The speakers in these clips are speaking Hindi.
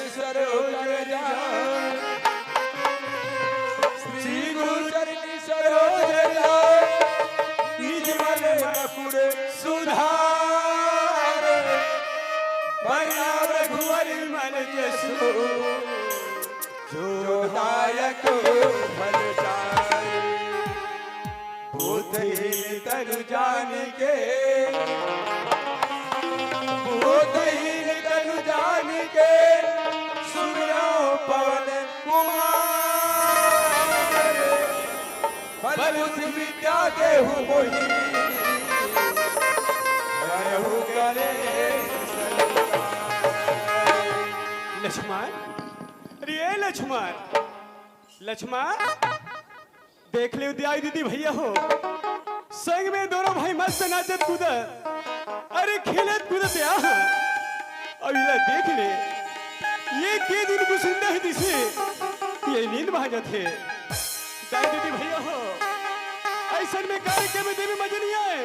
सरोज जाए, श्री गुरु चरण सरोज जाए, निज मन मकुर सुधार, बना रघुवर मन जसु, जो दायक फल जाए। बुद्धहीन तनु जान के, बुद्धहीन तनु जान के, सुमिरो पवन कुमार, बल बुद्धि विद्या देहु मोहि, रहु करे लक्ष्मण, अरे लक्ष्मण, लक्ष्मण देख ले उदय दीदी भैया हो, संग में दोनों भाई मस्त नाचत कूदत, अरे खेलत कूदत यहाँ, और ये देख ले ये के दिन को सुंदर दिसे, ये नींद भागत है। दाई दीदी भैया हो, ऐसा में कार्यक्रम में देवी मजा नहीं आए,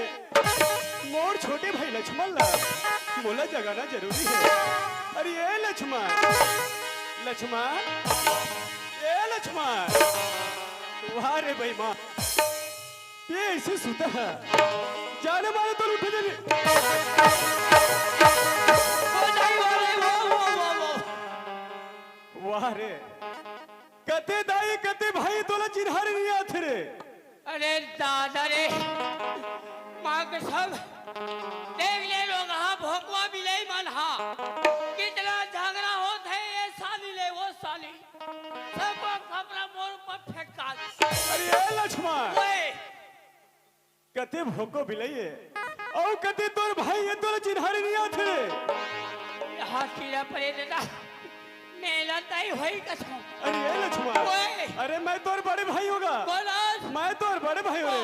मोर छोटे भाई लक्ष्मण ला मोला जगाना जरूरी है। अरे ये लक्ष्मण, लक्ष्मण, ये लक्ष्मण, वाह रे भाई माँ, ये ऐसे सूता है, जाने मारे तो उठे दे। वाह रे, कते दाई कते भाई तोला चिन्हारे नहीं आते रे। अरे दादा रे, माँ के सब देख ले लोग हाँ भोकवा भी ले मन हाँ, कितना झगड़ा होता है ये साली ले वो साली, सबको कपड़ा मोर पर फेंका। अरे ये लक्ष्मण, कते भोको बिलइए, और कते तोर भाई ये तोला चिन्हारे नहीं आते रे। यहाँ कीड़ा पड़े देता, मेला ताई होई कसम। अरे ये लक्ष्मण, अरे मैं तोर बड़े भाई होगा, मैं तोर बड़े भाई हो रे।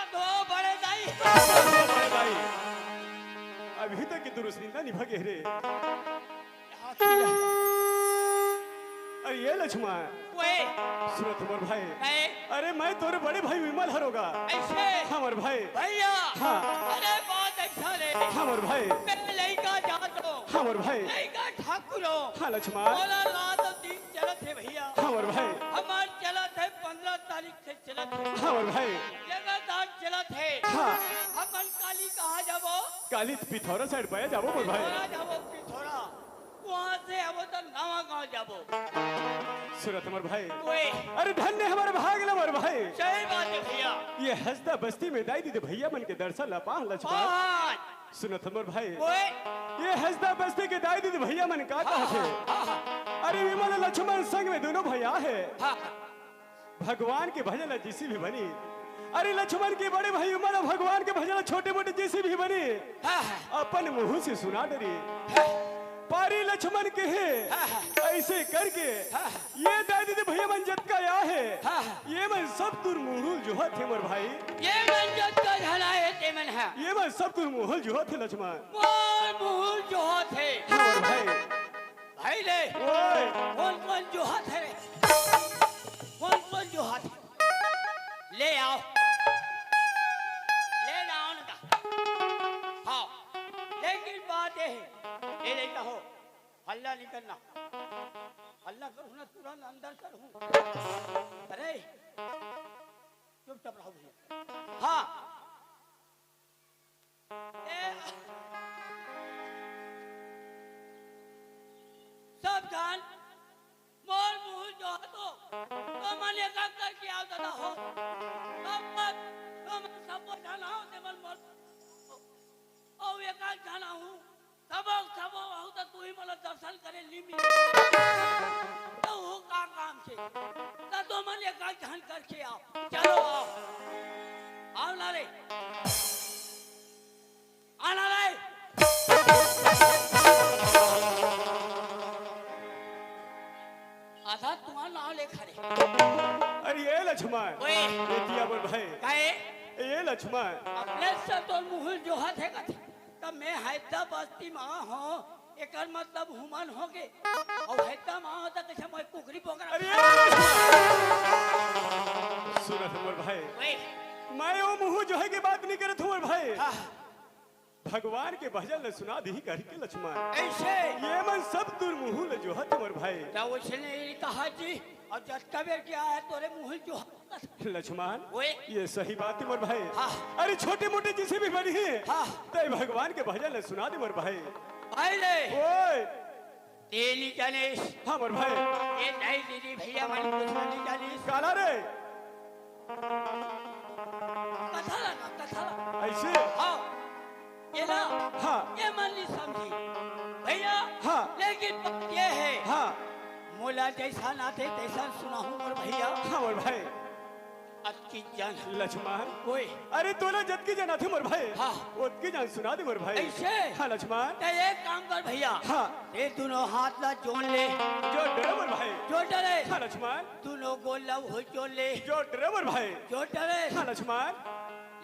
दो बड़े दाई, बड़े भाई, अभी तक की दुरुस्तीदा निभगे रे। अरे ये लक्ष्मण, सुनो तुम्हारे भाई, अरे मैं तोरे बड़े भाई विमल हरोगा, ऐसे हमारे भाई भैया, हाँ, अरे बहुत अच्छा रे, हमारे भाई, मैं लड़का जातो, हमारे भाई, लड़का ठाकुरो, हाँ लक्ष्मण, बोला रात दिन चला थे भैया, हमारे भाई, हमार चला थे 15 तारीख से चला थे, हमारे भाई, लगातार चला थे, हाँ, अपन काली कहाँ जाबो, काली पिथौरा साइड पे जाबो मोर भाई, पिथौरा जाबो, पिथौरा, वहाँ से अब तो नवा गाँव जाबो, सूरत हमारे भाई, ओए, अरे धन्य हमारे भाग ले हमारे भाई, सही बात है भैया, ये हंसदा बस्ती में दाई दीदी भैया मन के दर्शन लपा लक्ष्मण, सुनत हमारे भाई, ओए, ये हंसदा बस्ती के दाई दीदी भैया मन का थे, अरे विमल लक्ष्मण संग में दोनों भैया है, भगवान के भजन जिसी भी बनी, अरे लक्ष्मण के बड़े भाई विमल भगवान के भजन छोटे मोटे जिसी भी बनी, अपन मुंह से सुना डरी, पारी लक्ष्मण के है ऐसे करके ये दादी दे भैया मन जत का या है ये मन सब तुर मुहुल जोहत है मोर भाई ये मन जत का झला है ते मन है ये मन सब तुर मुहुल जोहत है लक्ष्मण मोर मुहुल जोहत है मोर भाई भाई ले ओए कौन जोहत है कौन जोहत है ले आओ ना हाँ लेकिन बात ये है ये नहीं कहो हल्ला नहीं करना हल्ला करूँ ना तुरंत अंदर करूँ अरे चुपचाप रहो भैया हाँ सब जान मोर मुँह जो तो मन एक करके आओ दादा हो तो मैं सबको जाना हो ते मन मोर और एक जाना हूँ सब आहू तो तू ही मला दर्शन करे लिमी तो वो का काम से तो मन एक ध्यान करके आओ चलो आओ ना रे आना रे आधा तुम्हारा नाम ले खड़े अरे ये लक्ष्मण ओए बेटिया बोल भाई काहे ये लक्ष्मण अपने से तो मुहल जो हाथ है कथे तब मैं हैदराबाद बस्ती में हूँ एक मतलब हुमन हो गए और हैदराबाद में होता कैसे मैं कुकरी पोकरा अरे सुनो मोर भाई ओए मैं वो मुंह जो है की बात नहीं करत हूँ मोर भाई भगवान के भजन ल सुना दी करके लक्ष्मण ऐसे ये मन सब दूर मुँह जो हत मोर भाई तो उसने कहा जी और जब कबीर क्या है तोरे मुँह जो लक्ष्मण ओए ये सही बात है मोर भाई हाँ। अरे छोटे मोटे जिसे भी बनी है हाँ। तो भगवान के भजन ल सुना दे मोर भाई भाई ले ओए तेली गणेश हाँ मोर भाई ये नहीं दीदी भैया वाली कुछ नहीं जानिस काला रे कथा लगा ऐसे हाँ ये ना हाँ ये मन नहीं समझी भैया हाँ। लेकिन बात ये है हाँ मोला जैसा नाते तैसा सुना हूँ और भैया हाँ मोर भाई अक्की जान लक्ष्मण ओए अरे तोला जत की जाना थे मोर भाई हाँ। उतकी जान सुना दे मोर भाई ऐसे हाँ लक्ष्मण ते एक काम कर भैया हाँ ये दोनों हाथ ला जोड़ ले जो ड्राइवर भाई जो डरे हाँ लक्ष्मण दोनों गोल लव हो जोड़ ले जो ड्राइवर भाई जो डरे हाँ लक्ष्मण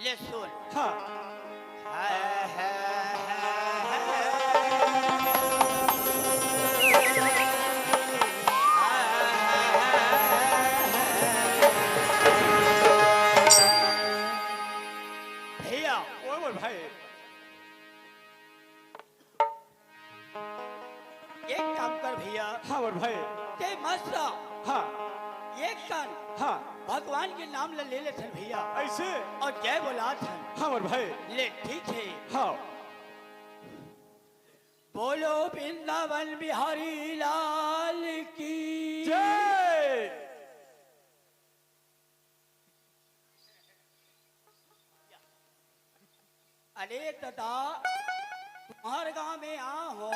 ले सुन हाँ भैया ओ मोर भाई एक काम कर भैया हाँ मोर भाई ते मस्त हाँ एक कान हाँ भगवान के नाम ले ले थन भैया ऐसे और जय बोला थन हाँ मोर भाई ले ठीक है हाँ बोलो वृंदावन बिहारी लाल की जय अरे दादा तुम्हारे गांव में आ हो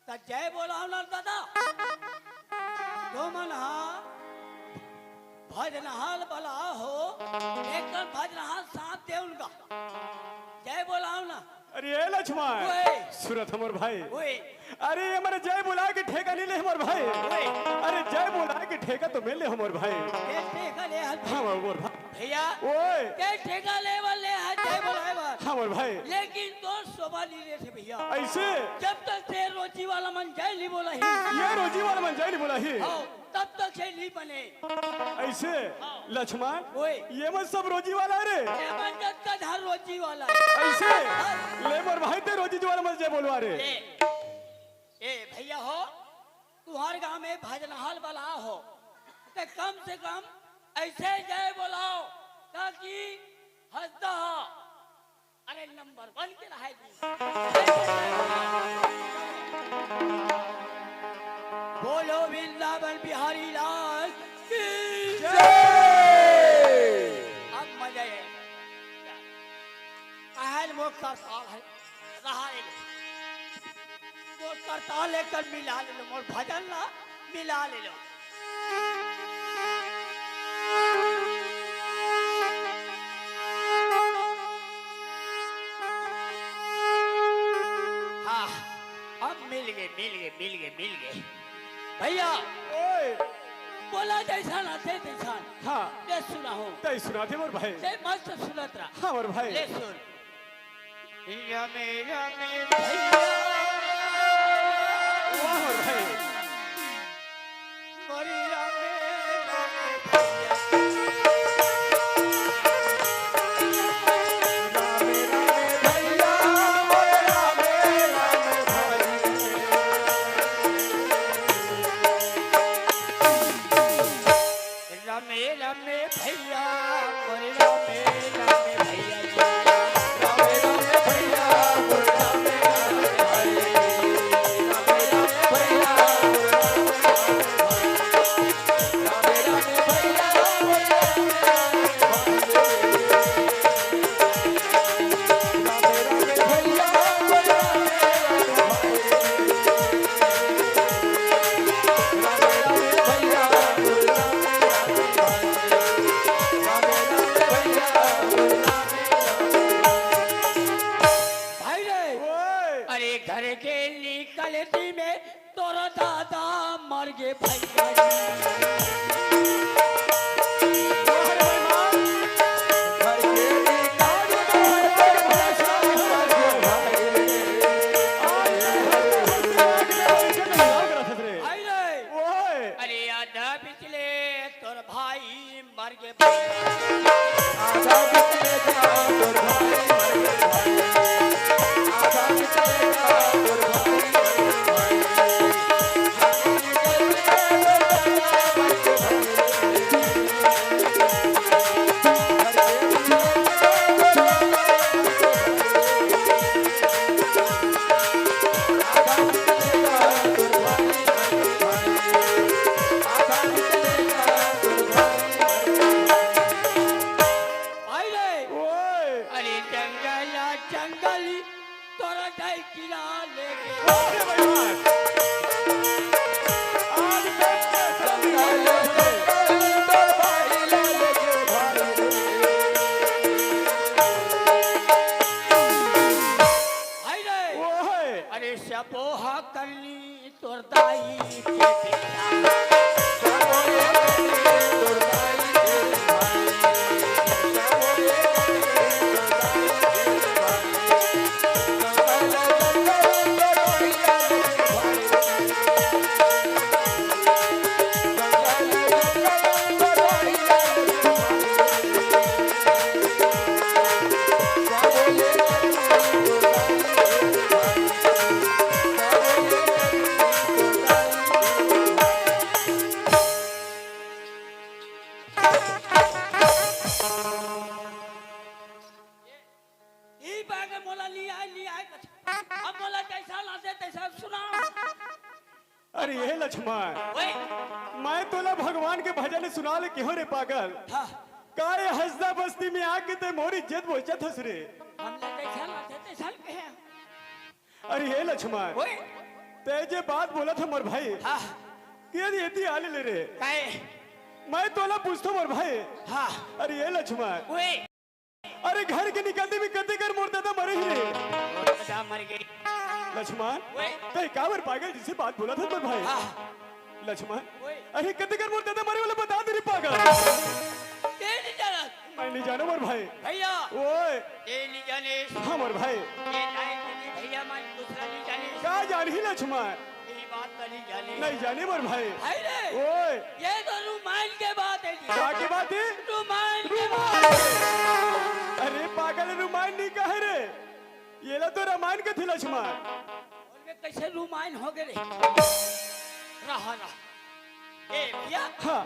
तो जय बोला ना दादा तो मन भजनहाल बला हो एक भजनहाल साथ दे उनका जय बोला ना अरे ए लक्ष्मण ओए। सूरत हमर भाई ओए अरे हमारे जय बुला के ठेका नहीं ले हमर भाई ओए अरे जय बुला के ठेका तो मिल ले हमर भाई ये ठेका ले हल हाँ मोर भाई भैया ओए ये ठेका ले वाले है जय बोलाए बस हाँ मोर भाई लेकिन तो शोभा नहीं रहे थे भैया ऐसे जब तक से रोजी वाला मन जय नहीं बोला ही ये रोजी वाला मन जय नहीं बोला ही हाँ, तब तक से नहीं बने ऐसे लक्ष्मण ओए ये मत सब रोजी वाला है रे ये मन जब तक हर रोजी वाला है ऐसे ले मोर भाई ते रोजी वाला मत जय बोलवा रे ए भैया हो तुम्हारे गांव में भजनहाल वाला हो तो कम से कम ऐसे जय बोलाओ ताकि हंसता हो अरे नंबर 1 के रहे बोलो वृंदावन बिहारी लाल की अब मजा है आहल वो करताल है रहा है वो करताल लेकर मिला ले लो और भजन ना मिला ले लो हाँ अब मिल गए भैया ओए बोला जैसा ना थे तैसा हाँ ले सुना हो तय सुना दे मोर भाई ते मस्त सुनत रहा हाँ मोर भाई ले सुन रमे रमे वाह मोर भाई मोरी रमे रमे रमे भैया मोरी रमे रमे भैया भाई रे ओए अरे घर के निकलती में तोरा दादा मर गए भैया भाई रे ओए अरे आधा पिछले तोर भाई मर गए भैया दाई के बेटा ई बागे मोला ली आए अब मोला जैसा लाते तैसा सुना अरे ये लक्ष्मण ओए मैं तोला भगवान के भजन सुना ले क्यों रे पागल हां कारे हंसदा बस्ती में आके ते मोरी इज्जत बोचत हस रे हमने जैसा लाते तैसा कहे अरे ये लक्ष्मण ओए ते जे बात बोला था मोर भाई हां कि यदि एती आले ले रे काहे मैं तोला पूछतो मोर भाई हां अरे ये लक्ष्मण ओए अरे घर के निकलते भी कते कर मोर दादा मरे ही रे दादा मर गई लक्ष्मण ओए ते कावर पागल जिसे बात बोला था मोर भाई हां लक्ष्मण ओए अरे कते कर मोर दादा मरे वाला बता दे रे पागल तेरी जाना मैं नहीं जानो मोर भाई भैया ओए तेरी जाने हाँ मोर भाई ये नहीं तेरी भैया मैं दूसरा नहीं जाने क्या जान ही लक्ष्मण ये बात तो नहीं जाने नहीं जाने मोर भाई भाई रे ओए ये तो रुमाल के बात है क्या की बात है रुमाल के बात अरे पागल रुमायण नहीं कहे रे ये ला तो रामायण के थे लक्ष्मण और वे कैसे रुमाल हो गए रहा ए भैया हाँ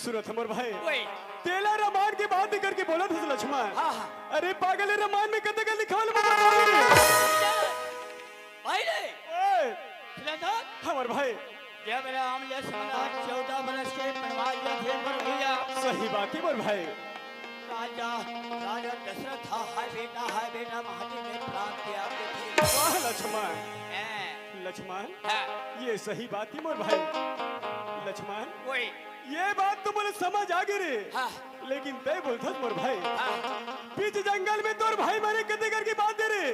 सुनो था मोर भाई ओए तेला रामायण की बात ही करके बोला था लक्ष्मण हाँ हाँ अरे पागल रामायण में कते का लिखा वाला बता दे रे भाई रे ओए सुना था हमार भाई जब राम लक्ष्मण 14 वर्ष के बनवास में थे पर भैया सही बात है मोर भाई राजा राजा दशरथ था हाय बेटा महाजी ने प्राण किया आपके थे वाह लक्ष्मण हैं लक्ष्मण हाँ ये सही बात है मोर भाई लक्ष्मण ओए ये बात तो मुझे समझ आ गई रे हाँ लेकिन तय बोलता मोर भाई हाँ बीच जंगल में तोर भाई मारे कते करके बात दे रे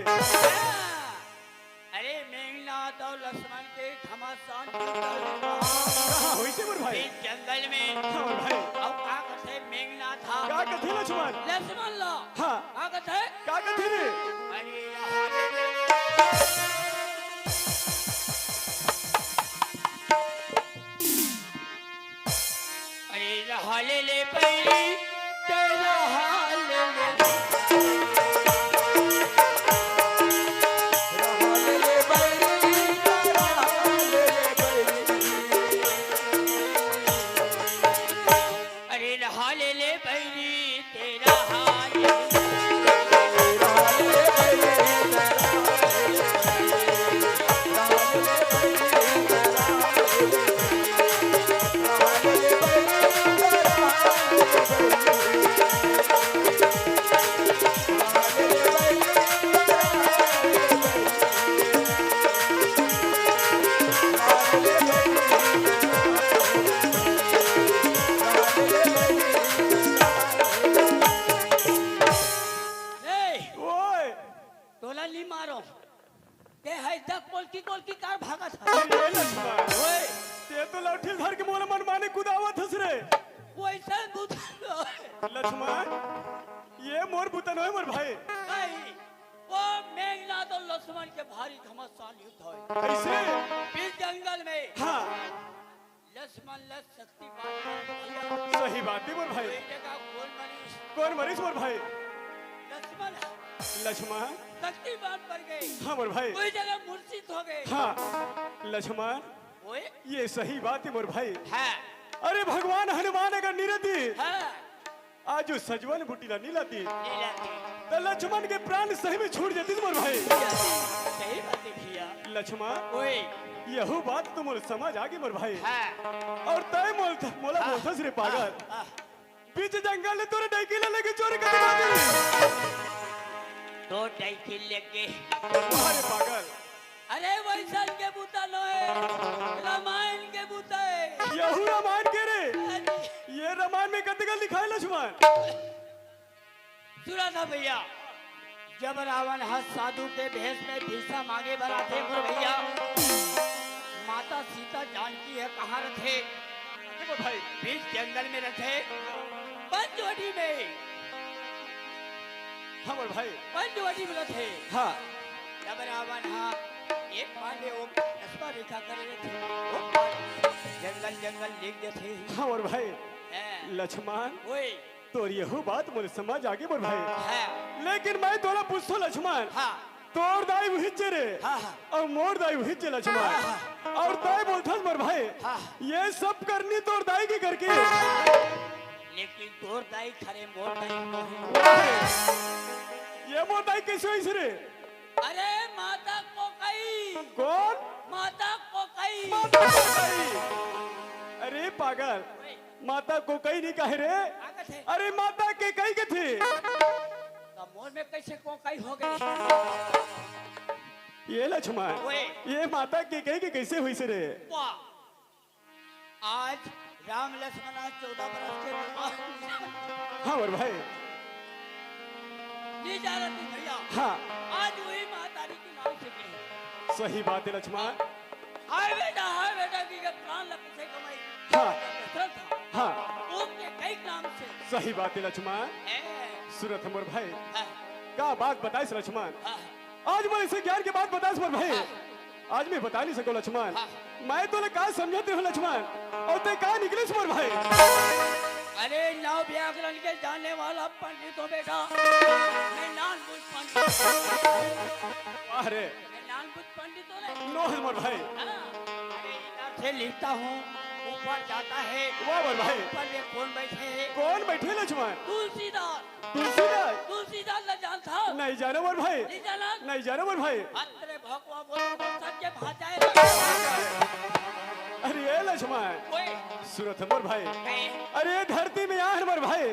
अरे मेघनाथ और लक्ष्मण के घमासान कहाँ होई से मोर भाई इस जंगल में हाँ मोर भाई अब का कहते मेघनाथ था का कथे लक्ष्मण लक्ष्मण लो हाँ का कहते का कथे रे अरे हाले ले पैरी तेरा हाल ले अरे हाले ले पैरी तेरा हाल ओए टोला ली मारो ते है तक कोल की कार भागा था ये लक्ष्मण ओए ते तो लौठिल धर के मोर मन माने कुदावत हस रे वैसा बुझलो लक्ष्मण ये मोर पुतन होय मोर भाई नहीं वो मेघनाथ और लक्ष्मण के भारी घमासान युद्ध हुए कैसे इस जंगल में हाँ लक्ष्मण लस शक्तिमान सही बात है मोर भाई कोई जगह कौन मरीज कौन मरीज मोर भाई लक्ष्मण लक्ष्मण शक्तिमान पर गए हाँ मोर भाई कोई जगह मूर्छित हो गए हाँ लक्ष्मण ओए ये सही बात है मोर भाई है अरे भगवान हनुमान अगर निरती है आज जो सजवन बुटीला नीलाती नीलाती तो लक्ष्मण के प्राण सही में छूट जाती मोर भाई सही बात देखिया लक्ष्मण ओए यहू बात तो मोर समझ आ गई मोर भाई है और तय मोला बोलथस रे पागल बीच जंगल में तोरे डाइकिला लेके चोरी करते बात दो साइकिल लेके अरे पागल अरे वैसा के बूता नो है रामायण के बूता है यहू रामायण के रे अरे, ये रामायण में कते का लिखा है लक्ष्मण सुना था भैया जब रावण हस साधु के भेष में भिक्षा मांगे बना थे मोर भैया माता सीता जानकी है कहाँ रथे? देखो भाई बीच जंगल में रथे, पंचवटी में, हाँ मोर भाई पंचवटी में रथे। हाँ जब रावण हाँ एक पांडे वो रस्ता रेखा कर रहे थे, वो पांडे जंगल जंगल देख गए थे। हाँ मोर भाई हैं, लक्ष्मण ओए तोर यहो बात मोर समझ आगे मोर भाई, है, लेकिन मैं तोरा पूछतो लक्ष्मण हाँ तोर दाई वही रे हाँ हाँ और मोर दाई वही लक्ष्मण, और दाई बोलथस मोर भाई हाँ। ये सब करनी तोर दाई की करके। लेकिन तोर दाई खरे मोर दाई मोहे। ये मोर दाई कैसे हुई रे? अरे माता कोकई, कौन? माता कोकई। माता कोकई। अरे पागल, ओए, माता कोकई नहीं कहे रे, क्या थे? अरे माता के कई के थी। तो मोर में कैसे कोकई हो गई? ये लक्ष्मण ओए, ये माता के कई के कैसे हुई से रे? वाह, आज राम लक्ष्मण 14 बरस के बाद हाँ मोर भाई जी जा रहे थे भैया। हाँ आज वही महातारी के नाम से गए। सही बात है लक्ष्मण। हाय बेटा की जब प्राण लग से कमाई। हाँ दशरथ था, हाँ उसके कई नाम से सही बात है लक्ष्मण। है। सूरत मोर भाई हाँ, का बात बताइस लक्ष्मण, हाँ, आज मैं इसे ज्ञान के बात बताइस मोर भाई, आज मैं बता नहीं सको लक्ष्मण। मैं तो का समझते हो लक्ष्मण, और ते का निकले मोर भाई। अरे नव व्याकरण के जानने वाला पंडित हो बेटा। मैं नानबुझ पंडित, अरे मैं नानबुझ पंडित हो रे। नो मोर भाई, हाँ, अरे इधर से लिखता हूँ, ऊपर जाता है। वाह मोर भाई। ऊपर में कौन बैठे है? कौन बैठे लक्ष्मण? तुलसीदास। तुलसीदास? तुलसीदास न जानता? नहीं जानो मोर भाई, नहीं जाना? नहीं जानो मोर भाई। अरे भगवा बोलो सच्चे भाजाए। अरे ये लक्ष्मण ओए, सूरत मोर भाई, कहे, अरे धरती में यहाँ मोर भाई,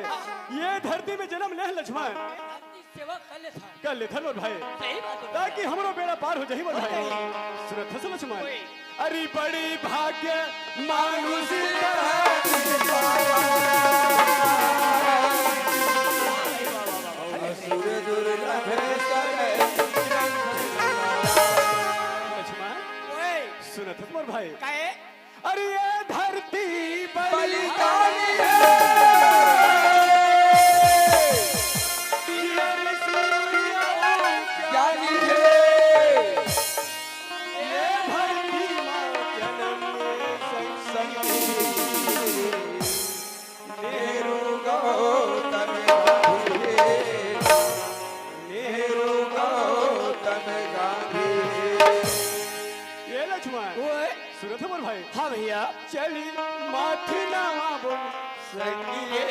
ये धरती में जन्म ले लक्ष्मण धरती सेवा कर ले था। कर ले मोर भाई, सही बात है। ताकि हमरो बेड़ा पार हो जाही मोर भाई। सूरत हस लक्ष्मण, अरे बड़ी भाग्य मानुष लक्ष्मण ओए, सुनत हस मोर भाई, कहे, अरे ये धरती बलिदानी है। ज्ञानी है। ये धरती माँ जन्म संगी नेहरू गौतम गांधी, नेहरू गौतम गांधी। ये लक्ष्मण ओए, सूरत मोर भाई, हाँ भैया। चली माथी नामा बोल संगिए।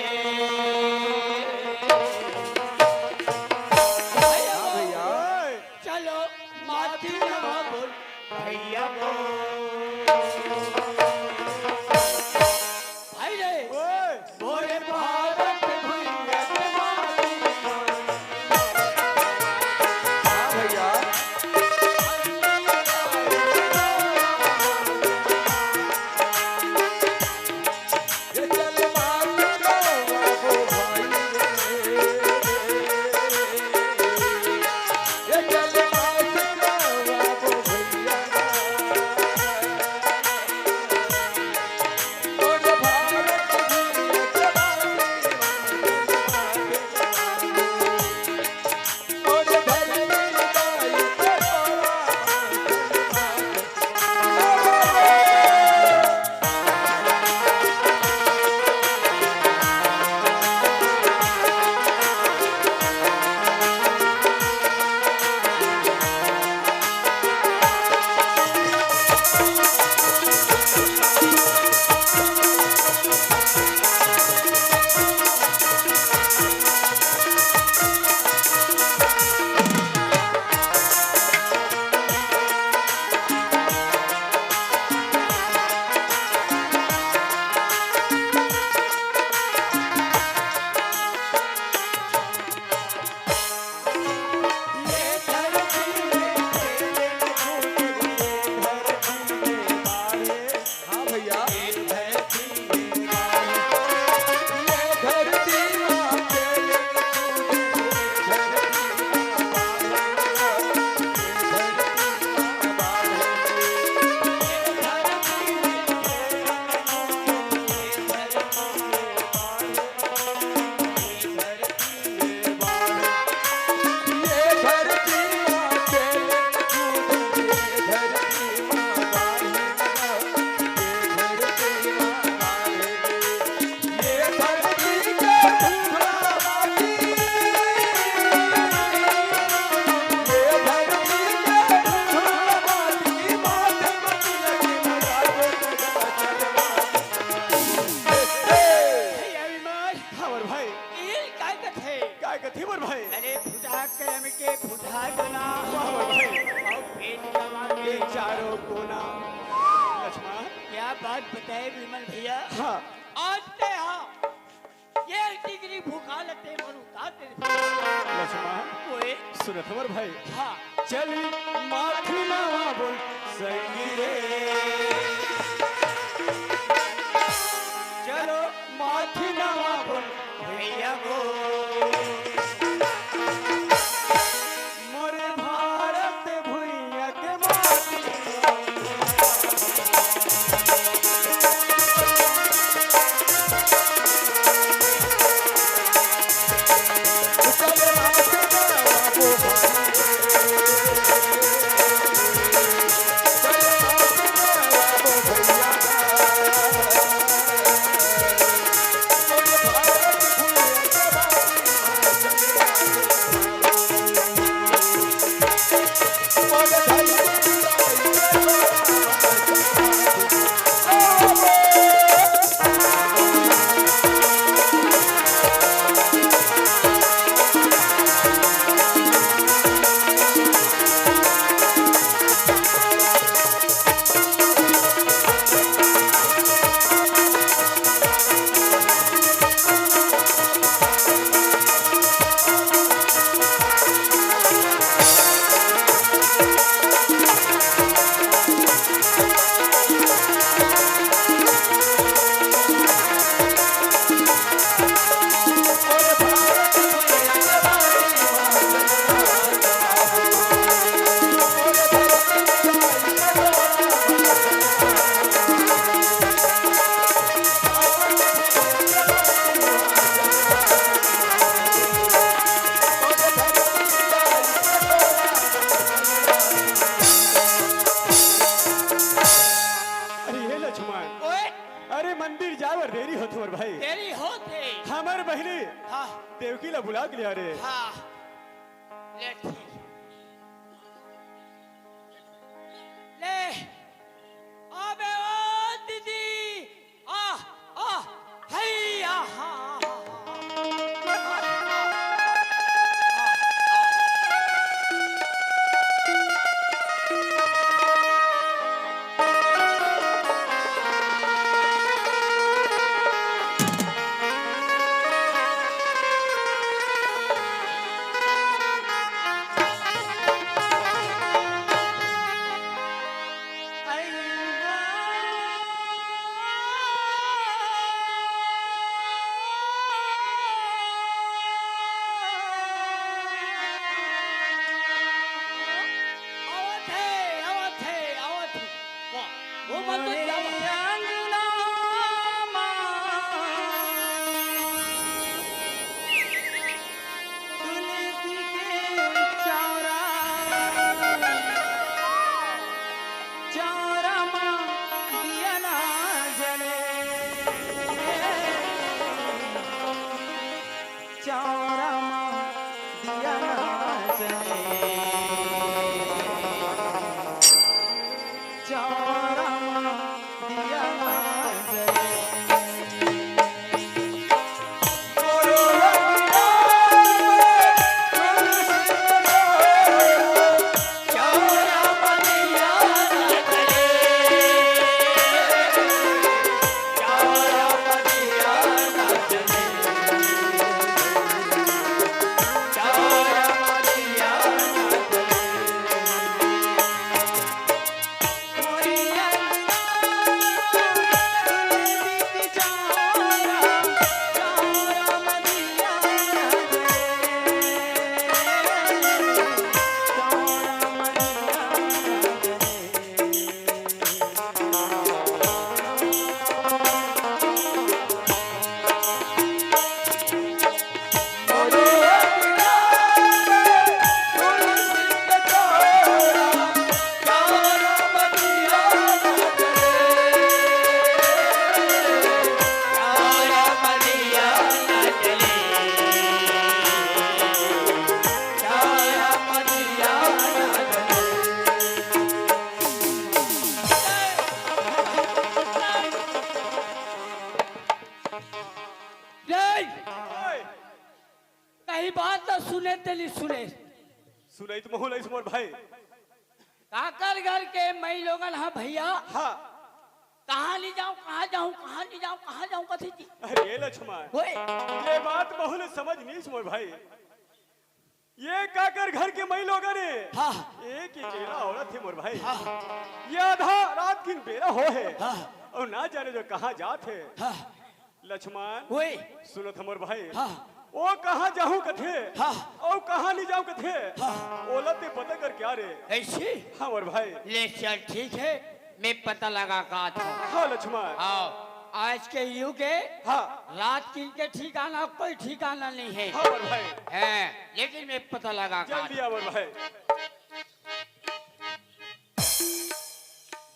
भैया ओए, चलो माथी नवा बोल भैया बोल। भाई रे, ओए, बोले भारत भैया के माथी हाँ भैया ये चल मारू बाबू भाई रे। ये चल मारू बाबू भैया। और भारत भैया और धरती माई के हाँ भैया ये धरती माँ के धरती माँ बात बताए विमल भैया। हाँ आज ते हाँ ये डिग्री भूखा लते मरुता तेरे लक्ष्मण ओए सुनत हमर भाई हाँ चली माथी नवा बोल संगी रे चलो माथी नवा बोल भैया गो मोरे भारत भुइया के माटी अरे मंदिर जावर देरी हो तुम्हार भाई तेरी होते हमार बहनी हाँ देवकी ला बुला के लिया रे हाँ ले ठीक ले अबे ओ दीदी आ आ हैया हाँ कहीं बात तो सुने तेली सुने सुनाई तो मोहन मोर भाई काकर घर के मई लोगन हाँ भैया हाँ कहाँ ले जाऊं, कहाँ जाऊं, कहाँ ले जाऊं, कहाँ जाऊं कथी थी? अरे लक्ष्मण, ओए ये बात बहुल समझ नहीं मोर भाई। ये काकर घर के मई लोग ने हाँ एक ही अकेला औरत है मोर भाई। हाँ ये आधा रात की बेरा हो है हाँ और ना जाने जो कहाँ जात है। हाँ लक्ष्मण ओए सुनो थमोर भाई, हाँ ओ कहाँ जाऊं कथे हाँ और कहाँ नहीं जाऊं कथे, हाँ। ओला ते पता कर क्या रे। ऐसे हाँ मोर भाई। ले चल ठीक है, मैं पता लगा का था। हाँ लक्ष्मण। आओ आज के युग है, हाँ रात की के ठिकाना कोई ठिकाना नहीं है। हाँ मोर भाई, है लेकिन मैं पता लगा का जल्दी आ मोर भाई।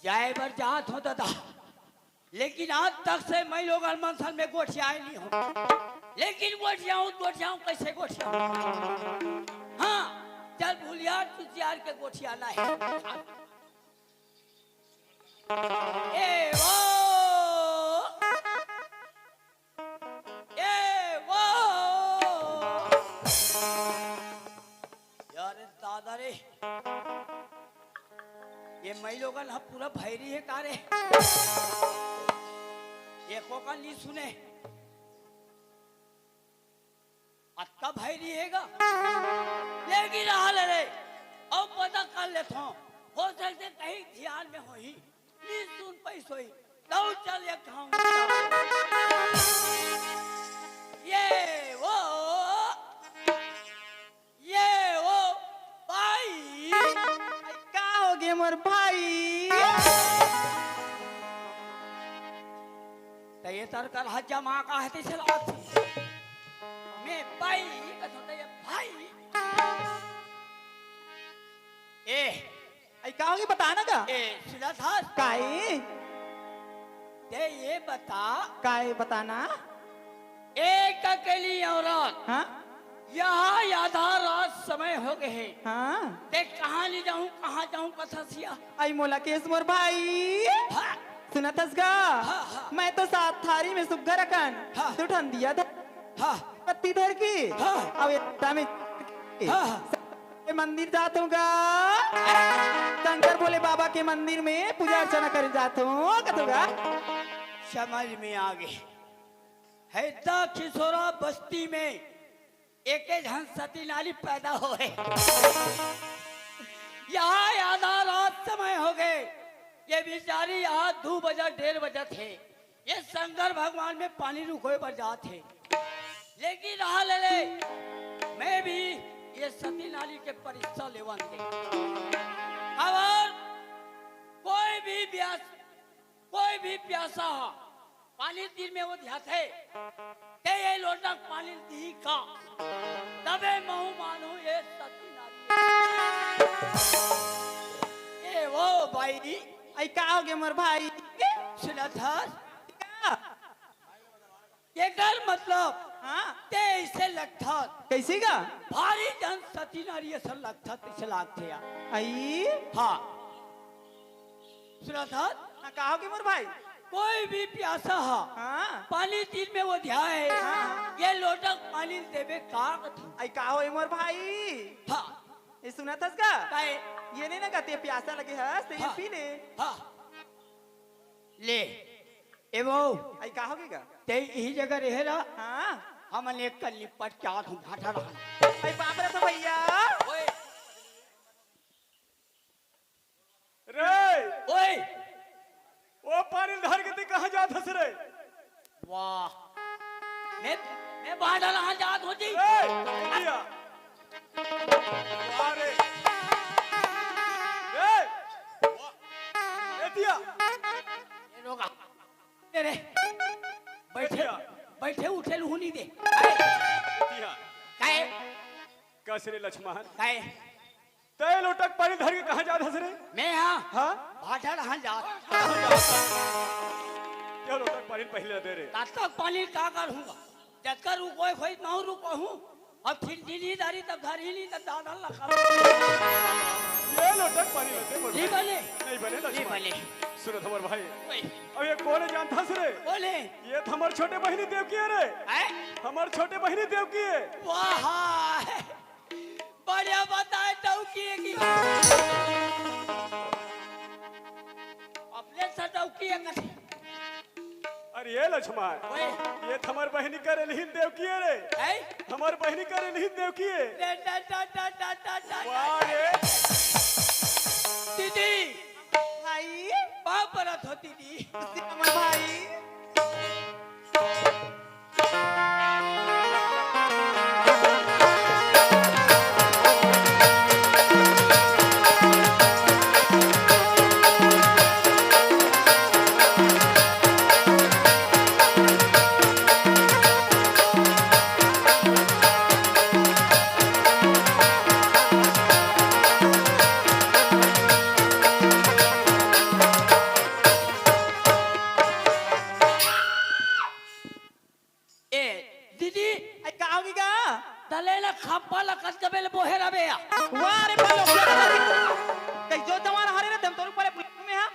जाए बर जात हो दादा, लेकिन आज तक से मैं लोग अलमंसल में गोठियाए नहीं हूँ। लेकिन गोठियाऊं कैसे गोठियाऊं? हाँ चल भूलिया तुझियार के गोठियाना है। ए वो यार दादा रे, ये मैं लोगन हम पूरा भैरी है कारे। ये कोका नहीं सुने अत्ता भैरी हैगा, लेकिन हाल रे अब पता कर लेता हूँ, हो सकते कहीं ध्यान में हो ही नहीं सुन पैसो ही दौड़ चल ये खाऊं। ये वो भाई का हो गए मोर भाई? तो ये तरकर हज्जा माँ का है तेरे लाख मैं भाई का छोटा ये भाई आई का हो गए बताना का? सिला था काई ते ये बता काई बताना? एक अकेली औरत हाँ यहाँ आधा रात समय हो गए हैं, हाँ ते कहाँ ले जाऊँ कहाँ जाऊँ कथा सिया। आई मोला केस मोर भाई हाँ सुना थस गा? हाँ। मैं तो सात थारी में सुग्घर अकन हाँ। तू ठन दिया था हाँ पत्ती धर की हाँ। अब ये टाइम हाँ के मंदिर जात हूँ गा, शंकर भोले बाबा के मंदिर में पूजा अर्चना कर जात हूँ कतुगा। समझ में आ गए है ता खिसोरा बस्ती में एक झन सती नाली पैदा हो गए। यहाँ आधा रात समय हो गए, ये बेचारी यहाँ 2 बजे 1:30 बजे थे, ये शंकर भगवान में पानी रुकोए पर जाते, लेकिन रहा ले मैं भी ये सती नाली के परीक्षा लेवन दे। और कोई भी प्यासा पानी दिन में वो ध्याते ते ये लोटा पानी दी का तबे महू मानो ये सती नारी। ए वो भाई आई का हो गए मोर भाई? सुना था ये कर मतलब हाँ ते इसे लगता कैसे गा? भारी जन सती नारी ऐसा लगता इसे लागते यार। आई हाँ सुना था हाँ, का हो गए मोर भाई? कोई भी प्यासा हा हाँ पानी तीन में वो ध्याए हाँ। ये लोटक पानी देवे का कथा। आई का हो मोर भाई? हाँ ये सुना थस गा? काहे ये नहीं ना कहते प्यासा लगे है तो ये हाँ। पी ले। हाँ ले ए वो आई का हो गए गा? ते यही जगह रहे रहा हाँ हमन एक कल निपट क्या हूँ घाटा रहा। आई बाप रे तो भैया ओए रे ओए ओ पानी धर के ते कहाँ जात हस रे? वाह मैं बाहर रहा जात हो जी। रे दिया अरे रे ए दिया ये रोगा तेरे बैठे क्या? बैठे उठे लू नहीं दे दिया काहे कस रे लक्ष्मण, काहे ते लोटक पानी धर के कहाँ जात हस रे? मैं यहाँ हाँ बाहर रहा जात क्या लोटक पानी पहले दे रे? तब तक पानी का करूँगा जब कर रुको खोई ना रुको हूँ अब फिर दिली दारी तब धारी नहीं तब दादा लगा ये लोटक पानी लेते मोर नहीं भाई। बने नहीं बने नहीं लक्ष्मण। बने सुनो थमर भाई, ओए अब ये कौन जान हस रे? बोले ये थमर छोटे बहिनी देव की है रे, हैं हमार छोटे बहिनी देव की है। वाह बढ़िया बताए तो की अपने ले सटाऊ किया कथी अरे ये लक्ष्मण ओए ये हमार बहनी करे लिहिन देव किए रे है हमार बहनी करे लिहिन देव किए ले टा टा टा टा टा टा वाह रे दीदी भाई बाप परत होती दी अमर भाई दीदी आई का होगी का दलेला खप्पा कस कबेल बोहेरा बे वारे बालो कई जो तुम्हारा हरे रे तुम तोर ऊपर पुलिस में है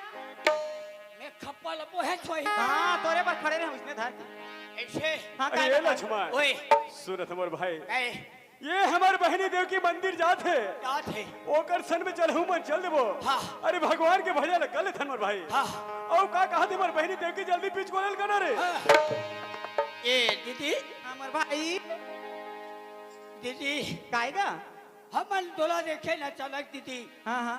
मैं खप्पा बोहे छोई हां तोरे पर खड़े रहे हम इसने धार ऐसे हां अरे ये लक्ष्मण ओए सूरत हमार भाई ए ये हमार बहनी देव की मंदिर जात है क्या थे ओकर सन में चलहू मन चल देबो हाँ। अरे भगवान के भजन गल थन मोर भाई हां औ का कहत हमार बहनी देव की जल्दी पीछ कोलल कना रे ए दीदी अमर भाई दीदी काएगा हमन डोला देखे ना चलक दीदी हां हां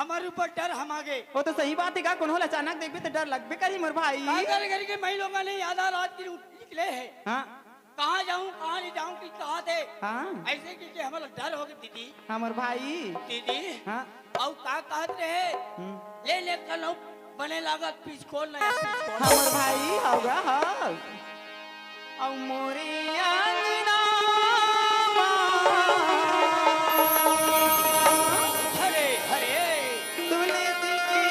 हमारे ऊपर डर हम आगे वो तो सही बात है का कौन होला अचानक देखबे तो डर लगबे करी मोर भाई कागर करके मैं लोगों ने आधा रात की निकले हैं हां कहाँ जाऊँ कहाँ नहीं जाऊँ कि कहाँ थे हां ऐसे कि हमारा डर हो गया दीदी अमर भाई दीदी हां और का कहत रहे ले ले कल बने लागत पीछ खोल नया पीछ खोल अमर भाई होगा हां औ मोरे अंगना हरे हरे तुलसी की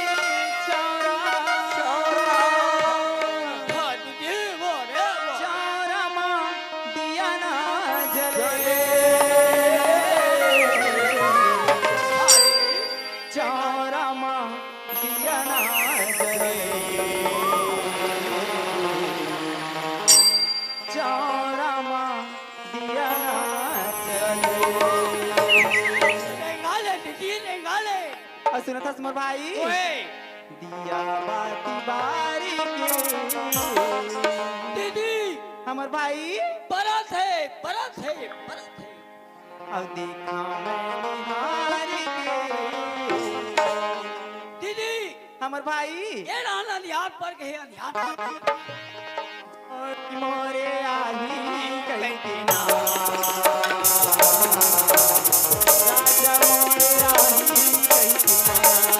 चौरा हाँ दीदी वो रे वो चौरा मां दिया ना जले चौरा मां दिया ना जले चौरा मां दिया ना जले रेंगाले दीदी रेंगाले और सुनो था सुमर भाई ओए दिया बाती बारी के दीदी हमर भाई बरत है बरत है बरत है अब देखा मैं निहारी के दीदी हमर भाई ये रहना ध्यान पर गए ध्यान पर गए और मोरे आही कई दिना राजा मोरे आही कई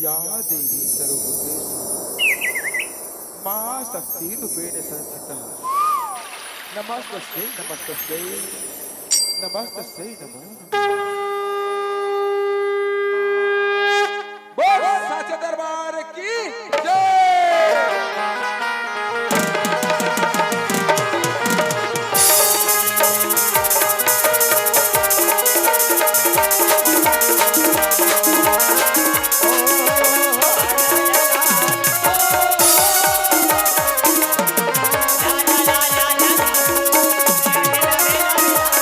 या देवी सर्वभूतेषु मां शक्ति रूपेण संस्थिता नमस्तस्यै नमस्तस्यै नमस्तस्यै नमो नमः बोल साचे दरबार की जय ला ला ला ला ला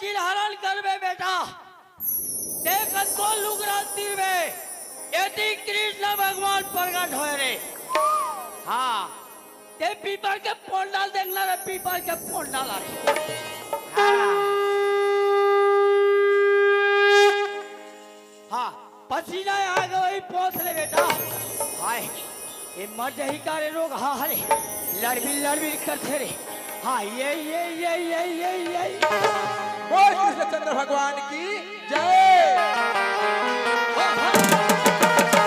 चिन्हरण करबे बेटा देख को लुगरा तीर में यदि कृष्ण भगवान प्रकट होए रे हाँ ते पीपल के पोंडाल देखना रे पीपल के पोंडाल आ रे हाँ पसीना आ गई पहुंच ले बेटा हाय ये मर्द ही का रे रोग हाँ हरे लड़बी करते रे हाँ ये बोल कृष्णचंद्र भगवान की जय। हाँ, हाँ।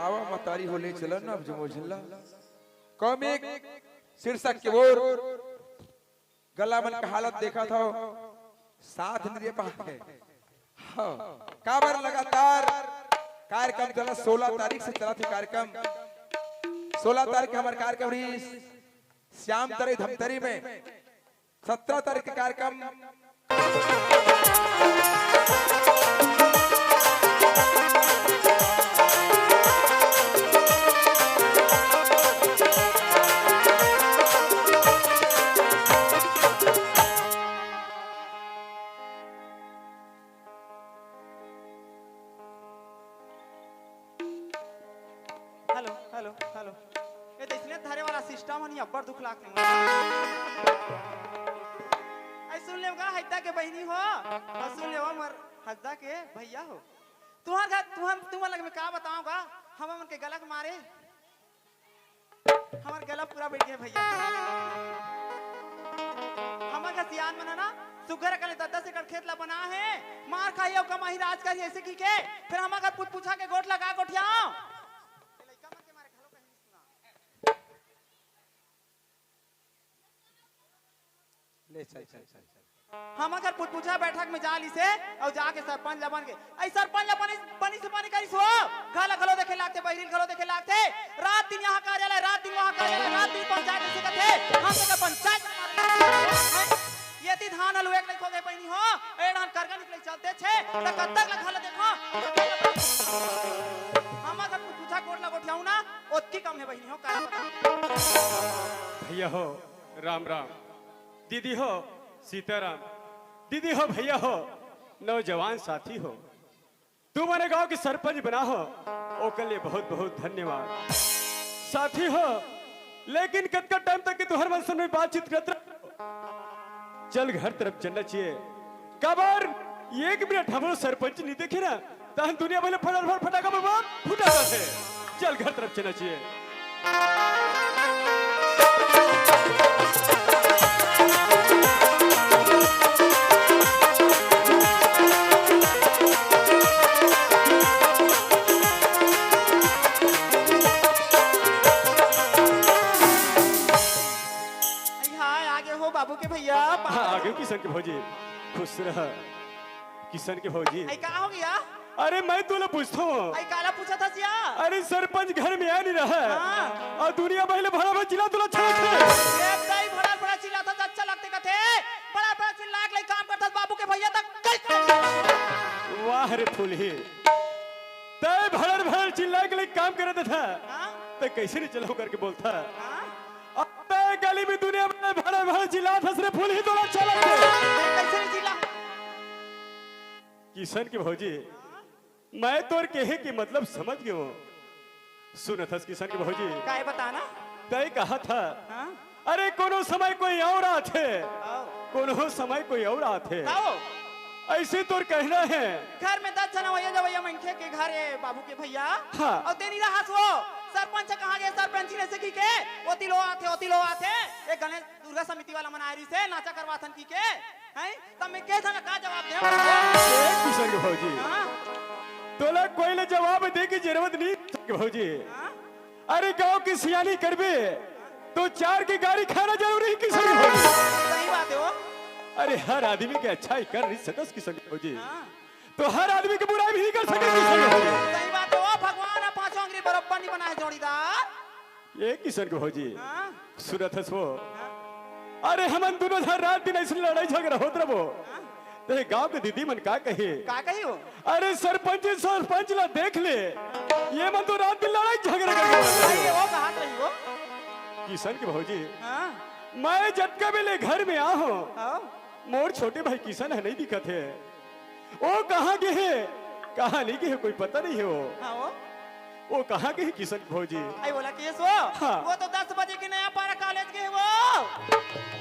आवा मतारी होले चलन अब जमो जिल्ला कम एक शीर्षक के ओर गला मन का हालत देखा था साथ इंद्रिय पा है हाँ काबर लगातार कार्यक्रम चला 16 तारीख से चला थी कार्यक्रम 16 तारीख हमारे कार्यक्रम रही श्याम तरी धमतरी में 17 तारीख के कार्यक्रम हेलो हेलो हेलो ये देखने धारे वाला सिस्टम हनी अब्बर दुख लाख नहीं आई सुन ले का हद्दा के बहनी हो और सुन ले मर हद्दा के भैया हो तुम्हार घर तुम्हार लग में का बताऊंगा हम मन के गलत मारे हमार गला पूरा बैठ गया भैया हमार का सियान मना ना सुगर कले दद्दा से कर खेत ला बना है मार खाइयो कमाही राज करी ऐसे की के फिर हमार का पूछा के गोट लगा गोठियाओ ले चल चल चल हम अगर पूछा बैठक में जा ली से और जाके सरपंच लबन के ऐ सरपंच लबन बनी से पानी करी सो घाला घलो देखे लागते बहिरील घलो देखे लागते रात दिन यहाँ कार्यालय रात दिन वहाँ कार्यालय रात दिन पंचायत से कहते हम के पंचायत ये ती धान अलू एक नहीं खोगे पहिनी हो ए धान करगा निकले चलते छे त कत्तक ला घाला देखो हम अगर पूछा कोट ला गोठियाऊ ना ओत्ती कम है बहिनी हो का बता भैया हो राम राम दीदी हो सीताराम दीदी हो भैया हो नौजवान साथी हो तू मेरे गांव के सरपंच बना हो ओके लिए बहुत बहुत धन्यवाद साथी हो लेकिन कितना टाइम तक तू हर मंसन में बातचीत करते चल घर तरफ चलना चाहिए कबर एक मिनट हम सरपंच नहीं देखे ना तहन दुनिया पहले फटाफट फटाका बम फुटा थे चल घर तरफ चलना चाहिए बाबू के भैया हाँ आगे किशन के भौजी खुश रह किशन के भौजी ऐ का हो गया अरे मैं तुला पूछता हूँ ऐ काला पूछा था सिया अरे सरपंच घर में आ नहीं रहा हाँ। और दुनिया पहले भरा भरा चिल्ला तुला छड़क एक दाई भड़ा भड़ा चिल्ला था अच्छा लगते कथे बड़ा बड़ा चिल्ला के काम करता बाबू के भैया तक वाह रे फूली तय भड़र भड़र चिल्ला के लिए काम कर रहा था हां तो कैसे नहीं चलाओ करके बोलता हां अब गली में दुनिया में भड़र भड़र चिल्ला था सिर्फ फूल ही तोला चला कैसे नहीं चिल्ला किशन की भौजी मैं तोर कहे की मतलब समझ गयो सुन था किशन की भौजी काहे बताना तय कहा था हां अरे कोनो समय कोई और आते आओ कोनो समय कोई और आते आओ ऐसे तोर कहना है घर में 10 जना भैया जब भैया मनखे के घर है बाबू के भैया हाँ। और तेरी रहा सो सरपंच कहाँ गए सरपंच ने से की के ओती लो आथे एक गणेश दुर्गा समिति वाला मनारी से नाचा करवाथन की के हैं तब मैं के संग का जवाब दे ए किशन के भौजी हां तोला कोई ले जवाब दे की जरूरत नहीं के भौजी हां अरे गांव की सियानी करबे तो 4 की गाड़ी खाना जरूरी किशन के भौजी सही बात है वो अरे हर आदमी के अच्छाई कर नहीं सकस किशन के भौजी हां तो हर आदमी की बुराई भी नहीं कर सके किशन के भौजी सही बात है वो भगवान ने पांचों अंगुली बराबर नहीं बनाए जोड़ीदार ये किशन के भौजी हां सुरत हसो अरे हमन दोनों हर रात दिन ऐसे लड़ाई झगड़ा होत रहो ते गांव के दीदी मन का कहे का कही हो अरे सरपंच ला देख ले ये मन तो रात दिन लड़ाई झगड़ा सही है कर वो कहा रही वो किशन के भौजी हां मैं जटका बेले घर में आ हूं आओ मोर छोटे भाई किशन है नहीं दिखत है वो कहाँ गए है कहाँ नहीं गए कोई पता नहीं है हां वो कहाँ गए किशन के भौजी आई बोला केस वो हाँ। वो तो 10 बजे के नया पारा कॉलेज के है वो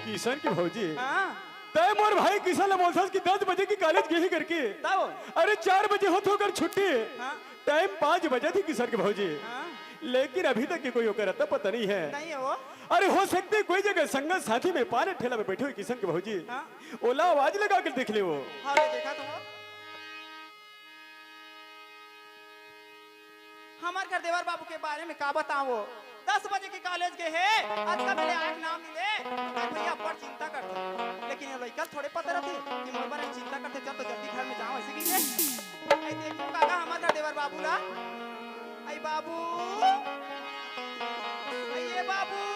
किशन के भौजी हां तय मोर भाई किशन बोलथस कि 10 बजे की कॉलेज गए करके तब अरे 4 बजे होत होकर छुट्टी हां टाइम 5 बजे थी किशन के भौजी हां लेकिन अभी तक की कोई ओकर अता पता नहीं है नहीं है वो अरे हो सकते कोई जगह संगत साथी में पान ठेला में बैठे हुए किशन के भौजी हाँ। ओला आवाज लगा कर देख ले वो हाँ ले देखा तुम हमार घर देवर बाबू के बारे में का बताओ 10 बजे के कॉलेज के है आज का मेरे आठ नाम मिले मैं भैया पर चिंता करते लेकिन ये लड़का थोड़े पता रहते कि मोर बारे में चिंता करते चल तो जल्दी घर में जाओ ऐसे की आई देखो काका हमार घर देवर बाबू ला आई बाबू आई ये बाबू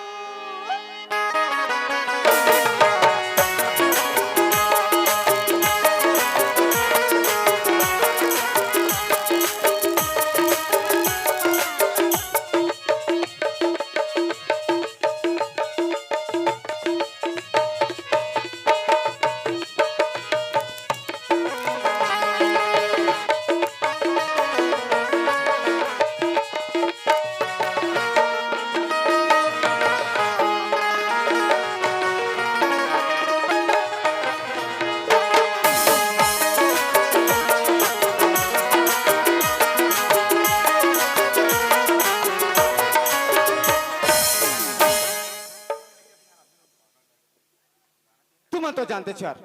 तुम तो जानते चार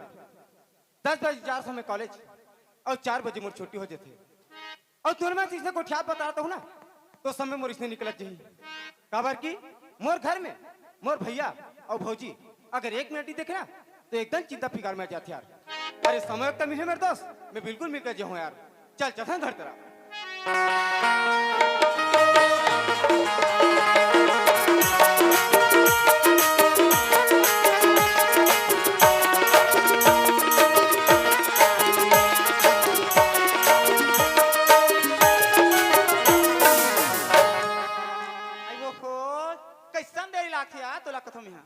10 बजे 4 समय कॉलेज और 4 बजे मोर छुट्टी हो जाती और तुम मैं इसे को ठ्यात बताता हूँ ना तो समय मोर इसने निकलत जाही काबर की मोर घर में मोर भैया और भौजी अगर 1 मिनट ही देखे ना तो एकदम चिंता फिकार में आ जाते यार अरे समय तो मिले मेरे दोस्त मैं बिल्कुल मिल कर जाऊँ यार चल चल घर तेरा आई वो खो कैसन देरी लागथे यार तोला कथम यहाँ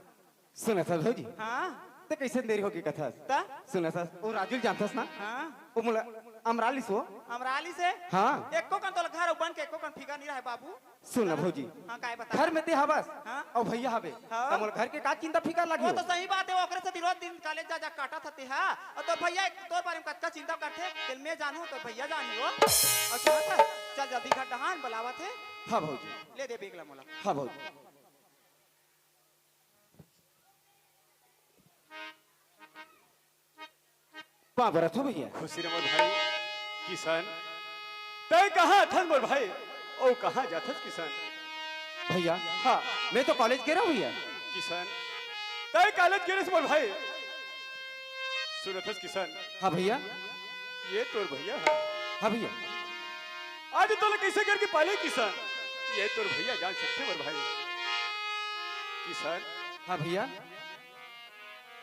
सुना था भौजी हाँ तो कैसे देरी होगी कथा ता सुना था वो राजुल जानथस ना हाँ वो मुला अमराली सो अमराली से हाँ एको कन तो घर बन के एको कन फिकर नहीं रहे बाबू सुना भौजी हाँ काय बता घर में ते हवस हाँ। और भैया हवे हाँ। तो मोर घर के का चिंता फिकर लगी वो तो सही बात है ओकरे से रोज दिन कॉलेज जा काटा थते हा और तो भैया तोर बारे में कच्चा चिंता करथे तेल में जानू तो भैया जानी हो और सुनत है चल जल्दी घर डहान बुलावत है हाँ भौजी ले दे बेगला मोला हाँ भौजी वहाँ बरत हो भैया खुशी मोर भाई किशन तय कहाँ थन मोर भाई ओ कहाँ जाथस किशन भैया हाँ मैं तो कॉलेज गिरा भैया किशन तय कॉलेज गिरस मोर भाई सुनथस किशन हाँ भैया ये तोर भैया है हाँ भैया आज तो कैसे करके पाले किसान ये तोर भैया जान सकते मोर भाई किसान हाँ भैया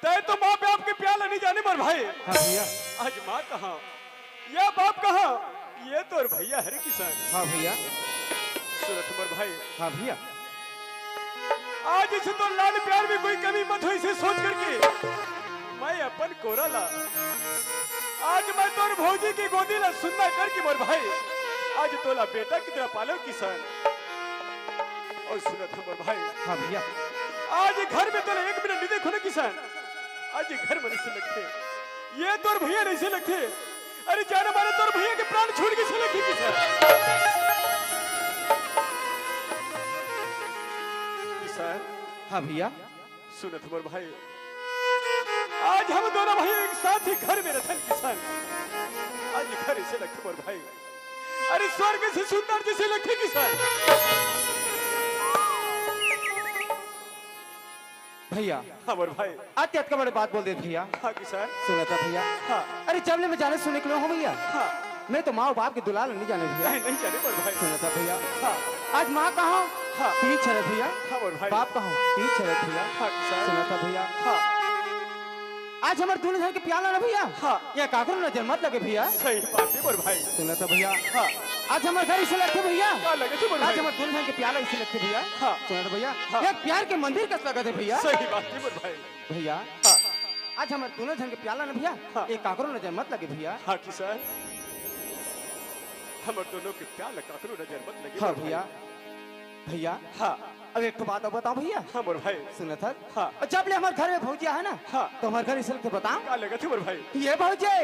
तय तो माँ बाप के प्याला नहीं जाने मोर भाई हाँ भैया आज माँ कहाँ या बाप कहाँ ये तोर भैया है रे किसान हाँ भैया सूरत मोर भाई हाँ भैया आज इसे तो लाड प्यार में कोई कमी मत हो इसे सोच करके मैं अपन कोरा ला आज मैं तोर भौजी की गोदी ला सुनना करके मोर भाई आज तोला बेटा की तरह पालो किसान और सूरत मोर भाई हाँ भैया आज घर में तोला 1 मिनट नहीं देखो ना किसान आज घर में नहीं लगते ये तोर भैया नहीं से लगते अरे जाने मारे तोर भैया के प्राण छोड़ के से लगते किसान हाँ भैया। सुनत मोर भाई, आज हम दोनों भाई एक साथ ही घर में रहते किसान। आज घर से लगे मोर भाई, अरे स्वर्ग से सुंदर जैसे लगे किसान। भैया हाँ मोर भाई। अत्यंत का बड़े बात बोल दे भैया। हाँ किसान। सुना था भैया। हाँ। अरे जबले में जाने सुने के लिए हो भैया। हाँ। मैं तो माँ और बाप के दुलाल नहीं जाने भैया। नहीं जाने मोर भाई। सुना था भैया। हाँ। आज माँ कहाँ? हाँ। तीज शरद भैया। हाँ मोर भाई। बाप कहाँ? तीज शरद भैया। हाँ किसान। सुना था भैया। हाँ। आज हमारे दूल्हे घर के प्याला ना भैया। हाँ। ये काकरो नजर मत लगे भैया। सही बात है मोर भाई। सुना था भैया। हाँ। आज हमारे घर इसे लगते भैया। क्या लगे थे मोर आज भाई? हमारे दूल्हे घर के प्याला इसे लगते भैया। हाँ। सुना था भैया। हाँ। एक प्यार के मंदिर का स्वागत है भैया। सही बात है मोर भाई। भैया हाँ। आज हमारे दूल्हे घर के प्याला ना भैया। हाँ। एक काकरो नजर मत लगे भैया। हाँ किसान। हम दोनों के प्यार काकरो नजर मत लगे। हाँ भैया। भैया हाँ। अब एक तो बात और बताओ भैया। हाँ मोर भाई। सुना था। हाँ। और जब ले हमारे घर में भौजिया है ना। हाँ। तो हमारे घर इसे लगते बताओ। क्या लगा थे मोर भाई? ये भौजे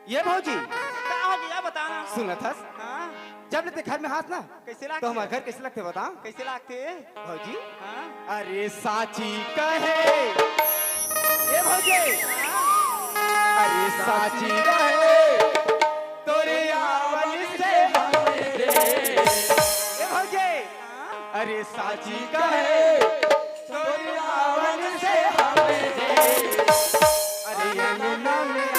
ये भौजी क्या हो गया बताना। सुना था। हाँ जब लेते घर में हाथ ना कैसे तो लागते? हमारे घर कैसे लगते बताओ। कैसे लागते? भौजी हाँ अरे साची कहे ये भौजी अरे साची कहे तोरे आवल से ये भौजी अरे साची कहे तोरे आवल से अरे यमुना में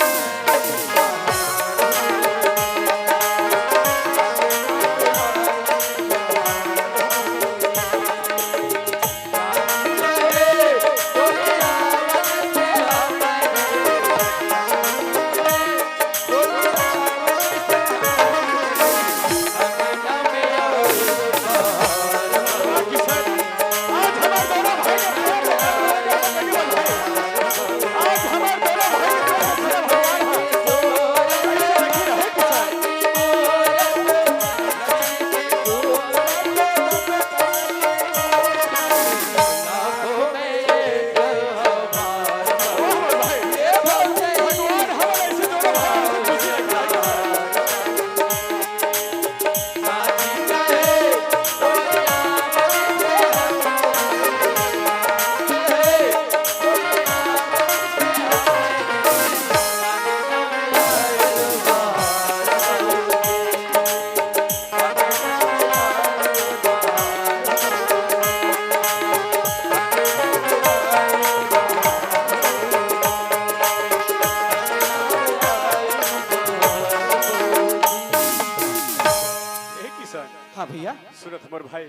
हाँ भैया सुनत मोर भाई,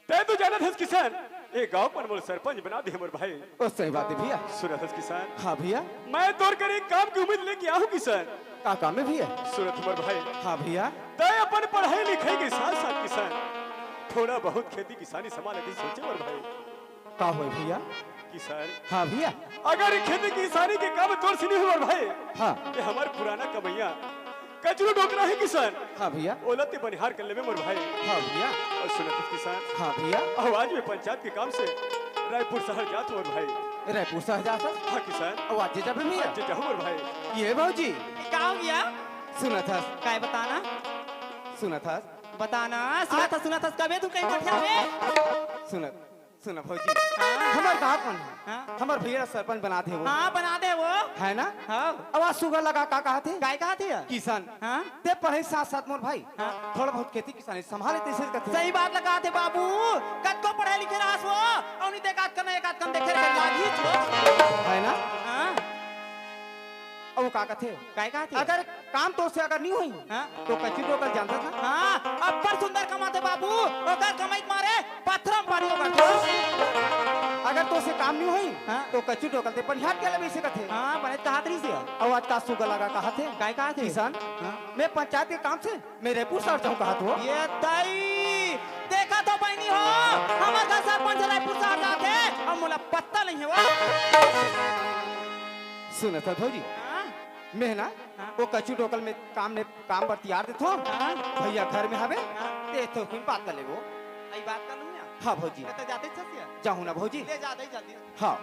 तै तो जानत हस किसान, ए गांव पर मोर सरपंच बना दे मोर भाई। ओ सही बात है भैया। सुनत हस किसान, हाँ भैया मैं तोर कर एक काम की उम्मीद लेके आऊं किसान। का काम है भैया? सुनत मोर भाई, हाँ भैया तै अपन पढ़ाई लिखाई के साथ साथ किसान थोड़ा बहुत खेती किसानी संभाले की सोचे मोर भाई। का हो भैया? किसान हाँ भैया अगर ई खेती किसानी के काम तोर से नहीं मोर भाई, हाँ ये हमार पुराना कमैया कचरू डोकरा है किसान, हाँ भैया ओलते बनिहार कर लेवे मोर भाई। हाँ भैया और सुनत हस किसान, हाँ भैया आवाज में पंचायत के काम से रायपुर शहर जात मोर भाई। रायपुर शहर जा सर हाँ किसान, और आज जब भैया जे जाओ मोर भाई। ये भौजी क्या हो गया? सुना था क्या है बताना? सुना था सुना था कबे तू कहीं बैठे हुए? सुना सुना भौजी हाँ। हमार कहाँ कौन है? हाँ। हमार भैया सरपंच बना थे वो हाँ बना दे वो। है ना? हाँ आवाज सुगर लगा का कहा थे काय कहा थे? किसान हाँ ते पढ़े साथ साथ मोर भाई हाँ। थोड़ा बहुत खेती किसानी संभाले ते से कथे सही बात लगा थे बाबू। कद को पढ़े लिखे रहा वो और नहीं देखा करना एक आध कम देखे रहे लागी छो। है ना? हाँ और वो का कथे काय कहा थे? अगर काम तो से अगर नहीं हुई हाँ तो कच्ची तो कर जानता था हाँ अब पर सुंदर कमाते बाबू। ओकर कमाई मारे पत्थर में पानी होगा। अगर तो से काम नहीं हुई हाँ। तो कच्ची टोकलते पर यहाँ क्या लगे से कथे हाँ बने कहा तरी से और आज का सुगर लगा कहा थे काय कहा थे? किसान हाँ। मैं पंचायत के काम से मैं रायपुर शहर जाऊँ कहा तो ये तई देखा तो बहनी हो हमारे घर सरपंच रायपुर शहर जाते और मुला पत्ता नहीं है वो। सुना था भौजी हाँ? मैं ना वो कचू टोकल में काम बरतियार देथो हाँ? भैया घर में हवे ते तो फिर बात कर लेबो। आई बात कर लूं या हाँ भौजी तो जाते छसिया जाहू ना भौजी। ले जा दे जल्दी। हाँ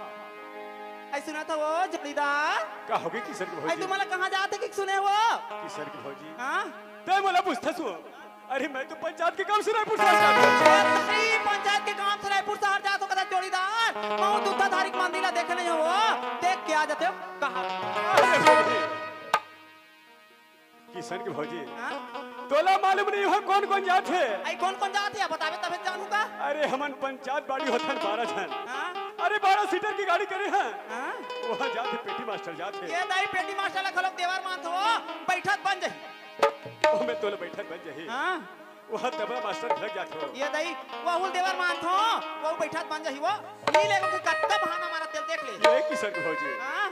आई सुना था वो जोड़ीदार का होगी किशन की आई भौजी तुम्हारा कहाँ जाते कि सुने वो किशन की भौजी हाँ ते मला पूछता सो अरे मैं तो पंचायत के काम से रायपुर शहर जाता हूँ नहीं पंचायत के काम से रायपुर शहर जा तो कदा जोड़ीदार बहुत दूधा तारीख मंदिला देखे नहीं हो देख के आ जाते हो कहाँ अरे भौजी किशन की भौजी हाँ? तोला मालूम नहीं हो कौन कौन जात है आई कौन जाते हैं बतावे तबे जानूंगा अरे हमन पंचायत बाड़ी होथन 12 जन हाँ? अरे 12 सीटर की गाड़ी करे हैं हाँ? वहाँ जाते पेटी मास्टर जाते ये दाई पेटी मास्टर ला खलोक देवार मान हो बैठक बन जाई ओ मैं तोला बैठक बन जाही हाँ? वहाँ तबला मास्टर घर जाते हो ये दाई वो देवार मान हो वो बैठक बन जाई वो नी लेको के कत्ता बहाना मारा तेल देख ले ये किशन की भौजी हाँ?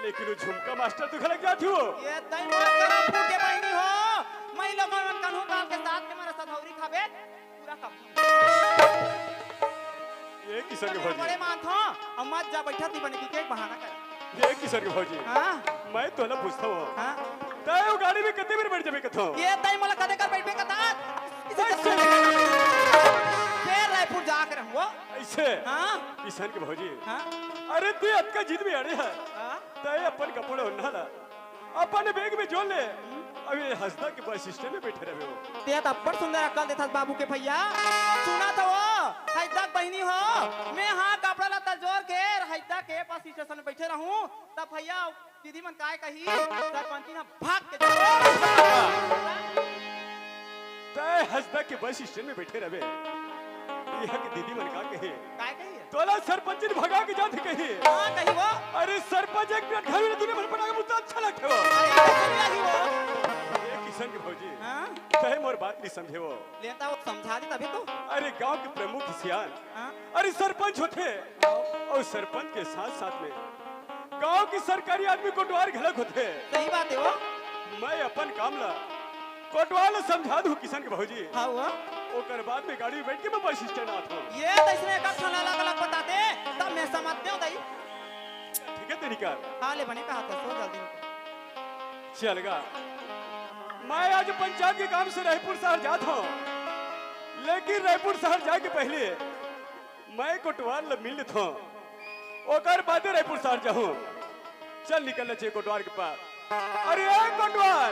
लेकिन वो झुमका मास्टर तो खलक जाती हो ये दाई मोर करा फूट के बहिनी हो मैं लोगन मन कन्हू काल के साथ के मारा सधौरी खाबे पूरा काम ये किशन की बड़े भौजी मान हो अम्मा जा बैठा थी बने की के बहाना कर ये किशन की भौजी हाँ? मैं तोला पूछता हूँ हाँ? तय वो गाड़ी में कितने मिनट बैठ जाबे कथो ये दाई मला कदे कर बैठबे कता फिर रायपुर जाकर हम वो ऐसे हाँ? किशन की भौजी हाँ? अरे तू अतका जिद में अड़े है हाँ? तय अपन कपड़े उन्हाला अपन बैग में जोड़ ले अभी हंसदा के बस स्टैंड में बैठे रहे हो ते तब्बड़ सुंदर अक्कल देता बाबू के भैया सुना था वो हैदा बहनी हो मैं हाँ कपड़ा लता जोर के हैदा के पास स्टेशन में बैठे रहूं तब भैया दीदी मन काय कही सरपंची ना भाग के तय हंसदा के बस स्टैंड में बैठे रहे यह के दीदी मन का कहे काय कही है तोला सरपंच ने भगा के जाते कहे हाँ कही वो अरे सरपंच एक मिनट घर में तूने मन पड़ा मुझे अच्छा लगता है अरे कैसे नहीं लगी वो ये किशन की भौजी हाँ? तय मोर बात नहीं समझे वो लेता वो समझा दी तभी तो अरे गांव के प्रमुख सियान हाँ? अरे सरपंच होते और सरपंच के साथ साथ में गांव की सरकारी आदमी कोटवार घलक होते सही बात है वो मैं अपन काम ला कोटवाल समझा दूं किशन के भौजी हाँ वो ओकर बाद में गाड़ी में बैठ के मैं बस स्टैंड आता हूँ ये तो इसने एक अच्छा अलग अलग बताते तब मैं समझते हूँ दाई ठीक है तेरी कार हाँ ले बने कहा था सो जल्दी चलगा मैं आज पंचायत के काम से रायपुर शहर जाता हूँ लेकिन रायपुर शहर जाके पहले मैं कोटवार ला मिल था ओकर बाद रायपुर शहर जाऊँ चल निकलना चाहिए कोटवार के पास अरे ए कोटवार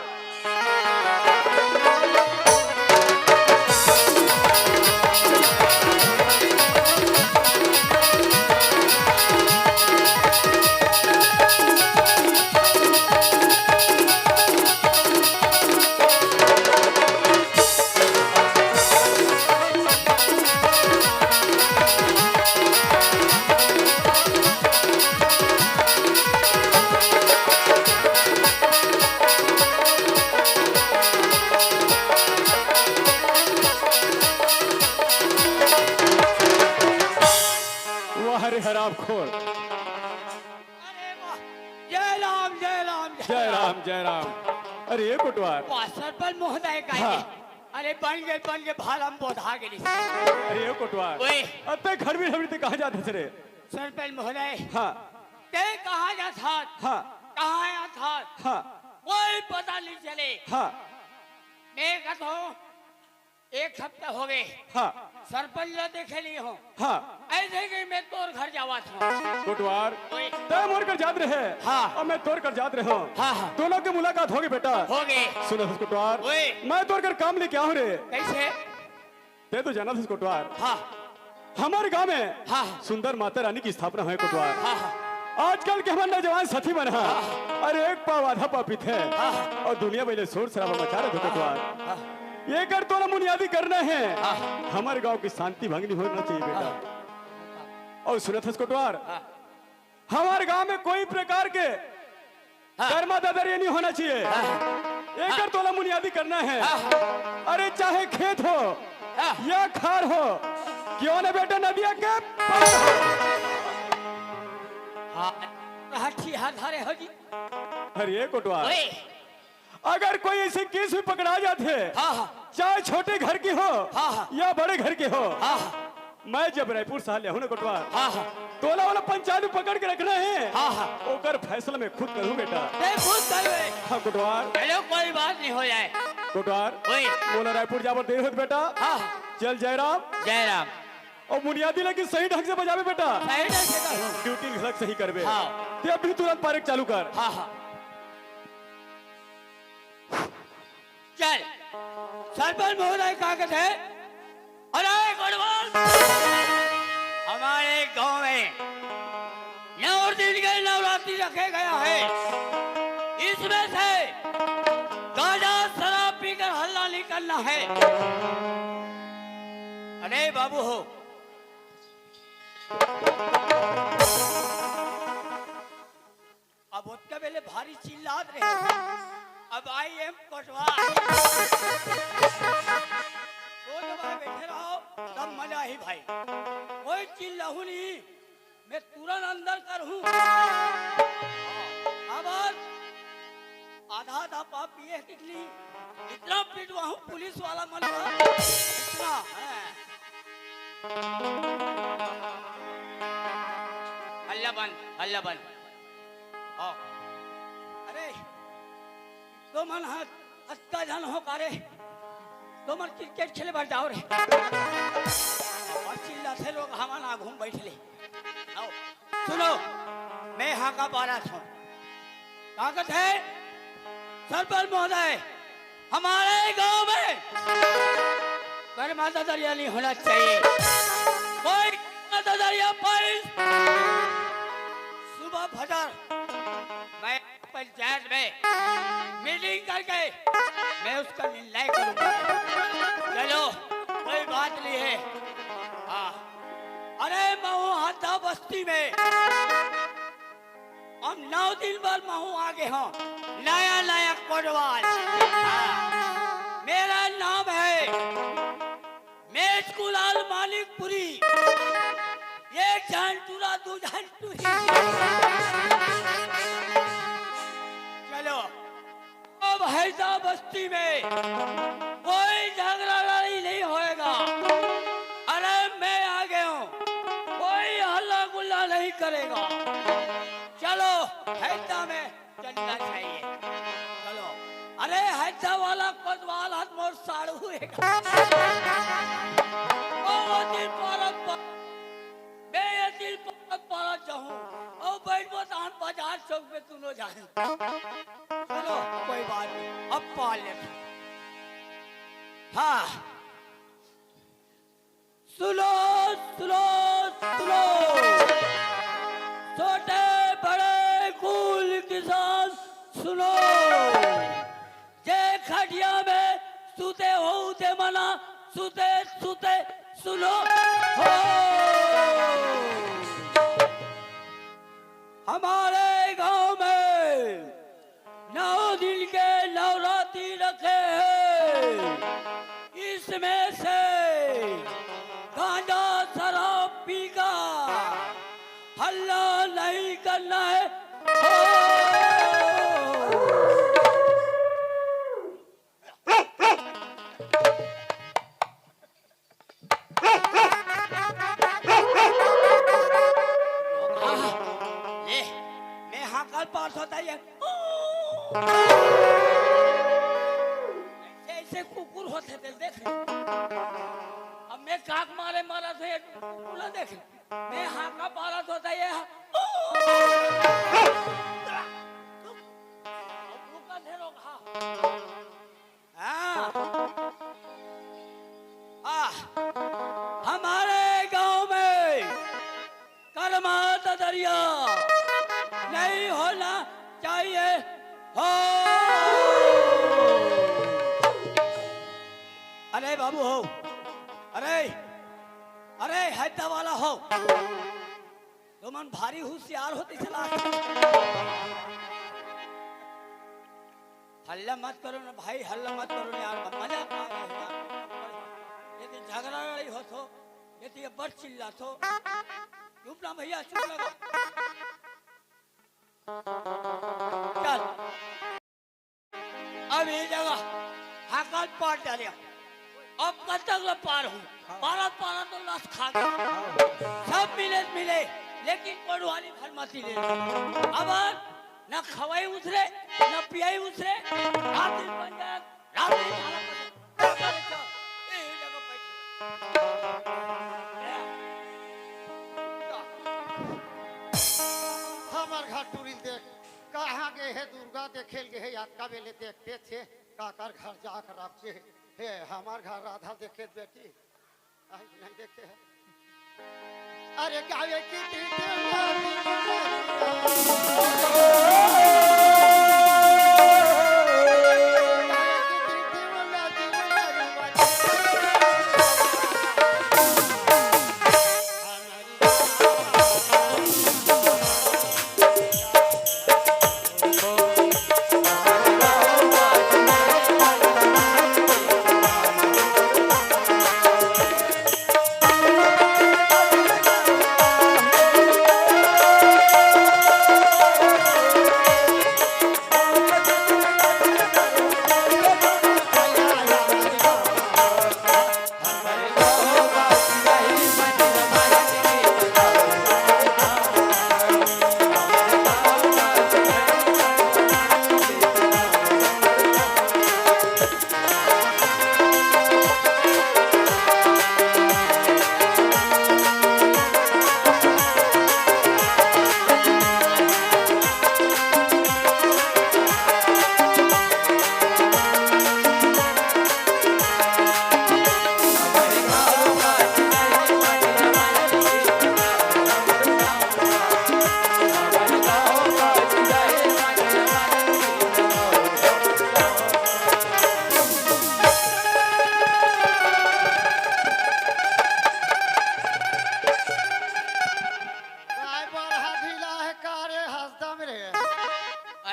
वाह रे हराम खोर अरे वाह जय राम जय राम जय राम जय राम अरे ये कोटवार वाह सरपंच महोदय का हाँ। अरे बन गए भालम बोधा गेली अरे ये कोटवार ओए अब तक घर में हमने कहा जाते थे रे सरपंच महोदय हाँ ते कहाँ जा था हाँ कहाँ आया था हाँ कोई पता नहीं चले हाँ मैं कहता हूँ एक हफ्ता हो गए हाँ सरपंच ला देखे नहीं हो हाँ ऐसे कि मैं तोर घर जावा था कोटवार ओए तय मोर कर जात रहे हाँ। और मैं तोड़ कर जात रहा हूँ हाँ, हाँ। दोनों की मुलाकात होगी बेटा हो गए सुनो कोटवार ओए मैं तोड़ कर काम लेके आऊँ रे कैसे ते तो जाना था कोटवार हाँ हमारे गांव में हाँ। सुंदर माता रानी की स्थापना है कोटवार हाँ हाँ आजकल के हमारे नौजवान साथी बना अरे एक पाव आधा पाव पीते हैं और दुनिया में शोर शराबा मचा रहे थे कोटवार ये कर तो ना बुनियादी करना है हमारे गांव की शांति भंगनी होना चाहिए बेटा और सुना था कोटवार हमारे गांव में कोई प्रकार के कर्मा दादर नहीं होना चाहिए एक कर तोला बुनियादी करना है अरे चाहे खेत हो या खार हो क्यों ना बेटा नदिया के हाथ हारे हो जी अरे कोटवार ओए अगर कोई ऐसे केस में पकड़ा जाते हाँ हाँ चाहे छोटे घर की हो हाँ, हाँ। या बड़े घर की हो हाँ मैं जब रायपुर शहर ले हूं ना कोटवार हाँ हाँ टोला वाला पंचायत में पकड़ के रखना है। हाँ हाँ ओकर फैसला में खुद करूँ बेटा। ते खुद करवे। हाँ कोटवार। चलो कोई बात नहीं हो जाए। कोटवार ओए बोला रायपुर जावर देर होत बेटा। हाँ चल जयराम जयराम और बुनियादी लेकिन सही ढंग से बजावे बेटा। सही ढंग से करो। ड्यूटी घलक सही करबे। हाँ। ते अभी तुरंत पारेक चालू कर। हाँ हाँ चल सरपंच महोदय कहाँ के थे? अरे गढ़वाल हमारे गांव में 9 दिन के नवरात्रि रखे गया है। इसमें से गांजा शराब पीकर हल्ला नहीं करना है। अरे बाबू हो अब उसके पहले भारी चिल्लात रहे। अब आई एम कोटवार। दो जगह बैठे रहो तब मजा ही भाई। कोई चिल्लाहू नहीं मैं तुरंत अंदर कर हूँ। अब आधा आधा पाप पिए निकली इतना पिटवा हूँ पुलिस वाला मन इतना है। हल्ला बंद हल्ला बंद। अरे तो मन हत्ता जान हो कारे तो मन क्रिकेट खेले बार जाओ रे। और चिल्ला से लोग हमारा घूम बैठले। आओ सुनो मैं यहाँ का बारा था। ताकत है सरपंच महोदय हमारे गांव में माता दरिया नहीं होना चाहिए। कोई माता दरिया पर सुबह फजर मैं पंचायत में मीटिंग करके मैं उसका निर्णय करूंगा। चलो कोई बात नहीं है। हाँ अरे महू हाथा बस्ती में हम 9 दिन बाद महू आगे हो नया नया कोटवाल। मेरा नाम है मेजकुलाल मालिकपुरी। एक झंटूरा दो झंटूरी। चलो अब हैजा बस्ती में कोई झगड़ा लड़ाई नहीं होएगा। अरे मैं आ गया हूँ कोई हल्ला गुल्ला नहीं करेगा। चलो हैजा में चलना चाहिए। चलो अरे हैजा वाला कोतवाल हाथ मोर साड़ू हुएगा। वो दिन परत मैं ये दिन परत जाऊँ और बैठ बतान बाजार चौक में तू लो जाए। चलो कोई बात नहीं अब पाल लेता। हाँ सुनो सुनो सुनो छोटे बड़े कुल किसान सुनो। जे खटिया में सुते हो ते मना सुते सुते सुनो हो। हमारे गांव में 9 दिन के नवरात्रि रखे हैं। इसमें से गांजा शराब पीकर हल्ला नहीं करना है। मैं हाँ कल पास होता है ऐसे कुकुर होते थे देख। अब मैं काक मारे मारा थे देख मैं हाँ का पारत होता है। हमारे गांव में कर्मा दरिया नहीं होना चाहिए हो। अरे बाबू हो अरे अरे हैदा वाला हो तो मन भारी होशियार होती चला। हल्ला मत करो ना भाई हल्ला मत करो ना यार मजाक आ रहा है यार। यदि झगड़ा लड़ी हो तो यदि बड़ चिल्ला तो चुप ना भैया चुप लगा। चल अब ये जगह हाकल पाट डालिया। अब कब तक पार हूँ पारा पारा तो लाश खा गया। सब मिले मिले लेकिन पड़वाली घर मत ले अब न खवाई उतरे न पियाई उतरे रात्रि पंचायत रात्रि हमार घर टूरिल देख कहाँ गए है दुर्गा देखे गए है याद का बेले देखते थे काकर घर जाकर रखे हे हमार घर राधा देखे बेटी आज नहीं देखे है अरे गावे की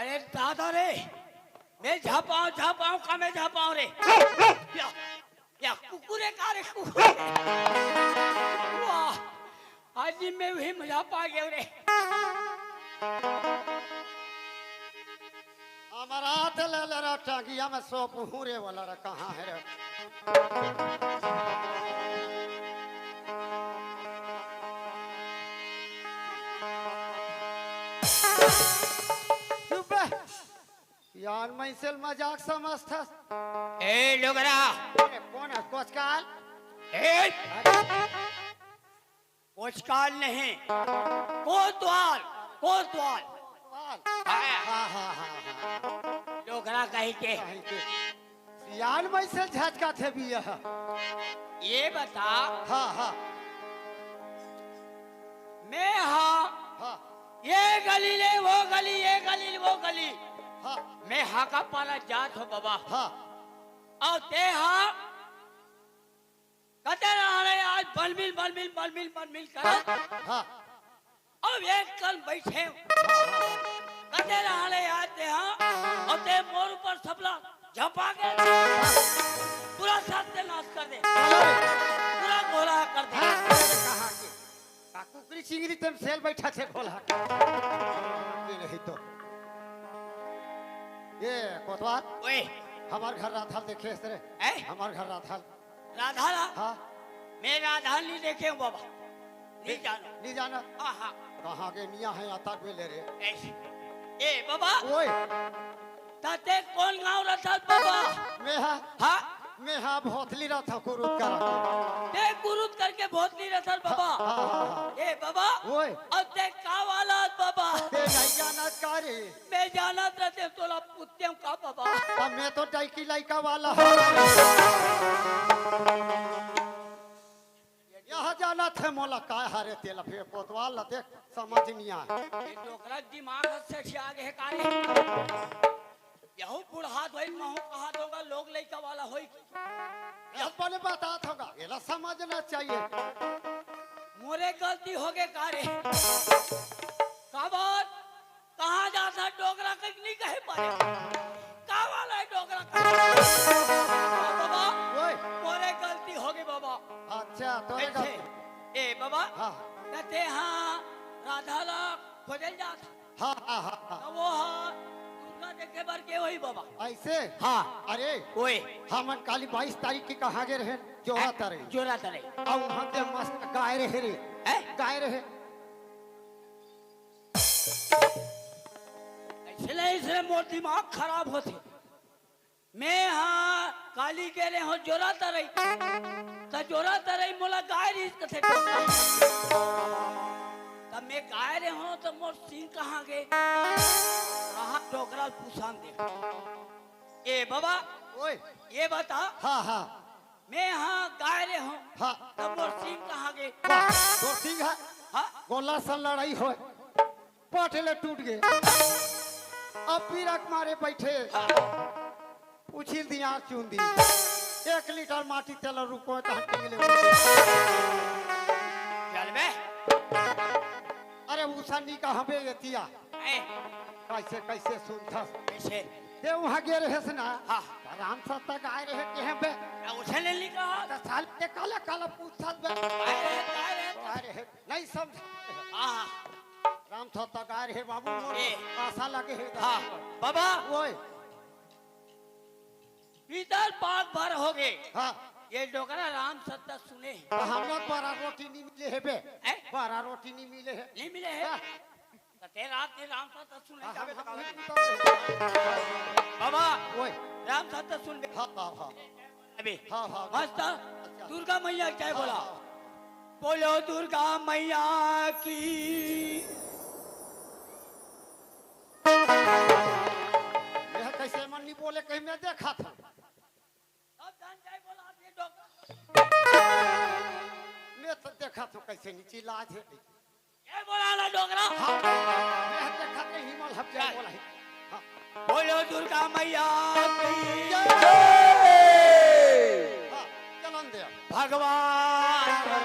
अरे दादा रे मैं झापाऊं का मैं झापाऊं रे या कुकुरे का रे कुकुरे वाह आज मैं भी मजा पा गया रे हमारा हाथ ले ले रहा टांगिया में सो पुहूरे वाला रे कहाँ है रे यार मैं इसे मजाक समझता ए लोगरा कौन है कोचकाल ए कोचकाल नहीं कोतवाल लोगरा कहीं के यार मैं इसे झटका थे भी ये बता हाँ हाँ मैं हाँ ये गली ले वो गली ये गली वो गली हाँ मैं हाँ का पाला जात हो बाबा हाँ और ते हाँ कते रहे आज बलमिल कर हाँ अब एक कल बैठे कते रहे आज ते हाँ और ते मोर ऊपर सबला झपा के पूरा सत्यानाश कर दे पूरा घोड़ा कर दे कहाँ के कुकरी चिंगरी तुम सेल बैठा थे खोला ये नहीं तो ये कोतवाल ओए हमार घर राधा देखे इस तरह ए हमार घर राधा राधा हाँ मैं राधा नहीं देखे हूँ बाबा नहीं जानो नहीं जाना हाँ कहाँ के निया है आता भी ले रहे ऐसे ए बाबा ओए ताते कौन गाँव रहा बाबा मैं हाँ भोतली रहा था कुरुत करा ते कुरुत करके भोतली रहा बाबा ए बाबा ओए अब ते का वाला बाबा ते नहीं जाना का रे मैं जाना रहते तोला पुत्ते का बाबा अब मैं तो डाइकी लाइका वाला यहाँ जाना थे मोला का हरे तेल फिर कोतवाल देख समझ नहीं आया ये डोकरा दिमाग से आगे है कारे यहू बुढ़ा धोई महू कहा दोगा लोग लइका वाला होई अपने बता होगा ये समझना चाहिए मोरे गलती हो गए कारे काबर कहाँ जाता डोगरा कहीं नहीं कहे पाए का वाला है डोगरा बाबा ओए मोरे गलती हो गई बाबा अच्छा तो ए बाबा हाँ कहते हाँ राधा ला खोजल जाता हाँ हाँ हाँ तो वो हाँ दुर्गा देखे बार के वही बाबा ऐसे हाँ अरे ओए हमन काली 22 तारीख की कहाँ गए रहे जोड़ा तारे जोरा तरे और वहाँ पे मस्त गाय रहे रे गाय रहे इसलिए मोर दिमाग खराब होते। मैं हाँ काली कह रहे हो जोरा तरई तो जोरा तरई मोला गाय रही कथे तब मैं गाय रहे हो तो मोर सीन कहाँ गए रहा डोकरा पूछान दे। ए बाबा ओए ये बता हाँ हाँ मैं हाँ गाय रहे हो हाँ तब मोर सीन कहाँ गए। वाह, तो ठीक है हाँ गोला से लड़ाई हो पटले टूट गए अब पीरक मारे बैठे उछिल दिया चुन दी 1 लीटर माटी तेल रुको तो हटेंगे चल बे अरे उसनी का हमें ये दिया ए कैसे कैसे सुनता कैसे दे वहाँ गे रहे से ना हाँ राम सत्ता गाय रहे के हैं बे उछल नहीं कहा तो साल के काला काला पूछता बे गाय रहे नहीं समझ हाँ राम सत्ता गाय रहे बाबू मोर ए। आशा लगे है हाँ बाबा ओए इधर बाग भर हो गए हाँ ये डोकरा राम सत्ता सुने तो हम लोग बड़ा रोटी नहीं मिले है बे हैं? बड़ा रोटी नहीं मिले है नहीं मिले है तो ते रात के राम सत्ता सुने हाँ, जावे हम तो नहीं कावे। पूछता बाबा ओए राम सत्ता सुन बे हाँ हाँ हाँ अभी हाँ हाँ मस्त दुर्गा मैया क्या बोला बोलो दुर्गा मैया की यह कैसे मन नहीं बोले कहीं मैं देखा था अब जान जाए बोला ये डोकरा मैं तो देखा था कैसे नीचे लाज है ये बोला ना डोकरा हाँ मैं देखा था हिमाल हब जाए बोला है हाँ बोलो दुर्गा मैया की हाँ चलन दे भगवान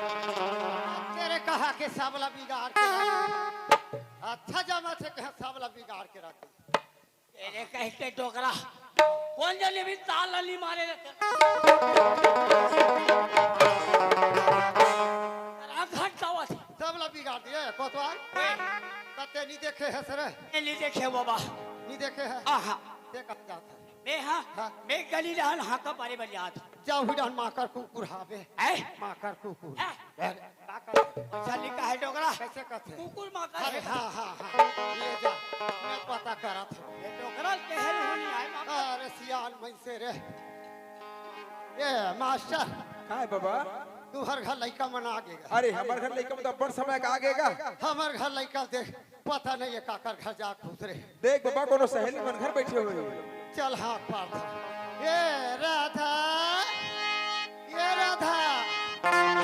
तेरे कहा के सावला बिगाड़ के रख अच्छा जमा थे कहा सावला बिगाड़ के रख तेरे कहते डोकरा कौन जाने भी ताल अली मारे रहते घट जावा थे सावला बिगाड़ दिए कोतवाल तते नहीं देखे है सर नहीं देखे बाबा नहीं देखे है आहा देखा जाता मैं हाँ हाँ। मैं गली रहन हाँ का बारे बन याद जाओ हिडन माकर कुकुर हावे है माकर कुकुर है? अरे, का कर- अच्छा लिखा है डोकरा कैसे कहते कुकुर माँ का अरे है हाँ हाँ हाँ ले जा मैं पता करा था ये डोकरा कहल होनी है माँ अरे सियान मन से रे ये मास्टर का है बाबा तू हर घर लड़का मना आगेगा अरे हमारे घर लेके मतलब बड़ समय का आगेगा हमार घर लड़का देख पता नहीं है काकर घर जा खुश रे देख बाबा कोनो सहेली मन घर बैठे हुए चल हाथ पार था ये राधा ये राधा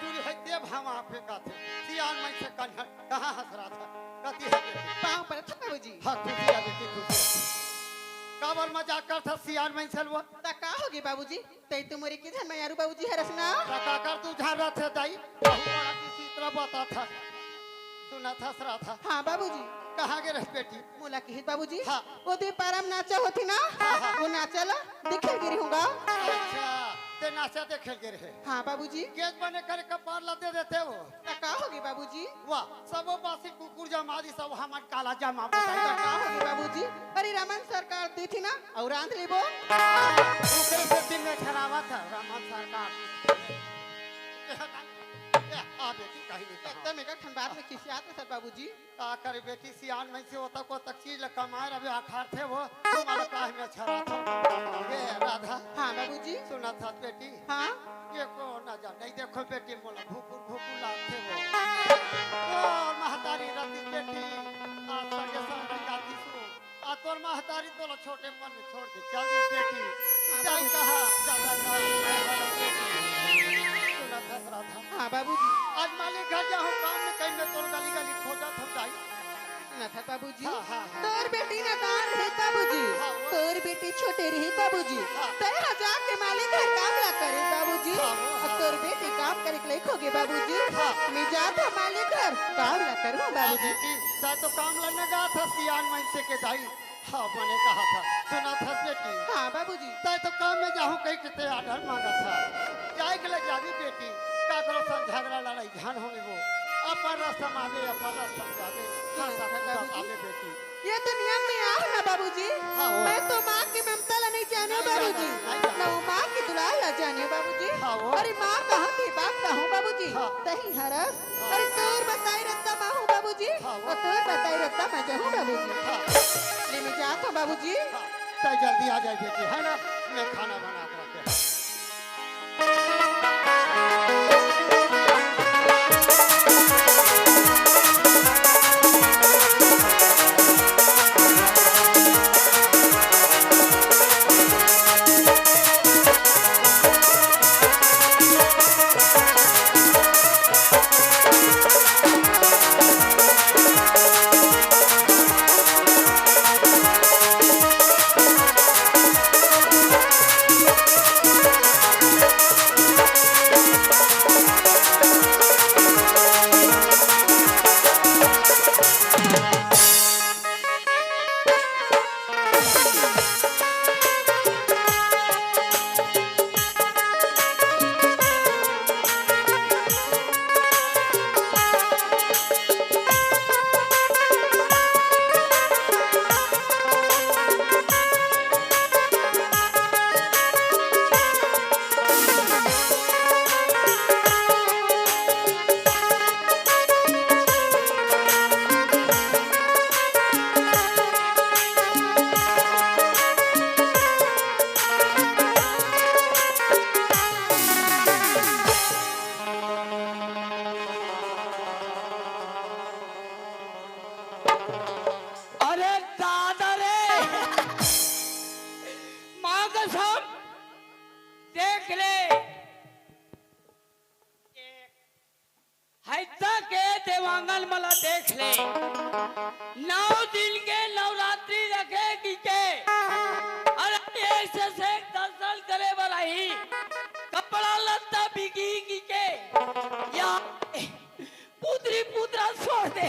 टूरी है देव हम आपके काथे सियान में से कन्हर कहाँ हंस रहा था कति है बेटी पाँव पर था बाबूजी। हाँ खुशी है बेटी खुशी काबर मजाक कर था सियान में चलवा ता का होगी बाबूजी तै तो मोरी की धन में यारू बाबूजी हरस ना काकर तू झाड़ा थे दाई बहुत बड़ा किसी तरह बता था सुना था सरा था हाँ बाबूजी। कहाँ गे रह बेटी मोला की हित बाबूजी हाँ। वो दे पारम नाचा होती ना वो नाचला दिखे गिरी होगा। अच्छा ते नाचा देखे गे रहे हाँ बाबूजी। गेज बने करे कपार लदे देते वो ता का होगी बाबूजी वाह सबो बासी कुकुर जमादी सब हमार काला जमा ता बुझाई का होगी बाबूजी। अरे रामन सरकार दी थी ना और आंध लेबो ऊपर से दिन में ठहरावा था रामन सरकार आ बेटी कहीं नहीं कहा एकदम एक खंबात में किसी आते सर बाबूजी। का करे बेटी सियान में से होता को तक चीज ल कमाए रहे आखार थे वो तुम्हारा काहे में छरा था ये राधा हाँ बाबूजी। सुना था बेटी हाँ ये को ना जा नहीं देखो बेटी मोला भूकुर भूकुर लागते वो और महतारी रती बेटी आ संगे संग जाती सु आ तोर महतारी तोला छोटे मन में छोड़ के चल दी बेटी जाई कहा ज्यादा सुना था राधा हाँ बाबूजी। आज मालिक घर जाऊं काम में कहीं में तोर गली गली खोजा था जाई ना था बाबूजी। हाँ, हाँ, हाँ। तोर बेटी ना दान है बाबूजी। हाँ, वो- तोर बेटी छोटे रही बाबूजी। हाँ। तय हजार के मालिक घर काम ला करे बाबूजी। हाँ, वो- और तोर बेटी काम करे के लायक होगे बाबूजी। हाँ। मैं जाता मालिक घर काम ला करूँ बाबूजी। बेटी ता तो काम लगने गया था सियान में से के दाई हाँ मैंने कहा था सुना था बेटी हाँ बाबूजी। तय तो काम में जाऊं कहीं कितने आर्डर मांगा था जाए के ले जावी बेटी का करो संग झगड़ा लड़ाई ध्यान होवे वो अपन रास्ता में आवे अपन रास्ता में जावे हाँ सब आवे बेटी ये दुनिया में आ ना बाबूजी। हाँ, वो- मैं तो माँ की ममता ला नहीं जाने नहीं बाबूजी। जाना, नहीं जाना। ना वो माँ की दुलार ला जाने बाबूजी। हाँ, वो- अरे माँ कहाँ थी बाप कहाँ बाबूजी। हाँ। तही हरस। हाँ। अरे तोर बताई रत्ता माँ हूँ बाबूजी। हाँ, वो- और तोर बताई रत्ता मैं जाऊँ बाबूजी। हाँ ले मैं जाता हूँ बाबूजी। हाँ तय जल्दी आ जाए बेटी है ना मैं खाना बना कर रखे अरे दादा रे माँ कसम देख ले हैता के देवांगन मला देख ले 9 दिन के नवरात्रि रखेगी के अरे ऐसे से दर्शन करे बराही कपड़ा लत्ता बिकी के या पुत्री पुत्रा छोड़ दे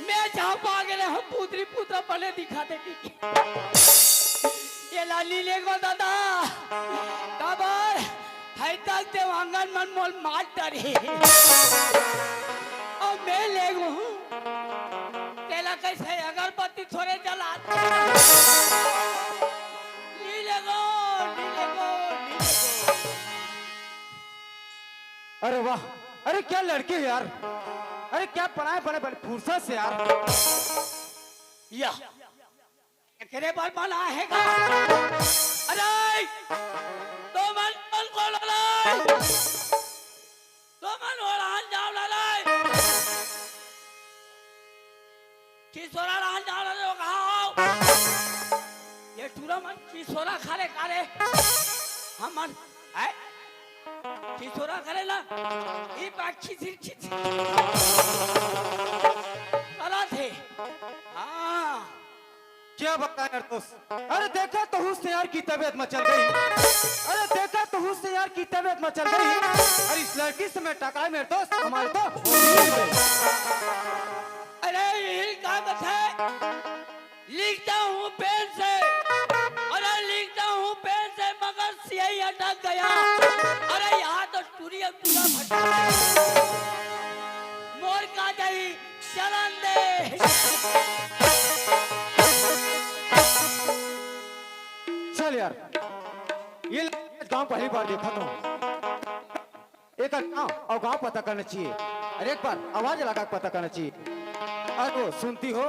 मैं जहाँ पागल है हम पुत्री पुत्र बने दिखाते की ये लाली ले गो दादा कबर है तक देवांगन मन मोल मार डरे और मैं ले गो तेला कैसे अगरबत्ती थोड़े जला नीले गो नीले गो नीले गो अरे वाह अरे क्या लड़के हैं यार। अरे क्या पढ़ाए बड़े बड़े फुर्सत से यार। या एकरे पर बना है का अरे तो मन को लड़ाई तो मन ओरान जाओ लड़ाई किशोरा रान जाओ लड़ाई कहा ये टूरा मन किशोरा खाले कारे हम मन है खिचोरा करेला ई बात खिचिर खिचिर करा थे हाँ क्या बताएं यार दोस्त। अरे देखा तो हुस से यार की तबीयत मचल गई। अरे देखा तो हुस से यार की तबीयत मचल गई। अरे इस लड़की से मैं टकराए मेरे दोस्त, हमारे तो अरे यही कागज है, लिखता हूँ पेन से, अरे लिखता हूँ पेन से मगर स्याही अटक गया। अरे यहाँ तो टूरिया टूरा फटा मोर का दही चलन दे। चल यार, ये गांव पहली बार देखा तो एक गांव और गांव पता करना चाहिए। अरे एक बार आवाज लगा के पता करना चाहिए। अरे वो सुनती हो?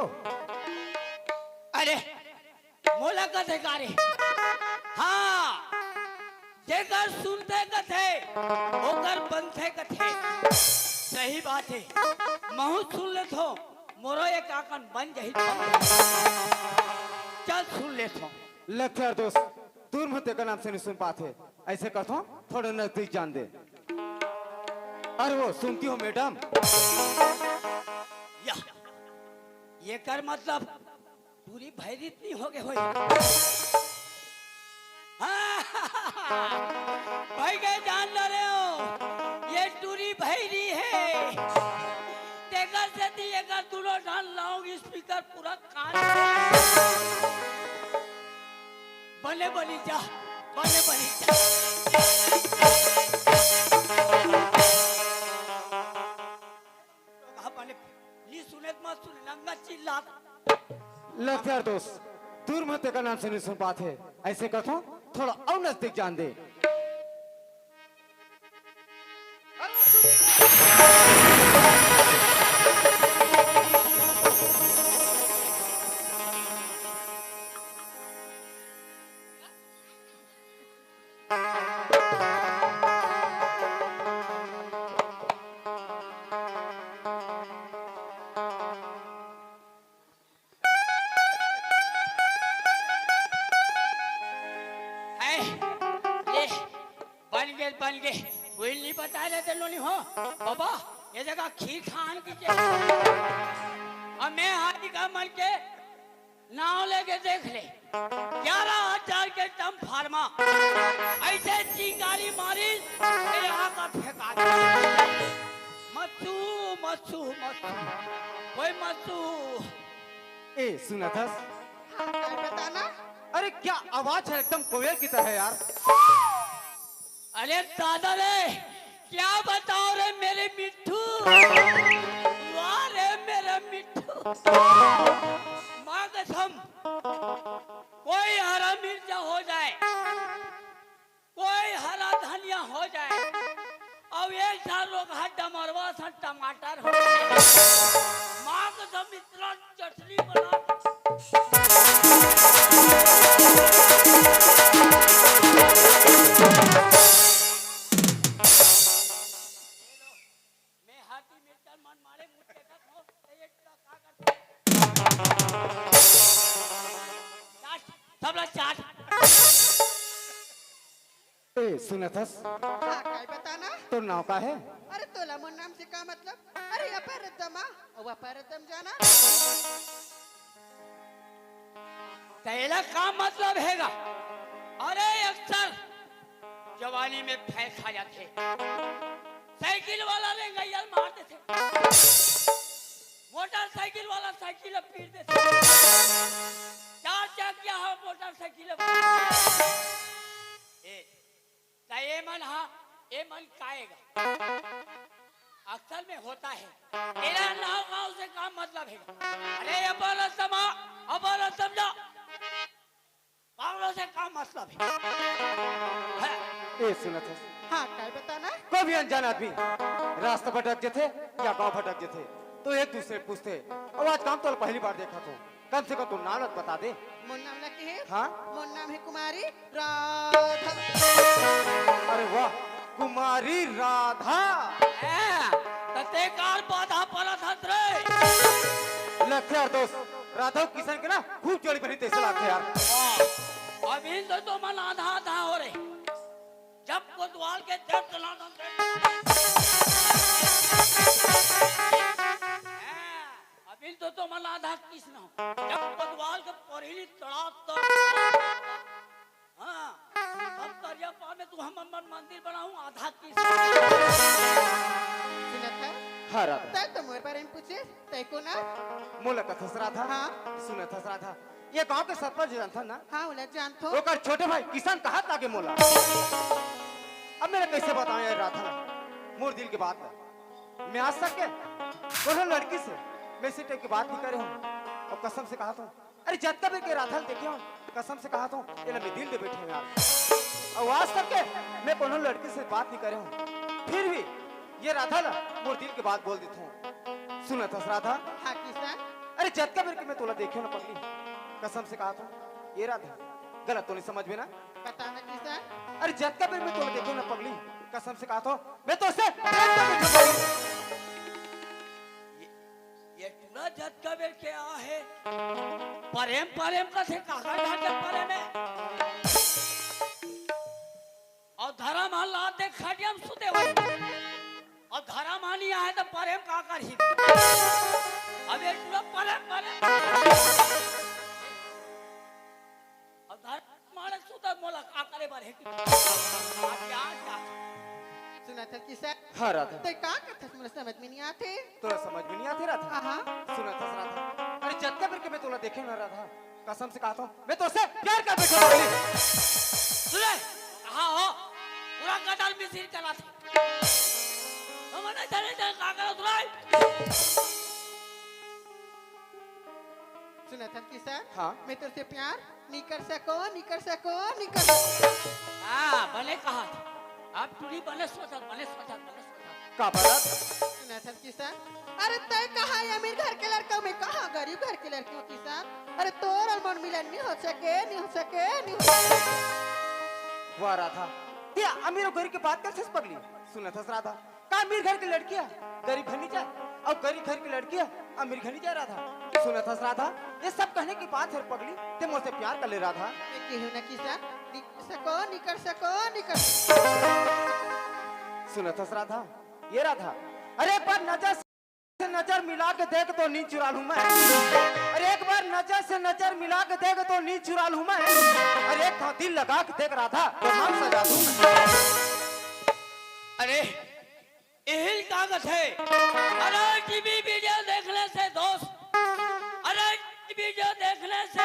अरे मोला कथे कारे हाँ जेकर सुनते कथे ओकर बनते कथे। सही बात है, महू सुन ले थो मोरो एक आकन बन जही। चल सुन ले थो। लगता है दोस्त दूर मत का नाम से नहीं सुन पाते। ऐसे करता हूँ थोड़ा नजदीक जान दे। अरे वो सुनती हो मैडम? या ये कर मतलब पूरी भयभीत नहीं हो गए हो भाई के जान ल रहे हो ये टूरी भैरी है। तेकर से दी अगर दूरो डाल लाऊंगी स्पीकर पूरा कान बने बनी जा बने बनी जा। ली सुनेत मत सुन लंगा चिल्ला। लगता है दोस्त दूर मत का नाम से नहीं सुन पाते। ऐसे करता हूँ थोड़ा और नजदीक जान दे। बन गए वही नहीं बता रहे थे लोनी हो बाबा ये जगह खीर खान की अब मैं हाथी का मन के नाव लेके देख ले 11,000 के टम फार्मा ऐसे चिंगारी मारी यहाँ का फेंका मच्छू मच्छू मच्छू कोई मच्छू। ए सुना था? हाँ क्या बताना? अरे क्या आवाज है एकदम कोयल की तरह यार। अरे दादा रे क्या बताओ रे मेरे मिट्ठू वाह रे मेरा मिट्ठू। माँ कसम कोई हरा मिर्चा हो जाए कोई हरा धनिया हो जाए अब एक साल लोग डमरवा सा टमाटर हो जाए। माँ कसम इतना चटनी बना सुना था? हाँ क्या बताना? तो नाव का है? अरे तोला मोर नाम से का मतलब? अरे अपरदमा और अपरदम जाना? तेरा का मतलब हैगा? अरे अक्सर जवानी में फैल खा जाते साइकिल वाला ले गैयल मारते थे मोटरसाइकिल वाला साइकिल पीट देते चार चक्किया हो मोटरसाइकिल ये मन हाँ ये मन काएगा अक्सर में होता है। तेरा नाव गाँव से काम मतलब है। अरे अबर समझो गाँव से काम मतलब है। ए सुना था? हाँ क्या बताना? कोई भी अनजान आदमी रास्ता भटक जे थे या गांव भटक जे थे तो एक दूसरे पूछते और आज काम तो पहली बार देखा तो कम से कम तू नाम बता दे। मोर नाम लगे है? हाँ मोर नाम है कुमारी राधा। अरे वाह कुमारी राधा। तते कार बाधा परत हत रे। लगता है दोस्त राधा किशन के ना खूब जोड़ी बनी तेरे से लगता है यार। अभी तो मन आधा आधा हो रहे जब कोतवाल के देव चला अभी तो मन आधा कृष्ण जब कोतवाल के पढ़ी तड़ा तो हाँ अब करिया पा में तू हम मंदिर बनाऊं आधा कृष्ण सुनत है हाँ राधा तय तो मोर बारे में पूछे तय को ना मोला कथस राधा हाँ। सुनत हस राधा ये गांव के सरपंच जानता ना हाँ उन्हें जानतो ओकर छोटे भाई किसान कहा ताके मोला अब मेरे कैसे बताऊं यार राधा मोर दिल की बात है मैं आज तक के कोनो लड़की से मैं इसी टाइप की बात नहीं करे हूं और कसम से कहा था अरे जब तक के राधा देखे हूं कसम से कहा था ये ना मैं दिल दे बैठे हैं यार और आज तक के मैं कोनो लड़की से बात नहीं करे हूं फिर भी ये राधा ला मोर दिल की बात बोल देता हूं सुना था राधा हाँ किसान अरे जब तक मैं तोला देखे ना पगली कसम से कहा था ये राधा गलत तो नहीं समझ में ना बताना किसान अरे जब तक मैं तोला देखे ना पगली कसम से कहा था मैं तो उससे प्रेम करने को ये टूरा जत का बेर क्या है प्रेम प्रेम का से कहा ढाल के प्रेम है और धरा मान ला दे खडियम सुते हुए और धरा मानी आए तो प्रेम का कर ही अब ये टूरा प्रेम प्रेम और धरा माने सुता मोला का करे बारे की क्या क्या सुना था किसान हाँ राधा तय का कथा मुझे समझ में नहीं आते तोला समझ में नहीं आती राधा हाँ सुना था राधा अरे जब तक मैं तोला देखे ना राधा कसम से कहा था मैं तो उससे प्यार कर बैठा पगली सुने कहा हो पूरा कटाल में सिर चला थे हमने चले चले का करो तुराई सुना था किसान हाँ। मैं तुझसे प्यार नहीं कर सको नहीं कर सको नहीं कर सको हाँ बने कहा था आप टूरी बने सोचा बने सोचा बने सोचा का बात सुना था किसान अरे तय कहा है अमीर घर के लड़का मैं कहा गरीब घर के लड़की हूँ किसान अरे तोर और मन मिलन नहीं हो सके नहीं हो सके नहीं हो सके वाह राधा ये अमीर और गरीब की बात कैसे पगली सुना था राधा का अमीर घर की लड़कियां गरीब घर नहीं जाए और गरीब घर की लड़कियां अमीर घर नहीं जाए राधा सुना था राधा ये सब कहने की बात है पगली ते मुझसे प्यार कर ले राधा मैं कहूँ ना किसान नहीं कर सको नहीं कर सको नहीं कर सुना था राधा ये राधा अरे एक बार नजर से नजर मिला के देख तो नींद चुरा लूं मैं अरे एक बार नजर से नजर मिला के देख तो नींद चुरा लूं मैं अरे एक दिल लगा के देख राधा तो नाम सजा दूं अरे यही कागज है अरे टीवी वीडियो देखने से दोस्त अरे वीडियो देखने से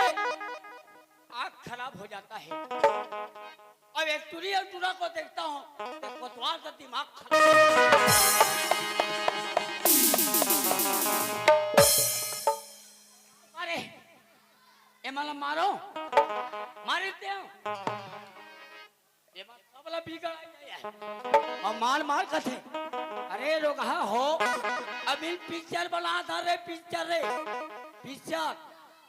आँख खराब हो जाता है अब एक टूरी और टूरा को देखता हूँ तो कोतवाल का दिमाग खराब अरे ये मतलब मारो मारे ते ये बात सबला बिगड़ है और मार मार कथे अरे रोगा हो अभी पिक्चर बना था रे पिक्चर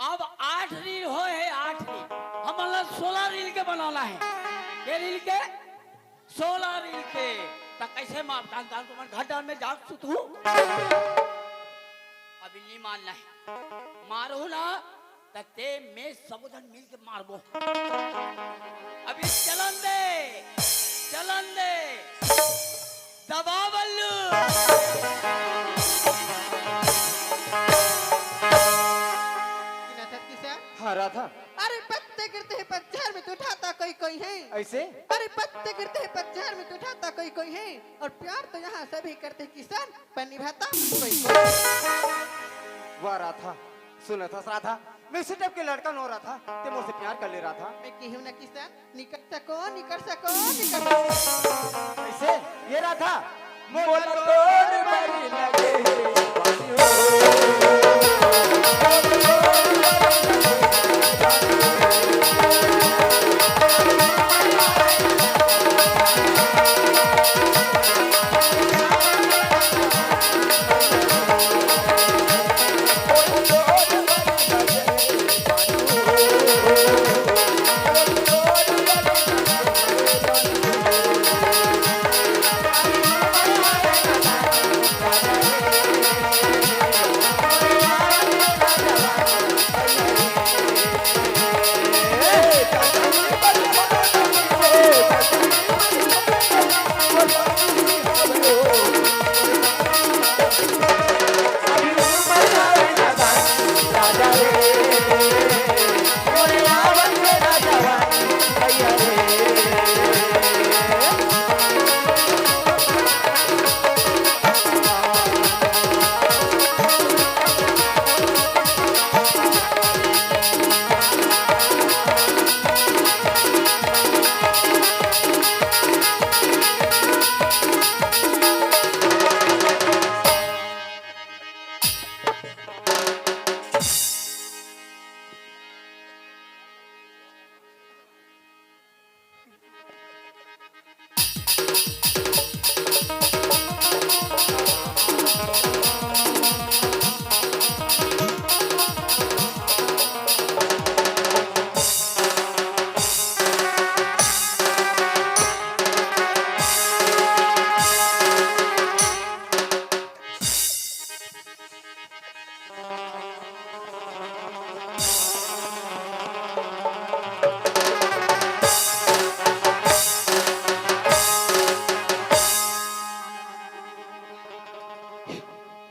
अब 8 रील हो है 8 रील हमारा 16 रील के बनाना है ये रील के 16 रील के तो कैसे मार दान तुम्हारे घाटा में जाग सुतू अभी नहीं मानना है मारो ना तते मैं सबोधन मिल के मारबो अभी चलन दे दबा बल्लू हाँ राधा अरे पत्ते गिरते हैं पतझड़ में तो उठाता कोई कोई है ऐसे अरे पत्ते गिरते हैं पतझड़ में तो उठाता कोई कोई है और प्यार तो यहाँ सभी करते हैं किसान पर निभाता कोई कोई वाह राधा सुना था राधा मैं उसी टाइप के लड़का नो रहा था ते मुझसे प्यार कर ले रहा था मैं कहूँ ना किसान निकल सको ऐसे ये राधा मोल तोड़ बड़ी लगे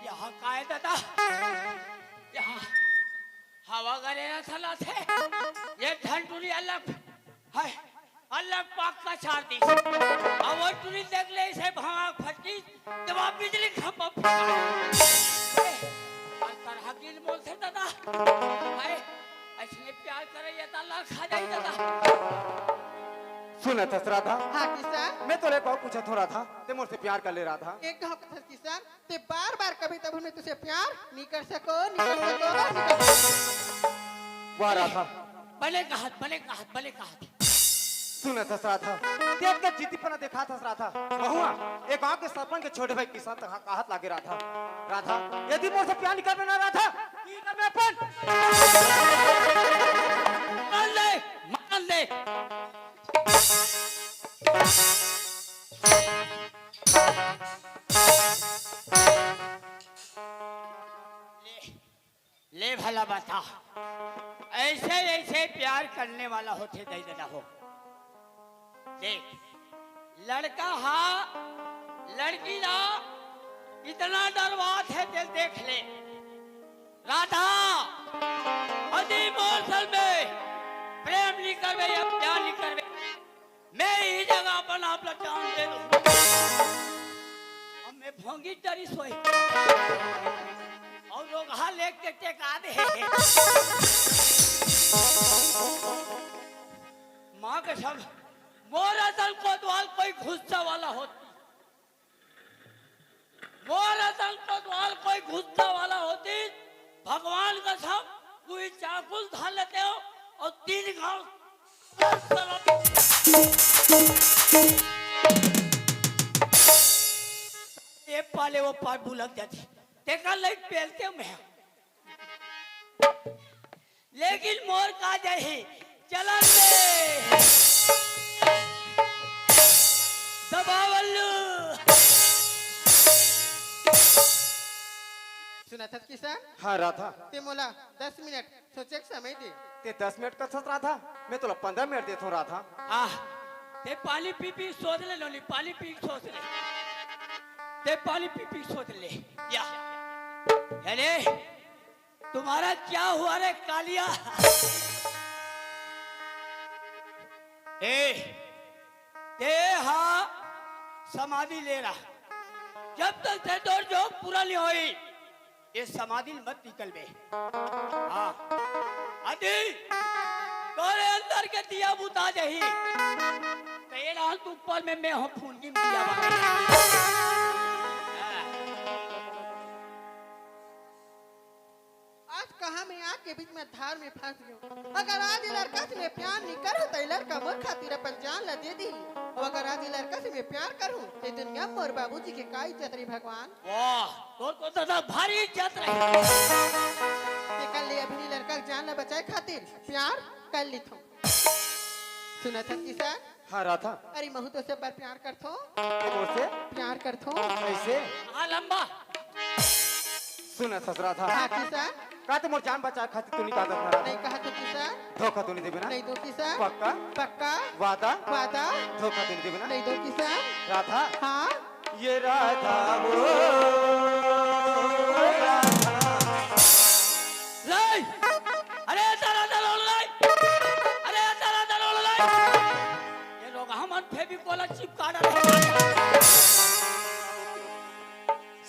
यहाँ काय दादा यहाँ हवा गरेला चला थे ये झंटुरी अलग है अलग पाक का चार दी और टुरी देख ले इसे भाग फटकी जब आप बिजली खंभा फटा अंतर हकील बोल थे दादा है ऐसे प्यार करे ये ताला खा जाए दादा सुना था राधा, हाँ किसान मैं तो बहुत पूछा हो रहा था, ते मुझसे प्यार कर ले रहा था। एक गाँव का किसान ते बार बार कभी तब हमने तुझे प्यार नहीं कर सको नहीं कर सको वाह राधा, भले कहा सुना था राधा, देख के जीतीपना देखा था राधा। बहुआ एक गांव के सरपंच के छोटे भाई किसान तक कहत लागे राधा, राधा यदि मुझसे प्यार नहीं करना राधा, की करना अपन मान ले ले भला बता ऐसे ऐसे प्यार करने वाला होते दे देना हो देख लड़का हा लड़की ना इतना डरवात है दिल देख ले राधा अदी मौसम में प्रेम नहीं करवे या प्यार नहीं करवे मैं ही जगह पर आप लोग जान दे दूं अब मैं भोंगी डरी सोई और लोग हाँ लेके टेका दे माँ के सब मोरा दल को द्वाल कोई गुस्सा वाला होती मोरा दल को द्वाल कोई गुस्सा वाला होती भगवान का सब कोई चाकुल धान लेते हो और 3 घाव ये पाले वो पार बुलक जाती देखा लाइट पहलते मैं लेकिन मोर का जाए चलन दे दबावल्लू सुना था किसान हाँ राधा, ते मोला 10 मिनट सोचे के समय दे ते 10 मिनट का सोच रहा था, मैं तो 15 मिनट देता हूँ राधा। ते पानी पी पी सोच ले लोली पानी पी सोच ले ते पानी पी पी सोच ले या अरे तुम्हारा क्या हुआ रे कालिया ते हाँ समाधि ले रहा जब तक ते दौड़ जो पूरा नहीं होई ये समाधि मत निकल बे हाँ अदी तोरे अंदर के दिया बुता जही तेरा हाथ ऊपर में मैं हूँ फूल की दिया आज कहा मैं आग के बीच में धार में फंस गया अगर आज ये लड़का से मैं प्यार नहीं करूँ तो ये लड़का मोर खातिर अपन जान ला दे दी और अगर आज ये लड़का से मैं प्यार करूँ तो दुनिया मोर बाबूजी के का इज्जत रही भगवान वाह तो दादा भारी इज्जत रही ते कल ले अभी लड़का के जान ला बचाए खातिर प्यार कर ली थो सुना था किसान हाँ राधा, अरे महू तो से बार प्यार कर थो ते मुझसे प्यार कर थो ऐसे हाँ लंबा सुना था राधा, हाँ किसान कहते मोर जान बचा खातिर तू नहीं कहता था राधा, नहीं कहा तो किसान धोखा तू नहीं देबे ना, नहीं दो किसान पक्का पक्का वादा, वादा धोखा तू नहीं देबे ना नहीं दो किसान राधा। हाँ ये राधा वो राधा, लाई अरे तारा दलोल लाई अरे तारा दलोल लाई ये लोग हमन फेविकोल चिपका डाले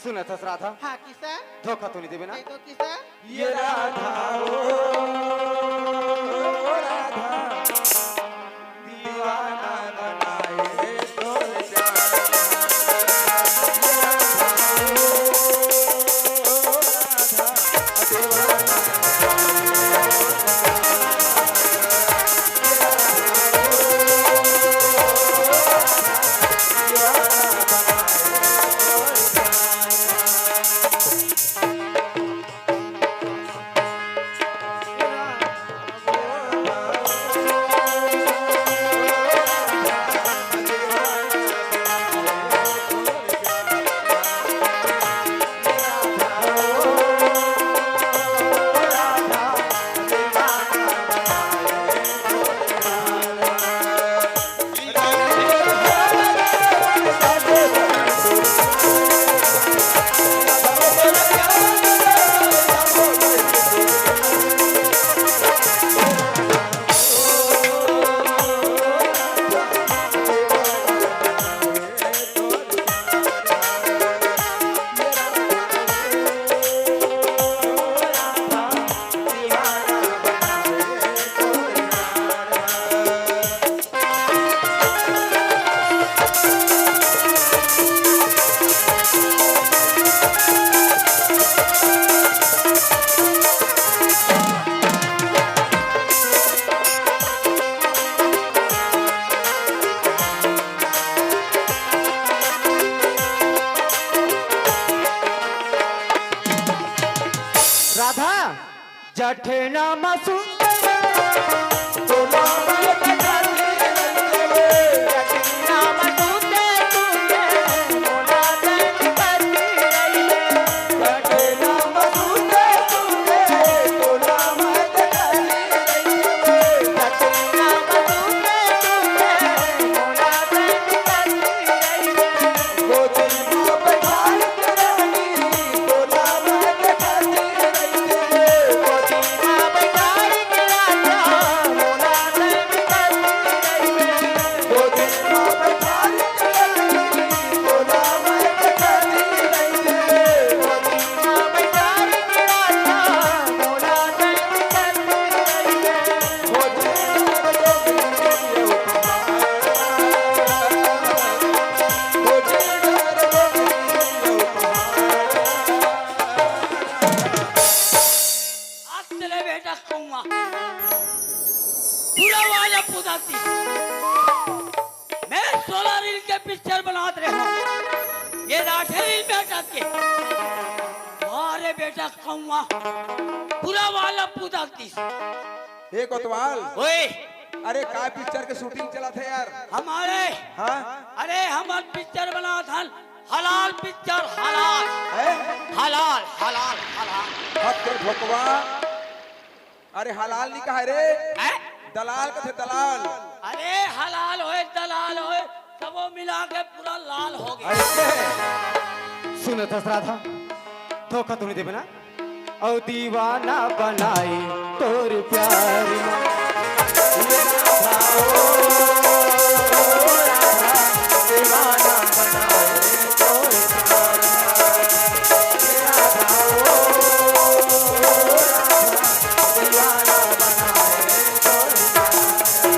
सुना था राधा, हाँ किसान धोखा तू नहीं देबे ना नहीं दो किसान ये राधा वो राधा, दीवाना बनाए तो जान, ये राधा वो राधा, दीवाना बनाए जाठे नामा सुंदर आज तेरे बेटा कहूँगा पूरा वाला पुदाती मैं 16 रील के पिक्चर बनात रहे हूँ ये 8 रील बेटा के अरे बेटा कहूँगा पूरा वाला पुदाती हे कोतवाल ओए अरे का पिक्चर के शूटिंग चला था यार हमारे हाँ अरे हमार पिक्चर बना था हलाल पिक्चर हलाल है हलाल हलाल हलाल हक के ठोकवा अरे हलाल नहीं कहा रे हैं? दलाल का थे दलाल अरे हलाल होए दलाल होए सबो मिला के पूरा लाल हो गया ऐसे है सुन राधा धोखा तूने देवे ना और दीवाना बनाई तोर प्यार में। दीवाना बनाई तोर दीवाना बनाई तोर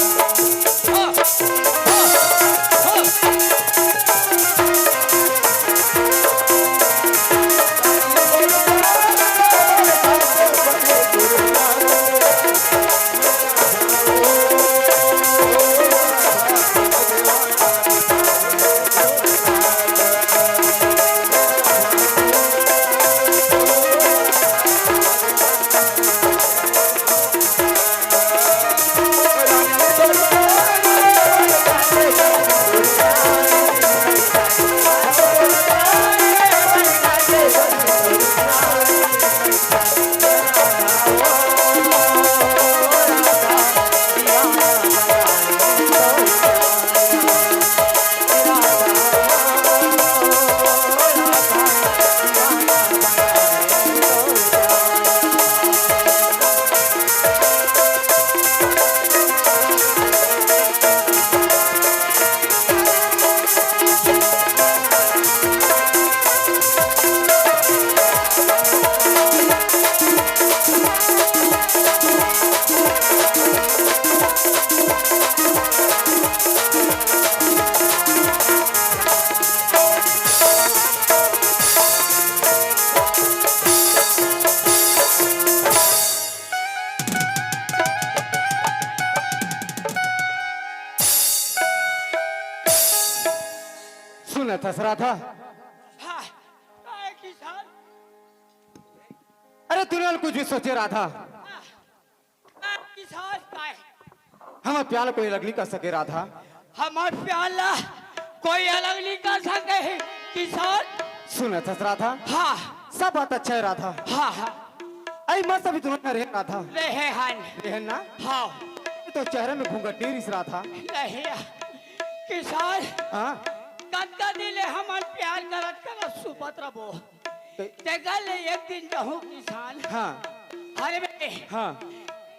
सुना था राधा हाँ, काय किसान अरे तूने और कुछ भी सोचे राधा काय किसान काय हम प्यार कोई अलग नहीं कर सके राधा हमार प्याला कोई अलग नहीं कर सके है किसान सुना था राधा हाँ सब बात अच्छा है राधा हाँ हाँ आई मस्त अभी तूने रहे राधा रहे हन रहन ना हाँ तो चेहरे में घूंघट नहीं रिस राधा रहे किसान हाँ कत्ता दिले हमार प्यार करत करत सुपत रबो ते गल एक दिन जाऊं किसान हाँ अरे बे हाँ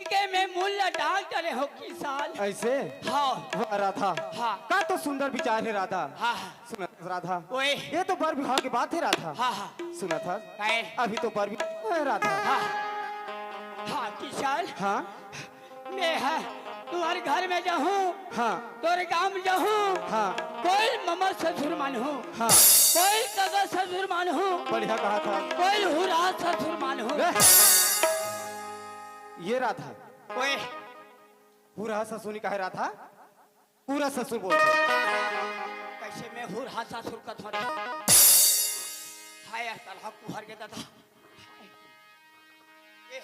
के मैं मूल्य डाल करे हो किसान ऐसे हाँ वाह राधा हाँ का तो सुंदर विचार है राधा हाँ सुना राधा ओए ये तो बर विवाह की बात है राधा हाँ हाँ सुना था काय अभी तो बर विवाह है राधा हाँ हाँ किसान हाँ मैं है तुम्हारे घर में जाऊं हाँ तोरे गांव में जाऊं हाँ कोई ममा ससुर मान हूँ हाँ कोई काका ससुर मान हूँ बढ़िया कहा था कोई हुरा ससुर मान हूँ वे, ये राधा ओए पूरा ससुर नहीं कहे राधा पूरा ससुर बोलते कैसे मैं हुरा ससुर का थोड़ा हाय तलहा कुहर के दादा ए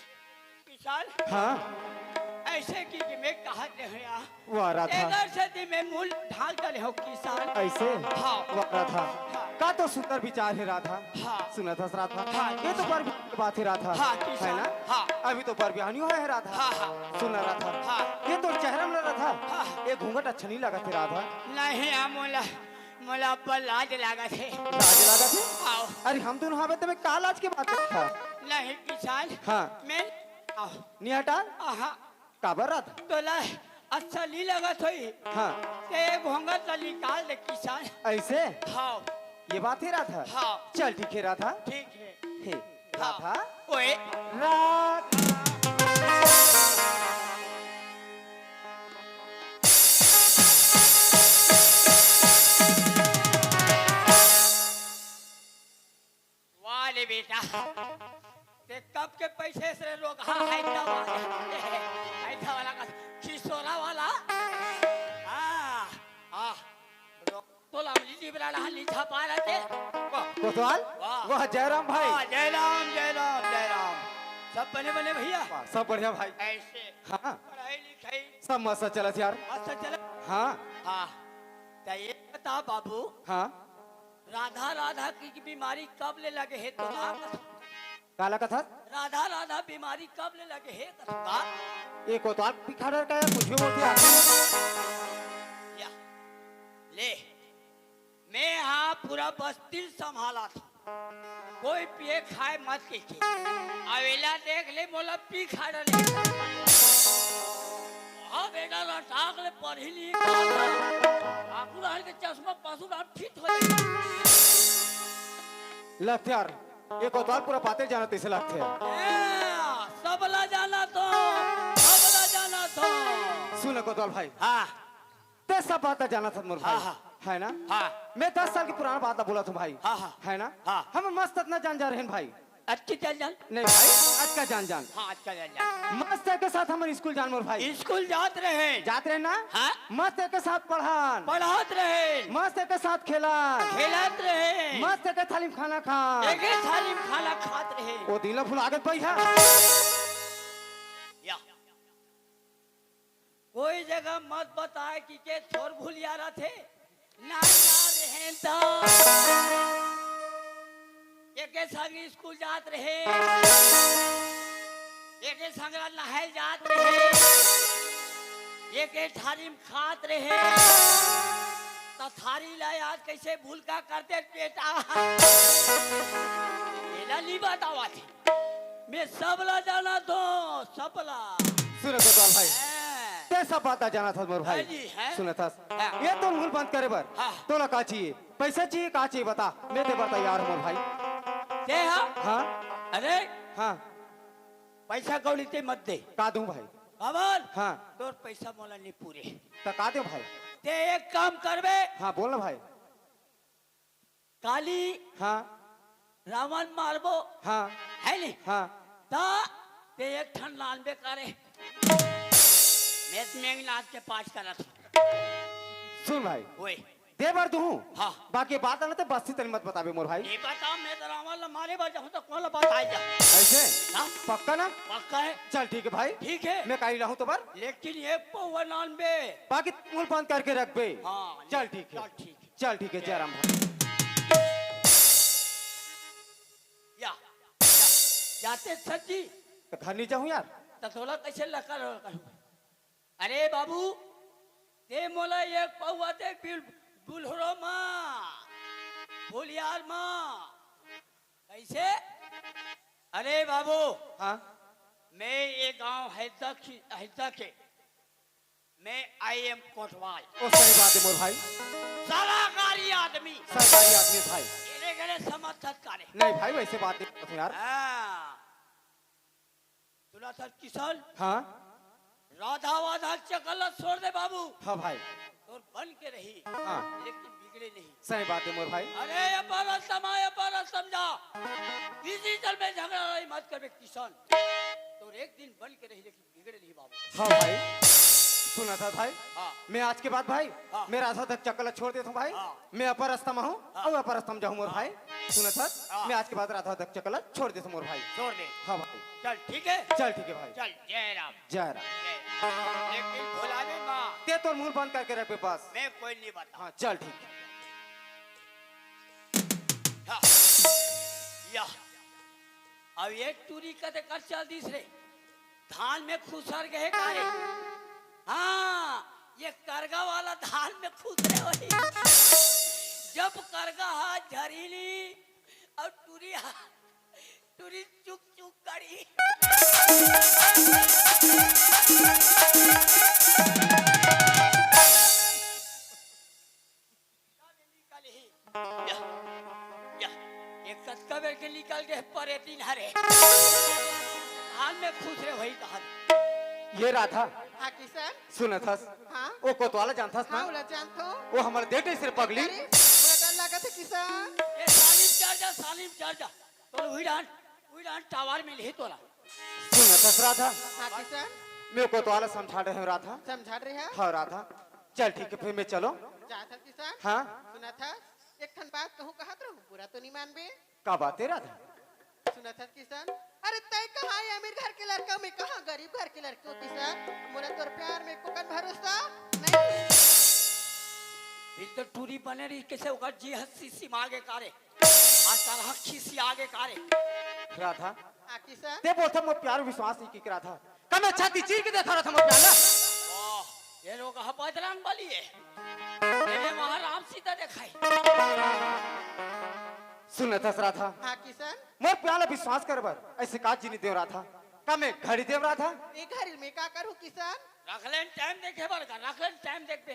किसान हाँ ऐसे की कि मैं कहते हैं यार वाह राधा इधर से दी मैं मूल ढाल कर हो किसान ऐसे हाँ वाह राधा हाँ का तो सुंदर विचार है राधा हाँ सुना था राधा हाँ, ये तो पर की बात है राधा हाँ, है किसान, ना हाँ। अभी तो पर बिहानी हुआ है राधा हाँ, हाँ। सुना राधा हाँ। ये तो चेहरा में राधा हाँ। ये घूंघट अच्छा नहीं लगा थे राधा नहीं मोला मोला पर लाज लगा थे लाज लगा थे आओ अरे हम दोनों हाँ में काल आज की बात था नहीं किसान हाँ मैं आओ नहीं हटा आहा काबर राधा तोला अच्छा नहीं लगा थोई हाँ ते भोंगा तो निकाल दे किसान ऐसे हाँ ये बात है राधा हाँ चल ठीक है राधा ठीक है हे राधा ओए राधा वाले बेटा ते कब के पैसे से लोग हाँ ऐसा वाला ऐसा वाला का किशोरा वाला हाँ हाँ तो लामली लिबरा हाली छपा रहे थे कोतवाल वाह। वाह जयराम भाई हाँ, जय राम जय राम जय राम सब बने बने भैया वाह, सब बढ़िया भाई ऐसे हाँ पढ़ाई लिखाई सब मस्त चलत यार अच्छा चलो हाँ हाँ तो ये बता बाबू हाँ राधा राधा की बीमारी कब ले लगे है तो काला कथा राधा राधा बीमारी कब ले लगे है का ये कोतवाल पिखाड़र का है कुछ भी बोलते या ले मैं यहाँ पूरा बस्ती संभाला था कोई पिए खाए मत के अवेला देख ले बोला पी खा रहे हाँ बेटा रटाक ले पढ़ी ली आकुर हर के चश्मा पासुर आप फिट हो जाए लगते यार ये कोतवाल पूरा पाते जाना तैसे लगते है सबला जाना तो सुन कोतवाल भाई हाँ ते सब बात जाना था मोर भाई हाँ, है ना हाँ मैं 10 साल की पुराना बात बोला तुम भाई हाँ, हाँ। है ना हाँ। हम मस्त इतना जान जा रहे हैं भाई अच्छी चल जान नहीं भाई आज का जान जान हाँ अच्छा चल जान मस्त के साथ हमारे स्कूल जान मोर भाई स्कूल जात रहे जाते रहे ना हाँ मस्त के साथ पढ़ान पढ़ात रहे मस्त के साथ खेलान खेलत रहे मस्त के थाली में खाना खान एक थाली में खाना खात रहे वो दिला फुल आगत भाई है या कोई जगह मत बताए कि के छोर भूलिया रहा थे ना रहे तो एक संग स्कूल जात रहे एक संग नहाय जात रहे एक थाली में खात रहे तो थारी ला आज कैसे भूल का करते बेटा ये नहीं बतावा थी मैं सबला जाना तो सबला सुनो कोतवाल भाई ते सब बात जाना था मोर भाई है जी, है? सुना था हाँ। ये तो मुंह बंद करे बर हाँ। तोला का चाहिए पैसा चाहिए का चाहिए बता मैं दे बता यार मोर भाई दे हाँ हाँ अरे हाँ पैसा कौड़ी ते मत दे का दूं भाई बाबर हाँ तोर पैसा मोला नहीं पूरे तो का दे भाई ते एक काम करबे हाँ बोल ना भाई काली हाँ रावण मारबो हाँ है नहीं हाँ ता ते एक ठन लानबे करे मैं नाच के पास करा था सुन भाई ओए दे बर दूं हाँ। बाकी बात ना तो बस्ती तनी मत बताबे मोर भाई ये बता मैं तो रावण मारे बजा हूं तो कौन बात आई जा ऐसे हाँ पक्का ना पक्का है चल ठीक है भाई ठीक है मैं कहीं रहूं तो बर लेकिन ये पौवा नानबे बाकी मुंह बंद करके रख बे हाँ चल ठीक है चल ठीक है चल ठीक है जयराम भाई या जाते सच्ची तो घर नहीं जाऊं यार तो थोड़ा कैसे लगा करूं अरे बाबू ते मोला एक पौवा दे बुलहरो माँ भूलियार माँ कैसे अरे बाबू हाँ मैं ये गांव हैदरा के मैं आई एम कोटवाल ओ सही बात है मोर भाई सलाहकारी आदमी सरकारी आदमी भाई इन्हें गले समर्थक करे नहीं भाई वैसे बात नहीं करते यार तुला सर किसान हाँ राधा वाधा चकल छोड़ दे बाबू हाँ भाई और बन के रही हाँ लेकिन बिगड़े नहीं सही बात है मोर भाई अरे ये समझा इसी चल में झगड़ा नहीं मत कर किसान तो एक दिन बन के रही लेकिन बिगड़े नहीं बाबू हाँ भाई सुना था भाई हाँ। मैं आज के बाद भाई हाँ। मैं राधा तक चक्कर छोड़ देता हूँ भाई हाँ। मैं अपर रास्ता में हूँ और अपर रास्ता में जाऊँ मोर भाई सुना था हाँ। मैं आज के बाद राधा तक चक्कर छोड़ देता हूँ मोर भाई छोड़ दे हाँ भाई चल ठीक है चल ठीक है भाई चल जय राम जय राम जय। लेकिन भुला दे माँ ते तो मुंह बंद करके रख मेरे पास मैं कोई नहीं बता हाँ चल ठीक है हाँ। या अब एक टूरी कते कर चल दूसरे धान में खुसर गए कारे हाँ ये करगा वाला धान में खुसरे होई जब करगा हाथ झरीली और टूरी चुक चुक करी या, या, एक कतका बेर के निकल गए परेती नहरे हाल में खुसरे वही कहा ये राधा हाँ किसान सुना था हाँ वो कोतवाला जानता हाँ ना उला जानतो वो हमारे देटे सिर पगली अरे बड़ा डर लगा था किसान ए सालिम चढ़ जा तो हुई डान टावर में ले तोला सुना था राधा हाँ किसान मैं कोतवाला समझा रहे हूँ राधा समझा रहे हैं हाँ राधा चल ठीक है फिर मैं चलो जा था किसान हाँ सुना था एक ठन बात कहूँ कहा रहूँ पूरा तो नहीं मानबे का बात है राधा सुना था किसान अरे तय कहाँ है अमीर घर के लड़का में कहाँ गरीब घर के लड़के हो किसान मोरा तोर प्यार में कोकन भरोसा नहीं इन तो टूरी बने रही कैसे होगा जी हस्सी सी मागे कारे आजकल हक्की सी आगे कारे राधा हाँ किसान ते बोलता मैं प्यार विश्वास नहीं की रहा था कब मैं छाती चीर के देखा रहा था मैं प्यार ना ओह, ये लोग बजरंग बली है ये वहाँ राम सीता दिखाई सुन था राधा हाँ किसान मोर प्याला विश्वास कर बर ऐसे का जीनी देव रहा था का मैं घड़ी देव रहा था ये घर में का करूँ किसान रख लेन टाइम देखे बरका रख लेन टाइम देख बे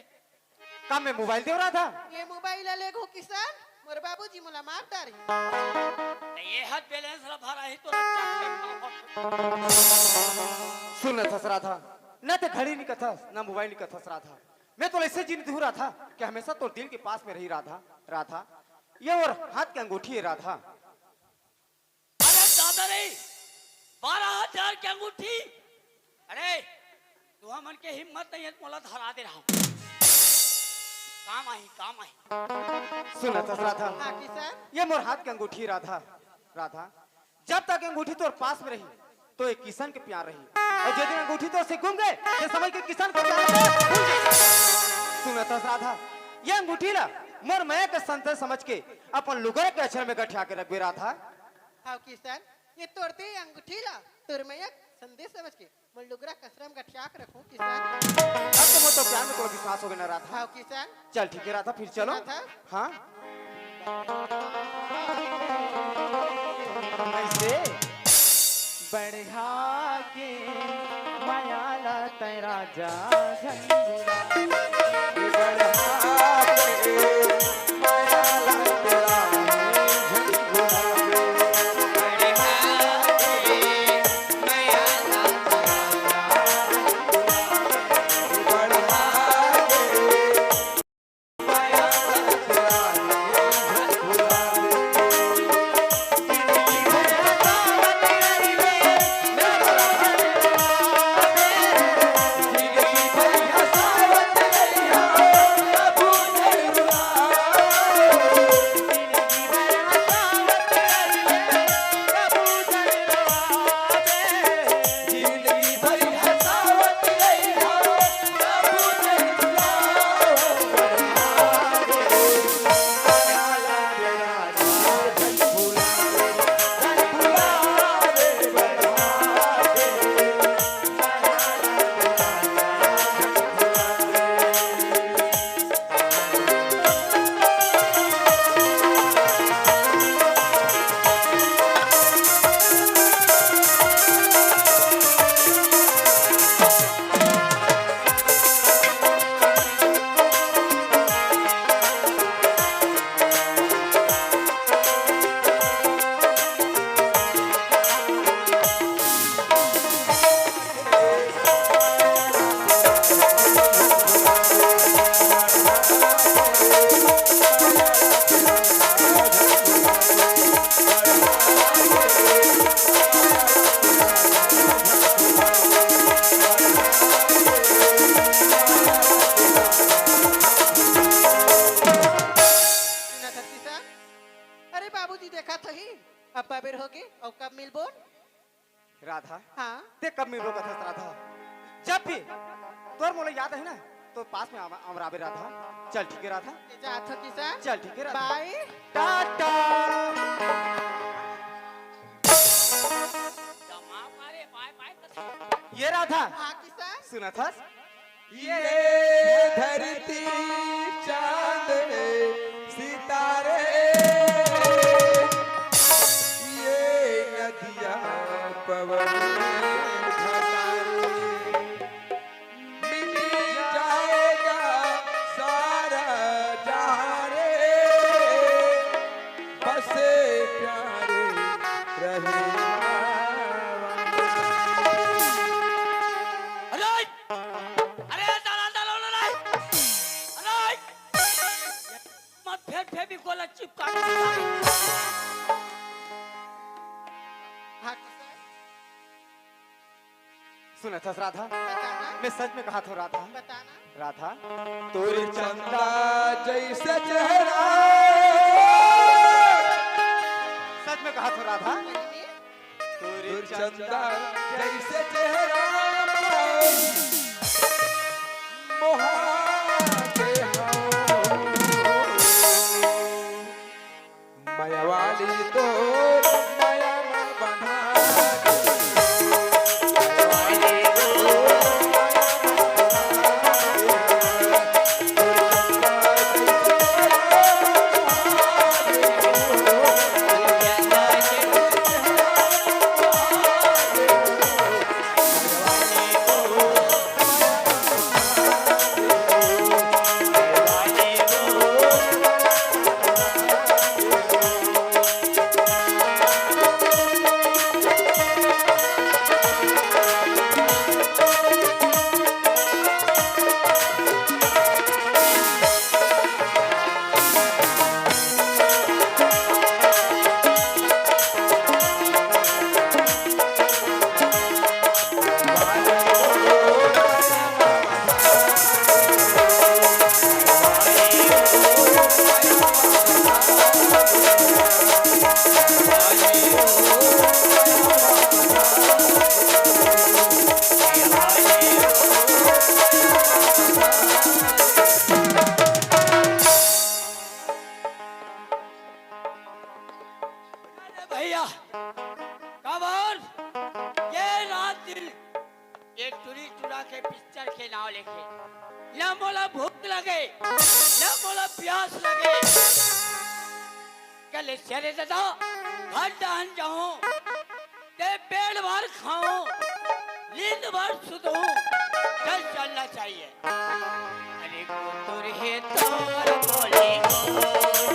का मैं मोबाइल देव रहा था ये मोबाइल ले घो किसान मोर बाबूजी मोला मार तारी तो ये हद बैलेंस ला भरा है तो रख सुन था राधा न तो घड़ी नहीं कथा न मोबाइल नहीं कथा राधा मैं तो ऐसे जीनी दे रहा था कि हमेशा तो दिल के पास में रही राधा राधा ये और हाथ की अंगूठी है राधा अरे दादा रे 12,000 की अंगूठी अरे तू हमन के हिम्मत नहीं है मोला धरा दे रहा हूँ काम आई सुन था राधा हाँ किसान ये मोर हाथ की अंगूठी राधा राधा जब तक अंगूठी तोर पास में रही तो एक किसान के प्यार रही और जिस दिन अंगूठी तो से घूम गए ये समझ के किसान को सुन था राधा ये अंगूठी ला मोर मैं के संत समझ के अपन लुगरे के अक्षर में गठिया के रख रहा था हाँ किसान ये तोड़ते अंगूठी ला तोर में एक संदेश समझ के मैं लुगरा कसरम का ठियाक रखूं किसान अब तो मैं तो प्यार में तो विश्वास हो गया ना राधा हाँ किसान चल ठीक है राधा फिर चलो राधा? हाँ ऐसे बढ़िया के मायाला तेरा जा झंडूरा राधा हाँ देख कब मिलो कथा राधा जब भी तोर मोले याद है ना तो पास में अमराबे राधा चल ठीक है राधा जात हो किसान चल ठीक है राधा बाय टाटा जमा मारे बाय बाय ये राधा हाँ किसान सुना था ये धरती चांद सितारे ये नदियाँ पवन मिट जाएगा सारा जहां रे बसे प्यारे रहे अरे अरे दाला दाला अरे मत फेर भी कोला चिपका हाँ किसान सुना था राधा बताना मैं सच में कहा था राधा बताना राधा तोर चंदा जैसे चेहरा सच में कहा था राधा पहले तोर चंदा जैसे चेहरा मोहाते हो माया वाली तो माया में बंधा अरे भैया कबर ये रात दिन ये चुरी चुरा के पिक्चर के नाव लेके न मोला भूख लगे न मोला प्यास लगे कल चले दादा घर दहन जाऊं ते पेड़ भर खाऊं नींद भर सुतूं चल चलना चाहिए अरे कुतुर है तार बोले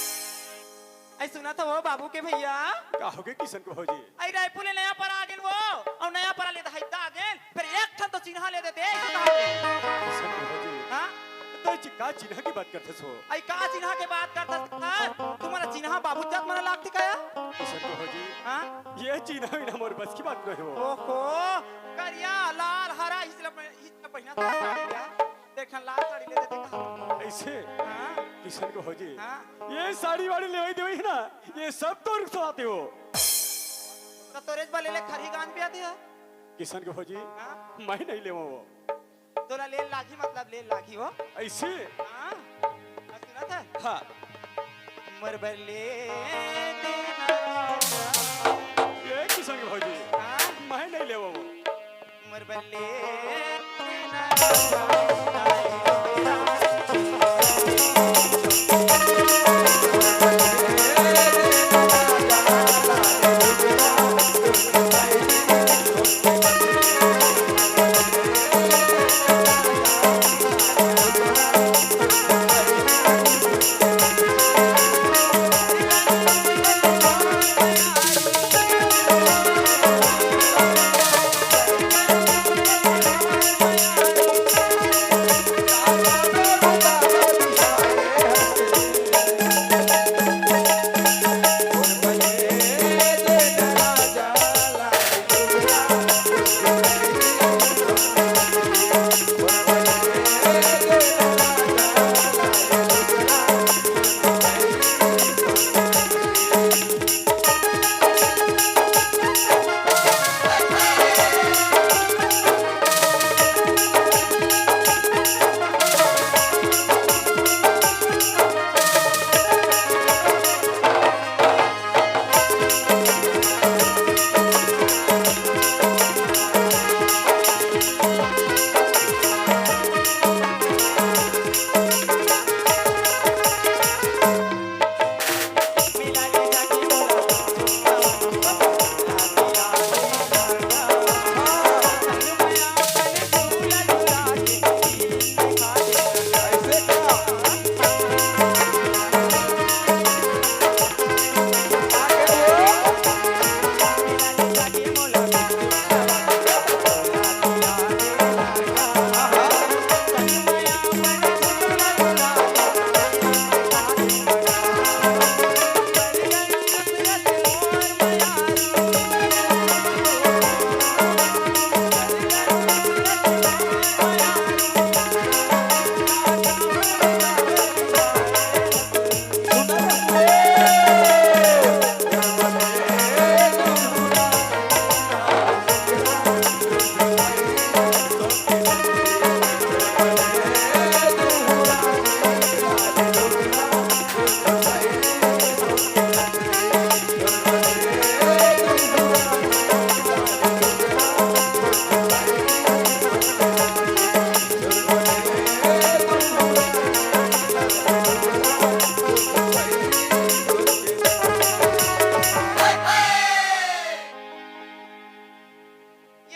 ऐ सुना था वो बाबू के भैया का हो गए किशन को भौजी ऐ रायपुर ले नया पर आ गेल वो और नया पर ले दहाइता आ गेल फिर एक ठन तो चिन्हा ले देते किशन को भौजी हां तो का चिन्ह की बात करते हो ऐ का चिन्हा के बात करता तुम्हारा चिन्हा बाबू जात मना लागती काया किशन को भौजी हां ये चिन्ह इन मोर बस की बात नहीं हो ओहो करिया लाल हरा इसला पहिना साड़ी लिया देखन लाल साड़ी ले देते का ऐसे हां किशन को भौजी हां ये साड़ी वाड़ी ले देवे ना ये सब तो रुखसाते हो तो तोरेज बा ले खरी गान पे आते है किशन को भौजी हां मैं नहीं लेवो वो तोरा ले लागी मतलब ले लागी हो ऐसे हां सुना था हाँ मरबर ले देना राजा ये किशन को भौजी हां मैं नहीं लेवो वो मरबर ले देना राजा ए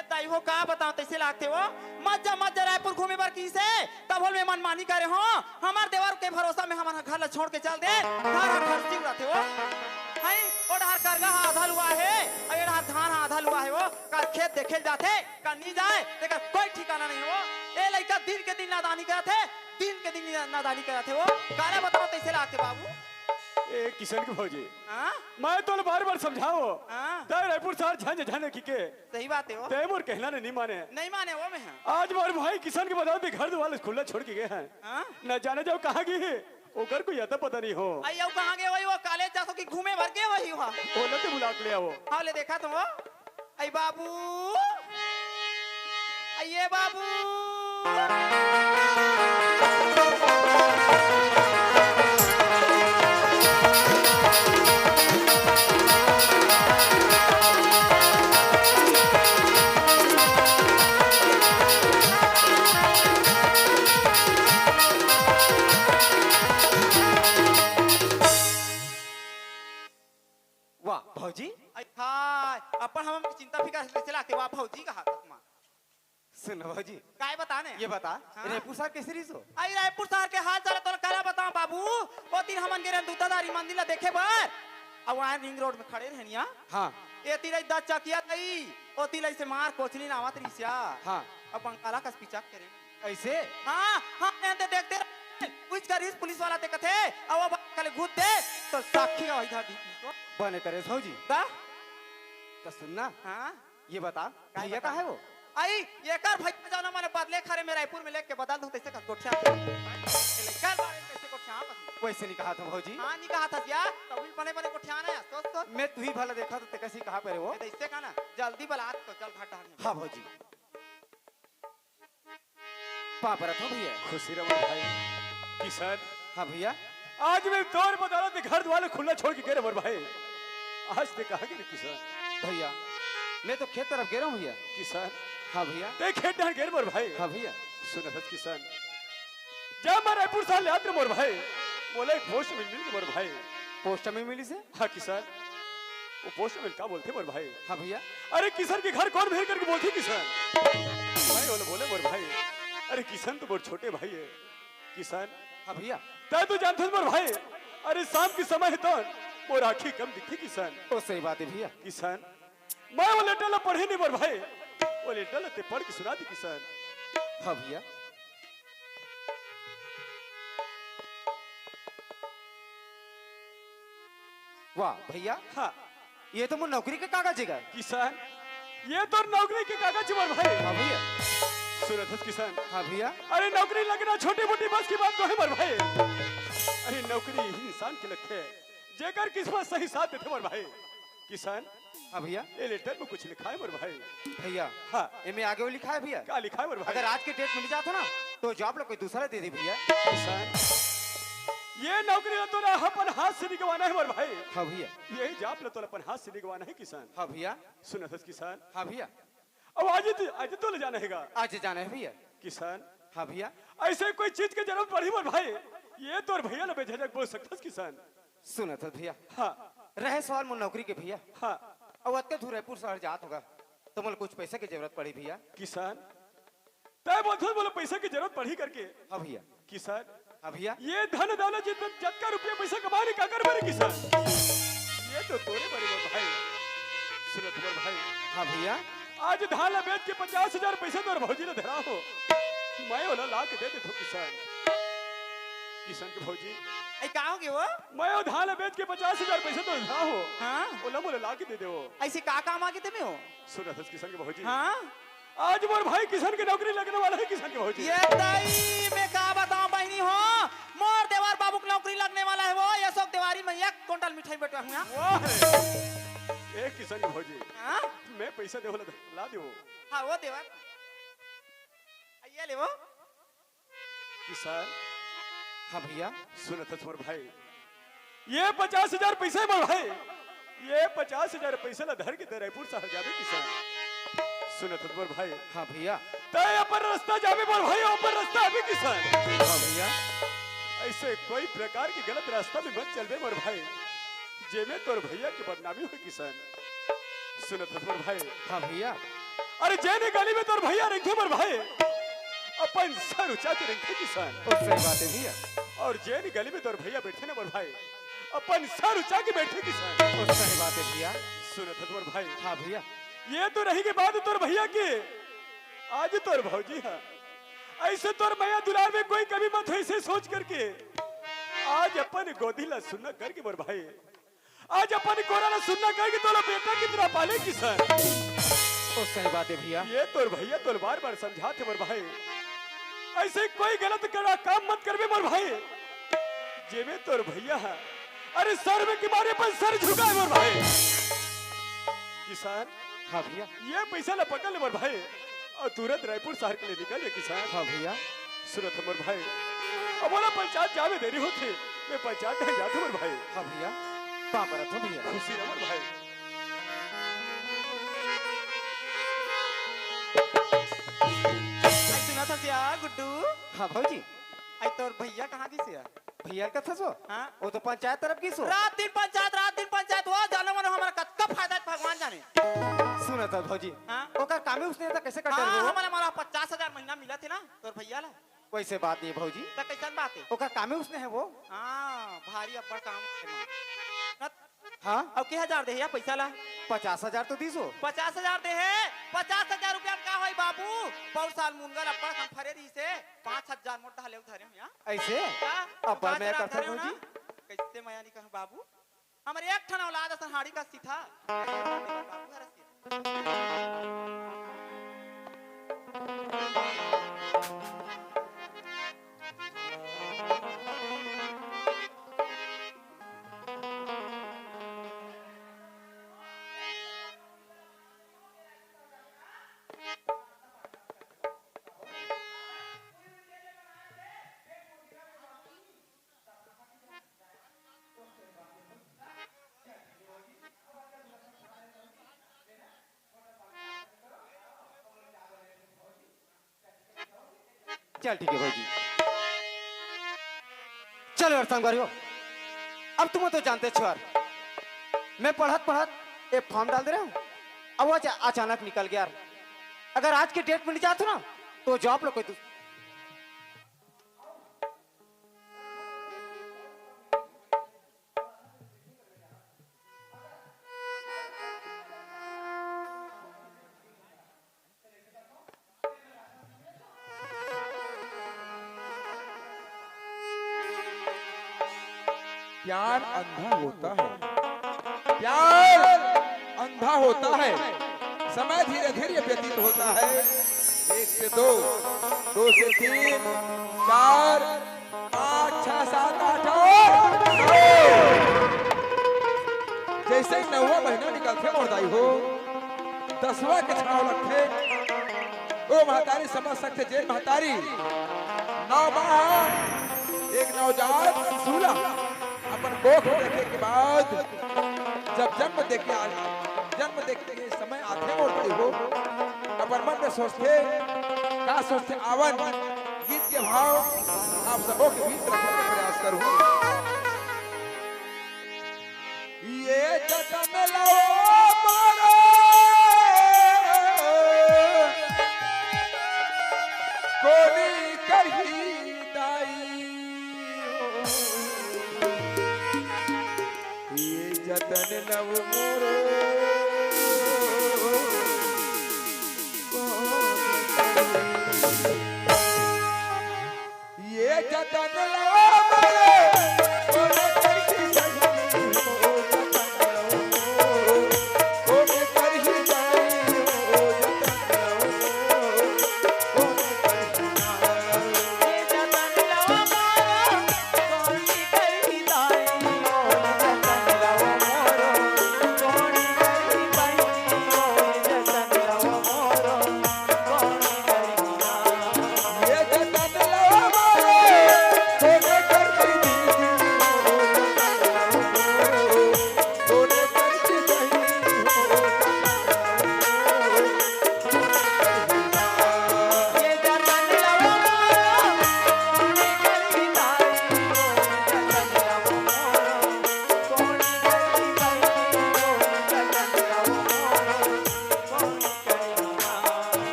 ये ताई हो का बताओ तैसे लागते हो मत जा रायपुर घूमे बार की से तब होल में मनमानी करे हो हमार देवर के भरोसा में हमारा घर ला छोड़ के चल दे घर सी उड़ाते हो हाय ओढ़ार करगा आधा हुआ है एढ़ार धान आधा हुआ है वो का खेत देखे जाते का नहीं जाए तेरा कोई ठिकाना नहीं हो ए लड़का दिन के दिन नादानी करते दिन के दिन नादानी करते हो काला बताओ तैसे लागते बाबू ए किशन के भौजी हां मैं तो बार बार समझाओ हां तय रायपुर शहर झंझ झंझ की के सही बात है वो तैमूर कहना ने नहीं माने वो में है आज मोर भाई किशन के बताओ भी घर द्वार खुला छोड़ के गए हैं हां न जाने जाओ कहाँ गए हैं ओकर को यता पता नहीं हो आइयो कहां गए वही वो कॉलेज जासो कि घूमे भर के वही वहां बोला तो बुला के ले आओ हां ले देखा तुम आई बाबू आइए बाबू वाह भौजी आई हाय अपन हम चिंता फिकर से चला के वाह भौजी कहा तुम सुन भौजी काय बताने ये बता हाँ? रायपुर शहर कैसे रही सो आई रायपुर शहर के हाल चाल तो काला बताऊं बाबू वो दिन हमन गेरे दूतादारी मंदिर ला देखे बार अब वहां रिंग रोड में खड़े रहनिया हाँ ए तिरै 10 चकिया तई ओ तिलै से मार कोचली नावत रिसिया हाँ अब बंकाला कस पिचा करे ऐसे हां एंते देखते कुछ करिस पुलिस वाला देखत है अब कल घुस दे तो साक्षी का इधर दी तो बने करे भौजी का तो सुनना हां ये बता भैया कहाँ है वो आई ये कर भाई जाना माने बदले खरे में रायपुर में लेके बदल दूं तैसे का कोठिया कर बारे कैसे कोठिया बस वैसे नहीं कहा था भौजी हां नहीं कहा था क्या तभी बने बने कोठिया ना सोच मैं तू ही भला देखा तो कैसे कहा पे वो ऐसे का ना जल्दी बला तो चल घाट डालने हाँ भौजी पाप रखो भैया खुशी रहो भाई किशन हाँ भैया आज मैं दौर बदौलत घर द्वार खुला छोड़ के गए मोर भाई आज ते कहा कि किशन भैया मैं तो खेत तरफ गिरा हूँ भैया किशन हाँ भैया ते खेत डाल गए मोर भाई हाँ भैया सुन किशन जब मैं रायपुर साल याद मोर भाई बोले पोस्ट मिल मिल मोर भाई पोस्ट में मिली से हाँ किसान वो पोस्ट में क्या बोलते मोर भाई हाँ भैया अरे किशन के घर कौन भेज करके बोलती किसान भाई बोले मोर भाई अरे किशन तो बहुत छोटे भाई है किसान हाँ भैया तै तो जानते मोर भाई अरे शाम के समय है तो मोर आँखें कम दिखती किसान ओ सही बात है भैया किसान मैं वो लेटर पढ़े नहीं मोर भाई वो लेटर ते पढ़ के सुना दी किसान हाँ भैया वाह भैया हाँ ये तो मुझे नौकरी के कागज है किसान ये तो नौकरी के कागज मोर भाई हाँ भैया सुरत किसान हाँ भैया अरे नौकरी लगना छोटी मोटी बस की बात तो है मोर भाई अरे नौकरी ही इंसान के लगते है जेकर किस्मत सही साथ देते मोर भाई किसान हाँ भैया ये लेटर में कुछ लिखा है मोर भाई भैया हाँ इनमें आगे वो लिखा है भैया क्या लिखा है मोर भाई अगर आज के डेट मिल जाता ना तो जॉब लोग कोई दूसरा दे दे भैया किसान ये नौकरी तो ना अपन हाथ से निगवाना है मोर भाई हाँ भैया यही जॉब तो अपन हाथ से निगवाना है किसान हाँ भैया सुन किसान हाँ भैया अब आज तो ले जाना है आज जाना है भैया किसान हाँ भैया ऐसे कोई चीज की जरूरत पड़ी मोर भाई ये तो भैया ना बेझिझक बोल सकता किसान सुना था भैया हाँ रहे सवाल मुझे नौकरी के भैया हाँ अब अत्ते दूर रायपुर शहर जात होगा तो मुझे कुछ पैसे की जरूरत पड़ी भैया किसान तय बोलो पैसे की जरूरत पड़ी करके हाँ भैया किसान हाँ भैया ये धन दौलत जितना रुपया पैसा कमाने का कर मेरे किसान ये तो तोरे बड़े मोर भाई सुनो तुम्हारे भाई हाँ भैया आज धान बेच के 50,000 पैसे तो भौजी ने धरा हो मैं वाला ला के दे दे तो किसान के भौजी आई का होगे वो मैं वो धान बेच के 50,000 पैसे तो धरा हो हां ओला मोला ला के दे दे ऐसे का काम आगे तुम्हें हो सुना था किसान के भौजी हां आज मोर भाई किसान की नौकरी लगने वाला है किसान के भौजी ये ताई मैं का बताऊं बहनी हो मोर देवार बाबू की नौकरी लगने वाला है वो ये सब देवारी में 1 क्विंटल मिठाई बैठा हूं वाह एक किसान के भौजी हां मैं पैसा दे वाला ला दे वो हां वो देवार आइए ले वो किसान हाँ भैया सुना था तुम्हारे भाई ये 50,000 पैसे मोर भाई ये 50,000 पैसे ला धर के दे रायपुर शहर जावे किसान सुना था तुम्हारे भाई हाँ भैया तय अपन रास्ता जावे मोर भाई अपन रास्ता अभी किसान हाँ भैया ऐसे कोई प्रकार की गलत रास्ता में मत चलबे मोर भाई जेमे तोर भैया की बदनामी हो किसान सुना था तुम्हारे भाई हाँ भैया अरे जेने गली में तोर भैया रखे मोर भाई अपन सर ऊंचा के रखे किसान। और सही बात है भैया। और जेने गली में तोर भैया बैठे ना मोर भाई अपन सर ऊंचा के बैठे किसान। और सही बात है भैया। सुनत है तोर भाई। हाँ भैया। ये तो रही के बाद तोर भैया के आज तोर भौजी है ऐसे तोर मैया दुलार में कोई कभी मत ऐसे सोच करके आज अपन गोदी ला सुनना करके मोर भाई आज अपन कोरा ला सुनना करके तोला बेटा की तरह पाले किसान। और सही बात है भैया। ये तोर भैया तोर बार बार समझाते मोर भाई ऐसे कोई गलत करा काम मत करबे मोर भाई जेमे तोर भैया है अरे सर में के मारे पर सर झुकाए मोर भाई किसान। हाँ भैया। ये पैसा ला पकड़ ले मोर भाई और तुरंत रायपुर शहर के लिए निकल ले किसान। हाँ भैया। सुनत है मोर भाई अब बोला पंचायत जावे देरी होती मैं पंचायत में जाते मोर भाई। हाँ भैया। कहाँ पर था भैया? खुशी है मोर भाई। सुना था क्या गुड्डू? हाँ भौजी। आई तोर भैया कहाँ की से? भैया का था सो? हाँ? वो तो पंचायत तरफ की सो। रात दिन पंचायत हो जाने वाला हमारा कत्ता फायदा है भगवान जाने। सुना था भौजी। हाँ? ओकर कामे उसने था कैसे कटर हाँ वो? हमारा 50,000 महीना मिला थे ना तोर भैया ला। वैसे बात नहीं भौजी। तो कैसन बात है? ओकर कामे उसने है वो। हाँ भारी अब्बड़ काम है माँ। हाँ। अब के हजार दे या पैसा ला? 50,000 तो दी सो। 50,000 दे है 50,000 रुपया में का होई बाबू? बहुत साल मुंगल अब्बड़ हम फरे दी से 5,000 मोटा हले उधारे हो यहाँ। ऐसे? अब मैं करता हूँ जी। कैसे मैं नहीं कहूँ बाबू हमारे एक ठन औलाद असन हाड़ी का सीथा बाबू हरस के। चल ठीक है भौजी। चलो यार संगवारी हो। अब तुम तो जानते छो यार मैं पढ़त एक फॉर्म डाल दे रहा हूँ अब वो अचानक निकल गया यार। अगर आज के डेट में नहीं जाते ना तो जॉब लो कोई प्यार अंधा होता है, प्यार अंधा होता है। समय धीरे धीरे व्यतीत होता है। 1 से 2, 2 से 3, 4, 5, 6, 7, 8 और 9। जैसे 9वां महीना निकलते मोरदाई हो 10वां के छाव लगते ओ महतारी समझ सकते जे महतारी 9 माह एक नवजात सूला अपन कोख देखे के बाद जब जन्म देखे के समय आते मोड़ते हो अपन मन में सोचते का सोचते आवन गीत के भाव आप सबों के बीच रखने का प्रयास करूं। ये जतन लाओ मारो कोनी कही दाई ये जतन नव मोरो ये जतन नव मोरो कोनी कही दाई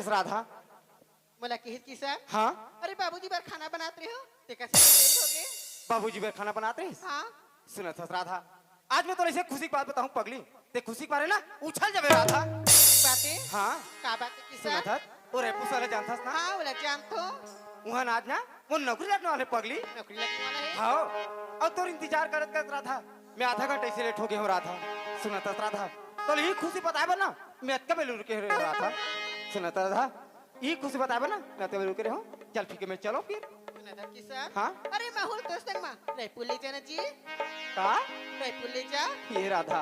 थस राधा। बोला कि किसान हाँ अरे बाबूजी बार खाना बनाते हो ते कैसे देरी हो गए बाबूजी बेर खाना बनाते हैं। हाँ सुना थस राधा, आज मैं तो ऐसे खुशी की बात बताऊं पगली, ते खुशी के बारे ना उछल जावे राधा। बातें हाँ का बात सुना किसान थस और रेपुस वाले जानथस ना हाँ बोला जान तो वहाँ आज ना वो नौकरी लगने वाले पगली। नौकरी लगने वाला है हाँ और तो इंतजार करत करत रहा था, मैं आधा घंटे से लेट हो गया हूँ राधा। सुना था राधा तो यही खुशी बताए ना मैं अतका बेलू रुके रहा था। सुना था राधा यही खुशी बताए ना मैं अतका बेलू रुके रहा हूँ। चल ठीक है मैं चलो फिर। किसान हाँ अरे माहौल तो संग मा रायपुर ले जाना जी का रायपुर ले जा ये राधा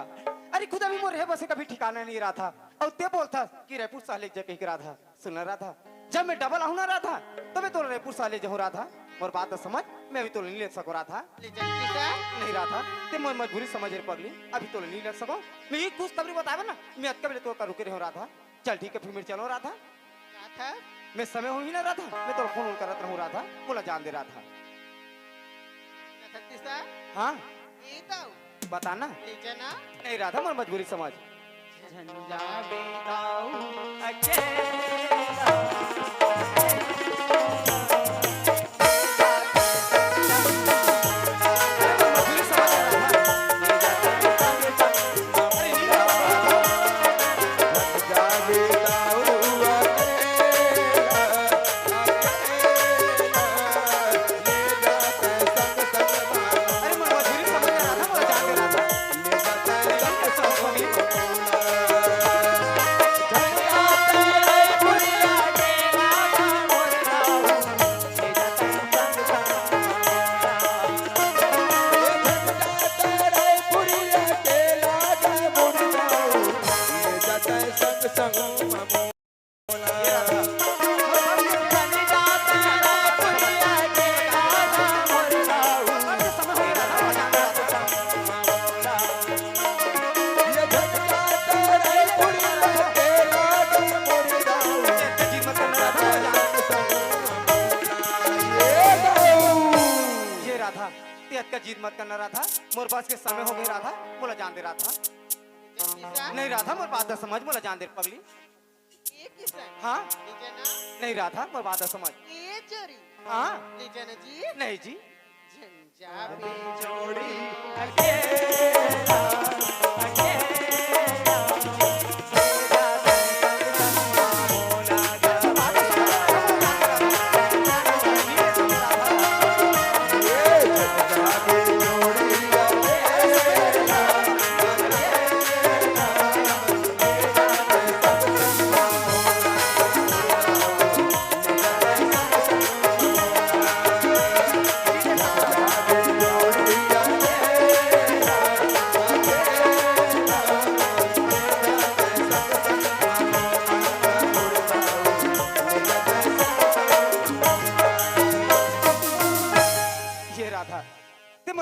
अरे खुद अभी मोर है बसे कभी ठिकाना नहीं रहा था और ते बोलता कि रायपुर साले जगह की राधा। सुन रहा था जब मैं डबल आऊँ ना रहा था तो मैं तो रायपुर साले जहूँ रहा था और बात तो समझ मैं अभी तो नहीं ले सको रहा था। ले जा किसान नहीं रहा था ते मोर मजबूरी समझ रे पगली अभी तो नहीं ले सको मैं ये कुछ खबरी बताया ना मैं अतका बेले तो का रुके रहो रहा था। चल ठीक है फिर मैं चलो रहा था क्या था मैं समय हो ही ना रहा था मैं तो फोन करत रहूं रहा था बोला जान दे रहा था। किसान हाँ ये तो बताना ले जाना नहीं रहा था मोर मजबूरी समझ। झंझा बेदाऊ अकेला जीत मत करना रहा था मोर पास के समय हो गई रहा था बोला जान दे रहा था किसान नहीं रहा था मोर बात समझ बोला जान दे पगली। ये किसान हाँ ले जाना नहीं रहा था मोर बात समझ। ये चोरी हाँ ले जाना जी नहीं जी झंझा पे जोड़ी अकेला अकेला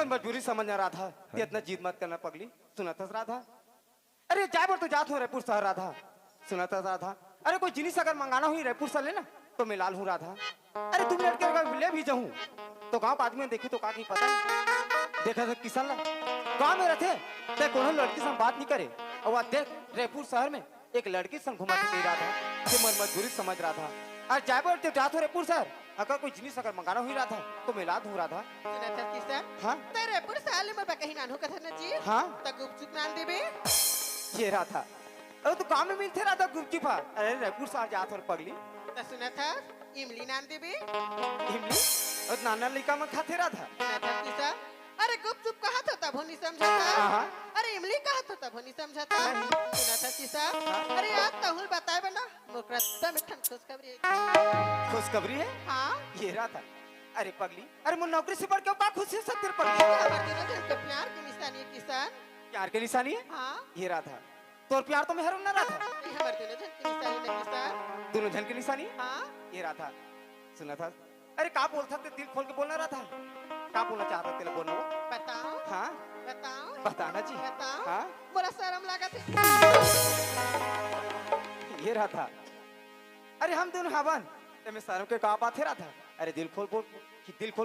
मजबूरी समझ रहा था इतना जीत मत करना पगली। सुना था राधा अरे जाए बोल तो जात हूँ रायपुर शहर राधा। सुना था राधा अरे कोई जिनिस अगर मंगाना हुई रायपुर से लेना तो मैं लाल हूँ राधा। अरे तुम लड़के अगर ले भी जाऊँ तो गाँव आदमी में देखी तो का नहीं पता नहीं देखा था किसान ला गाँव में रहते ते कोनो लड़की से बात नहीं करे और वह देख रायपुर शहर में एक लड़की संग घुमा के रहा था कि मजबूरी समझ रहा था। और जाए बोल तो जात हूँ रायपुर शहर अगर कोई जिनिस अगर मंगाना हुई रहा था तो मैं लाद हूँ रहा था। सुना था किसान हाँ तेरे पुर साल में कहीं नानू कथा न जी हाँ तक गुपचुप नान देबे ये रहा था अरे तो काम में मिलते रहा था गुपचुप। अरे रायपुर शहर जात और पगली त सुना था इमली नान देबे इमली और नाना लड़का में खाते रहा था। सुना था किसान अरे गुपचुप कहा था तब नहीं समझाता हाँ। अरे इमली कहा था तब नहीं समझाता सुना था किसान अरे आज तहुल बताए बना मुकरत्ता में ठन खुशखबरी खुशखबरी है हाँ ये रहा था। अरे पगली अरे मुझे नौकरी से बढ़ के का खुशी है सत्तर पगली हमारे दिनों के प्यार की निशानी है किसान प्यार की निशानी है हाँ ये रहा था। तो प्यार तो मैं हरू ना रहा था ये हमारे दिनों की निशानी है किसान दोनों जन की निशानी है हाँ ये रहा था। सुना था अरे का बोलता ते दिल खोल के बोलना रहा था का बोलना चाहता तेरे बोलना वो बताओ हाँ बताओ बताना जी बताओ हाँ बड़ा शर्म लगा थे ये रहा था। अरे हम दोनों हवन ते मैं शर्म के का बात है रहा था। अरे दिल खोल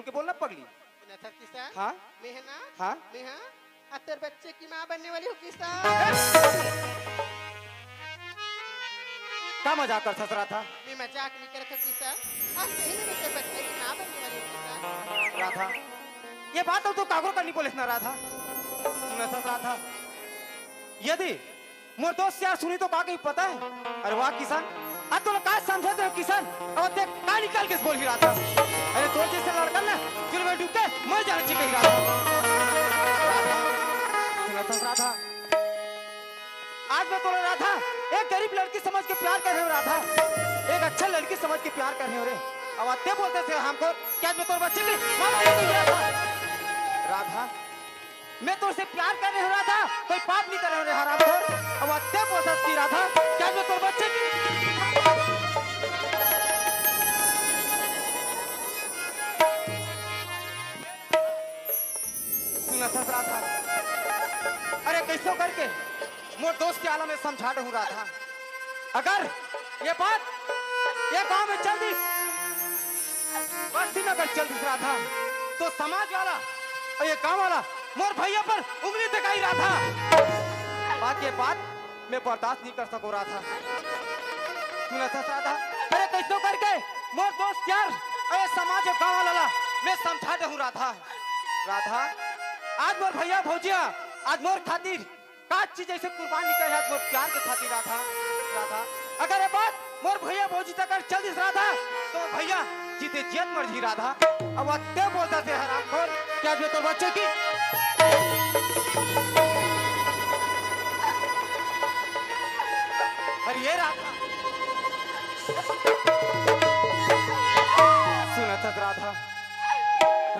के बोलना पगली सुना था किसान हाँ मेहना हाँ मेहा अब तेरे बच्चे की माँ बनने वाली हो किसान का मजाक कर ससरा था मैं मजाक नहीं करता किसान आज सही में मेरे बच्चे की मां बनने वाली हूं किसान। राधा ये बात तो कागरो करनी पुलिस ना राधा सुना ससरा था यदि मोर दोस्त यार सुनी तो का कहीं पता है अरे वाह किसान आज तो का समझते हो किसान और देख का निकल के बोल रहा था अरे तो जैसे लड़का ना दिल में डूब के मर जाना चाहिए रहा था सुना ससरा था आज मैं तो रहा था एक गरीब लड़की समझ के प्यार कर रहे हो राधा एक अच्छा लड़की समझ के प्यार कर रहे हो रे अब आते बोलते थे हमको क्या मैं तोर बच्चे की मां नहीं रहा था राधा मैं तो से प्यार कर रहे हो राधा कोई पाप नहीं कर रहे हो रे हरामखोर अब आते बोलता की राधा क्या मैं तोर बच्चे की सुना था राधा अरे कैसो करके मोर दोस्त के आला में समझा रहा हूँ राधा अगर ये बात ये गांव में चल दी बस्ती में अगर चल दी राधा तो समाज वाला और ये गांव वाला मोर भैया पर उंगली दिखाई राधा बाकी ये बात मैं बर्दाश्त नहीं कर सकूं राधा सुना था राधा अरे कैसो करके मोर दोस्त यार अरे समाज और गांव वाला मैं समझा रहा हूँ राधा राधा आज मोर भैया भौजिया आज मोर खातिर काच चीज ऐसे कुर्बानी करे है मोर प्यार के खातिर राधा राधा अगर ये बात मोर भैया भौजी तक अगर चल दिस राधा तो भैया जीते जियत मर जी राधा अब अत्ते बोलता थे हरामखोर क्या जो तो बच्चे की अरे ये राधा सुना था राधा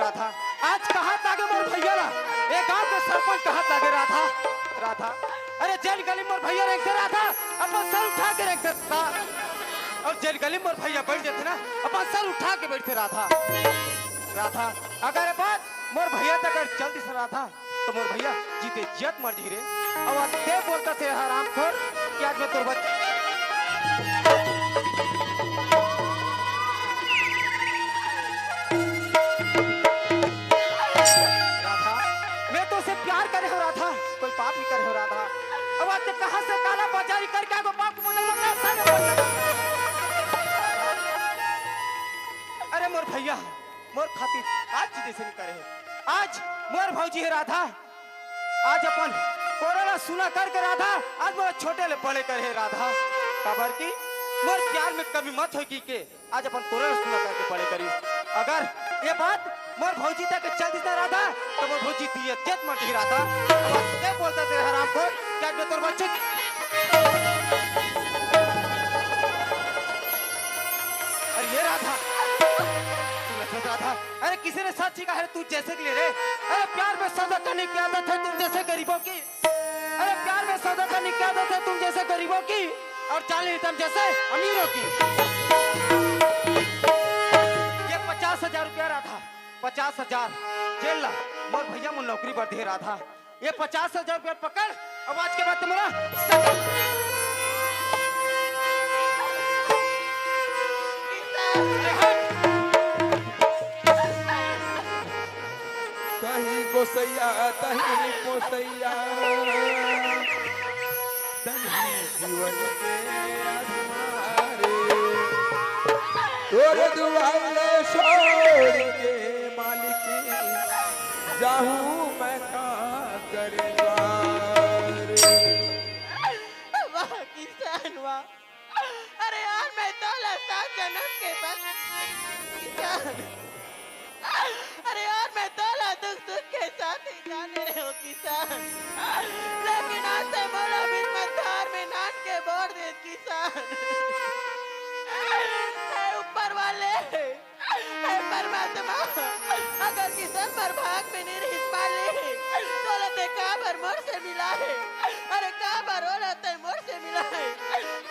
राधा आज कहा लागे मोर भैया ला एक गांव के सरपंच कहा लागे राधा राधा अरे जेल गली मोर भैया रख दे राधा अपन सर उठा के रख देता और जेल गली मोर भैया बैठ जाते ना अपन सर उठा के बैठते राधा राधा अगर बात मोर भैया तक अगर जल्दी से राधा तो मोर भैया जीते जियत मर जी रे और ते बोलता थे हरामखोर कि आज मैं तोर बच्चे राधा मैं तो उसे प्यार करे हो राधा कोई पाप नहीं करे हो राधा अब आज कहां से काला बाजारी करके आगो बाप को अरे मोर भैया मोर खातिर आज जी जैसे नहीं करे आज मोर भौजी है राधा आज अपन कोरोना सुना करके राधा आज मोर छोटे ले बड़े करे राधा खबर की मोर प्यार में कभी मत हो की के आज अपन कोरोना सुना करके बड़े करी अगर ये बात मोर भौजी तक चल दी राधा तो मोर भौजी दिए चेत मत ही राधा क्या बोलता तेरे हराम को क्या मैं तोर बच्चे अरे ये राधा राधा अरे किसी ने सच कहा है तू जैसे के लिए रे अरे प्यार में सौदा करने की आदत है तुम जैसे गरीबों की अरे प्यार में सौदा करने की आदत है तुम जैसे गरीबों की और चाली तुम जैसे अमीरों की ये 50,000 रुपया रहा था 50,000 जेल ला मोर भैया मुझे नौकरी पर दे रहा था ये 50,000 रुपया पकड़ अब आज के बाद तुम्हारा कहीं गोसैया तहीं पोसैया तहीं जीवन के आधारे तोरे दुआरे छोड़ के मालिक जाहूं मैं का करेगा वाह किसान वाह अरे यार मैं तो लता जन्म के बाद किसान अरे यार मैं तो दुख दुख के साथ ही जाने रहे हो किसान लेकिन आज से मोरा बिन मधार में नान के बोर दे किसान हे ऊपर वाले हे परमात्मा अगर किसान पर भाग में नहीं रह पाले तो लते का भर मोर से मिला है अरे का भर हो लते मोर से मिला है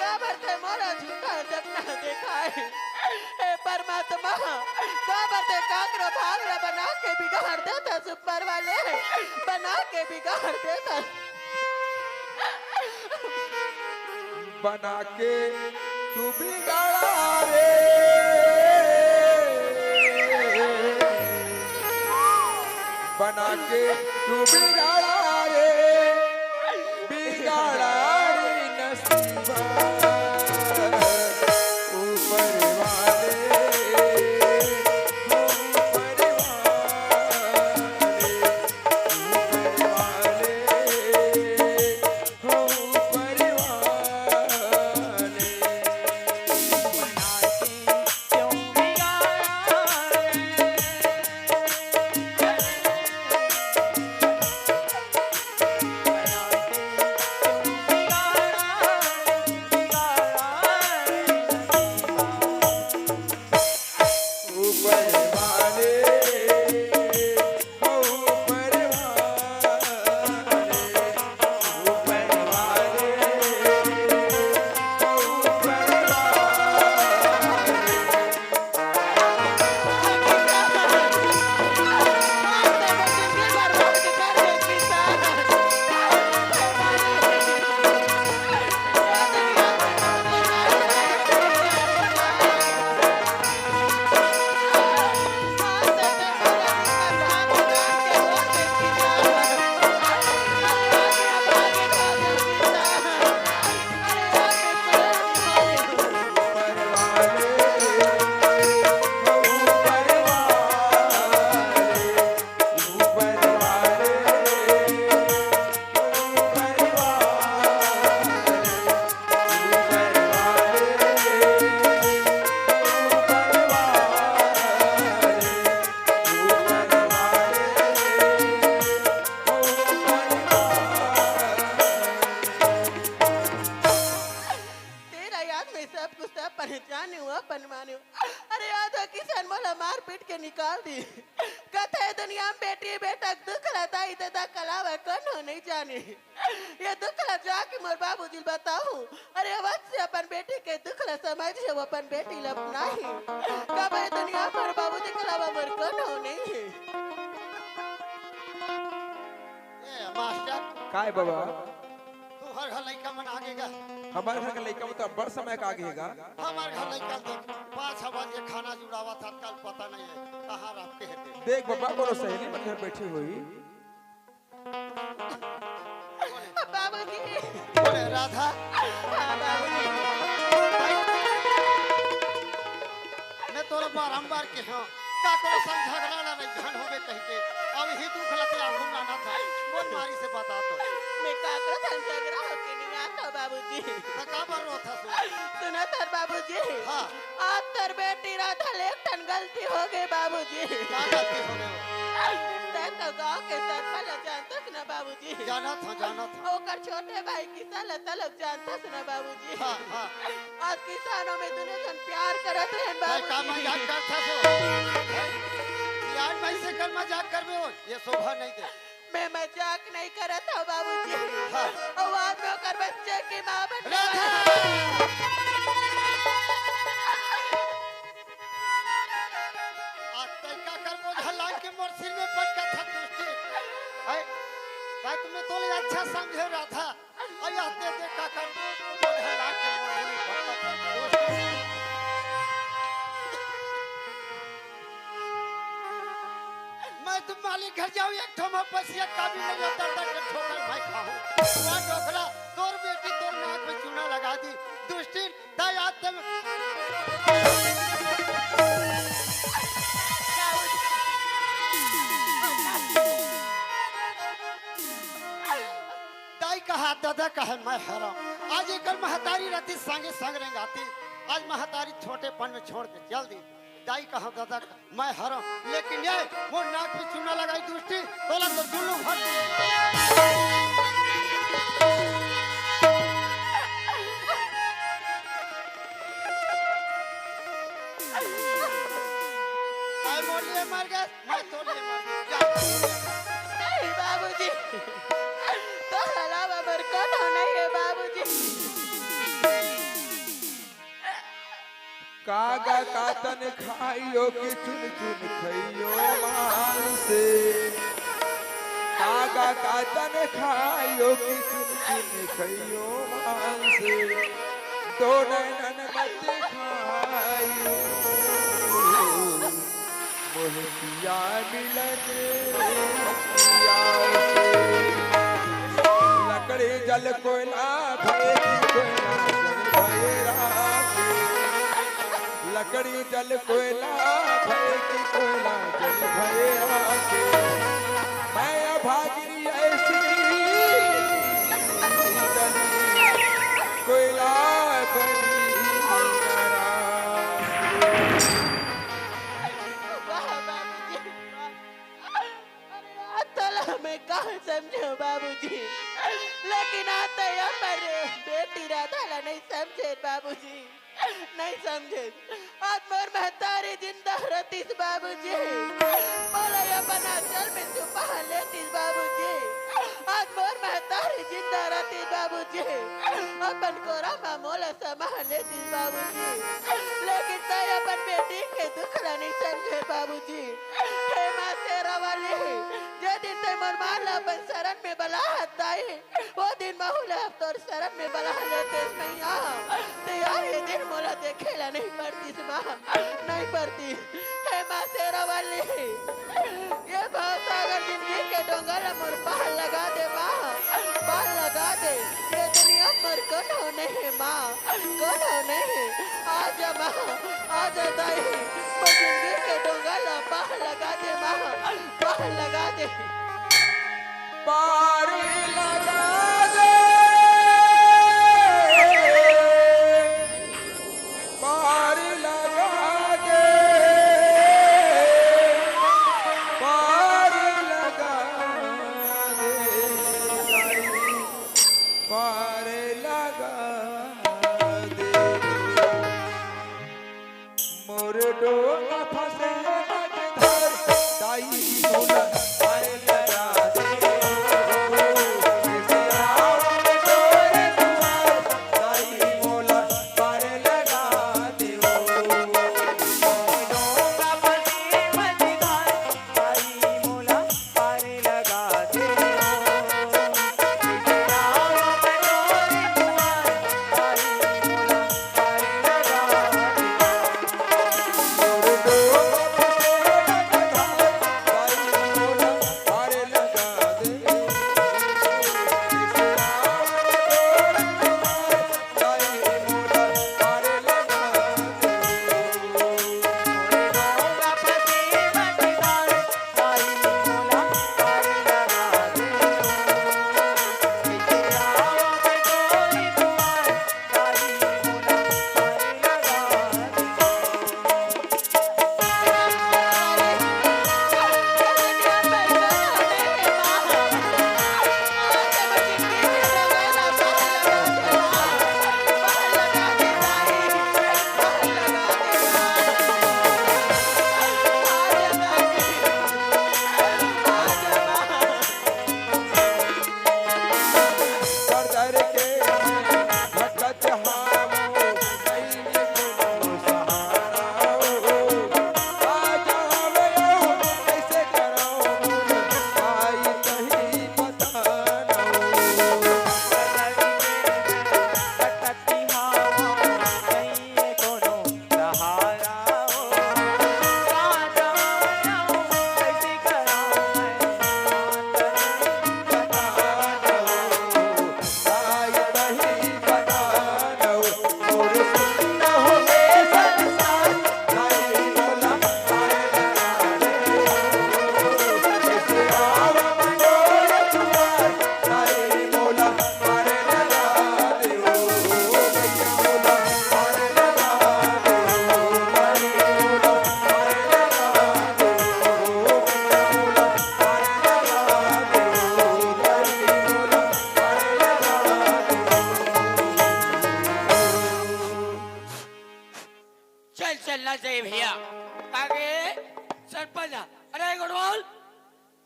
का भर से मोरा झूठा सपना देखा है हे परमात्मा का भर से काकरो भागरा बना के बिगाड़ देता सुपर वाले बना के बिगाड़ देता बना के तू बिगाड़ा रे बना के तू बिगाड़ा रे बिगाड़ा रे नसीबा बेटी बेटा दुख लताई दादा कलावा कौन नहीं जाने ये दुख ल जाके मोर बाबूजी बताऊ अरे अवश्य से अपन बेटी के दुख ल समझ वो अपन बेटी ल अपनाही कब ये दुनिया पर बाबूजी कलावा मोर कौन नहीं है ए मास्टर काय बाबा तू हर घर लड़का मन आगेगा हमारे घर का लड़का में तो बड़ समय का आगेगा। हमारे घर लड़का देख 5 बजे खाना जुड़ावा था कल पता नहीं है कहाँ रखते हैं देख बाबा बोलो सहेली मन घर बैठी हुई बाबूजी बोले राधा मैं तोरा बारंबार के हाँ का करो समझगला ना नहीं घन होवे कह के अब ही दुख लते आखुम ना था कौन मारी से बता तो मैं का करत हन झगड़ा होके नहीं आता बाबूजी तो का बरो था सुना तर बाबूजी हाँ आज तर बेटी राधा ले टन गलती हो गई बाबूजी का गलती हो गई तो गांव के सरपंच जानता ना बाबूजी जाना था ओकर छोटे भाई किसान तलब जानता ना बाबूजी हाँ हाँ आज किसानों में दुनिया जन प्यार करत हैं भाई का बाबूजी मजाक करता सो यार भाई से कर मजाक कर में ये शोभा नहीं दे मैं मजाक नहीं करत हूँ बाबूजी हाँ। और आज में ओकर बच्चे की माँ बनने राधा! आज तक का कर बोझा लाग के मोर सिर में पटका था दोस्ती है भाई तुमने तो ले अच्छा समझे राधा और आते दे का कर बोझा लाग के मोर सिर में पटका था दोस्ती मैं तुम मालिक घर जाऊं एक ठो पसिया का भी नहीं होता तक ठोकर भाई खाऊं वहां डोकला तोर बेटी तोर नाक में चूना लगा दी दुष्टी दयात तुम दाई कहा दादा कहा मैं हराम आज एक महतारी रहती संगे संग रेंगाती आज महतारी छोटेपन में छोड़ के चल दी दाई कहा दादा मैं हराम लेकिन ये वो नाक पे चूना लगाई दुष्टी बोला तो जुल्लू भर मर गया मैं तो लिए मर गया नहीं बाबूजी तो अलावा मर कौन नहीं है बाबूजी कागा कातन खाइयो कि चुन चुन खइयो मान से कागा कातन खाइयो कि चुन चुन खइयो मान से दो नैनन मत खाइयो मोहतिया मिलन मोहतिया से लकड़ी जल कोयला भयेगी कोयला जल भये लकड़ी जल कोयला भय की कोयला जल भये आके मैं अभागिनी ऐसी कोयला बनी वाह बाबूजी अरे तला मैं कहाँ समझो बाबूजी लेकिन आता यहाँ पर बेटी राधा ला नहीं समझे बाबूजी नहीं समझे आज मोर महतारी जिंदा रहतीस बाबूजी बोला ये बना चल में छुपा लेतीस बाबूजी आज मोर महतारी जिंदा रहतीस बाबूजी अपन कोरा मामोला संभाल लेतीस बाबूजी लेकिन तय अपन बेटी के दुख ला नहीं समझे बाबूजी हे माँ तेरा वाली जे दिन ते मोर माला अपन शरण में बला हताई वो दिन बहुला तोर शरण में बला लेते मैया ते यार ये दिन मोला देखेला नहीं पड़ती माँ नहीं पड़ती हे माँ तेरा वाली ये बहुत सागर जिंदगी के डोंगर मोर पाल लगा दे माँ पाल लगा दे ये दुनिया मोर कौन होने है माँ कौन होने है आज माँ आज दाई मोर जिंदगी के डोंगर पाल लगा दे माँ पाल लगा दे पार लगा दे पार लगा दे पार लगा दे पार लगा दे मोर डोला फंसे मझधार दाई बोला अरे गुडवाल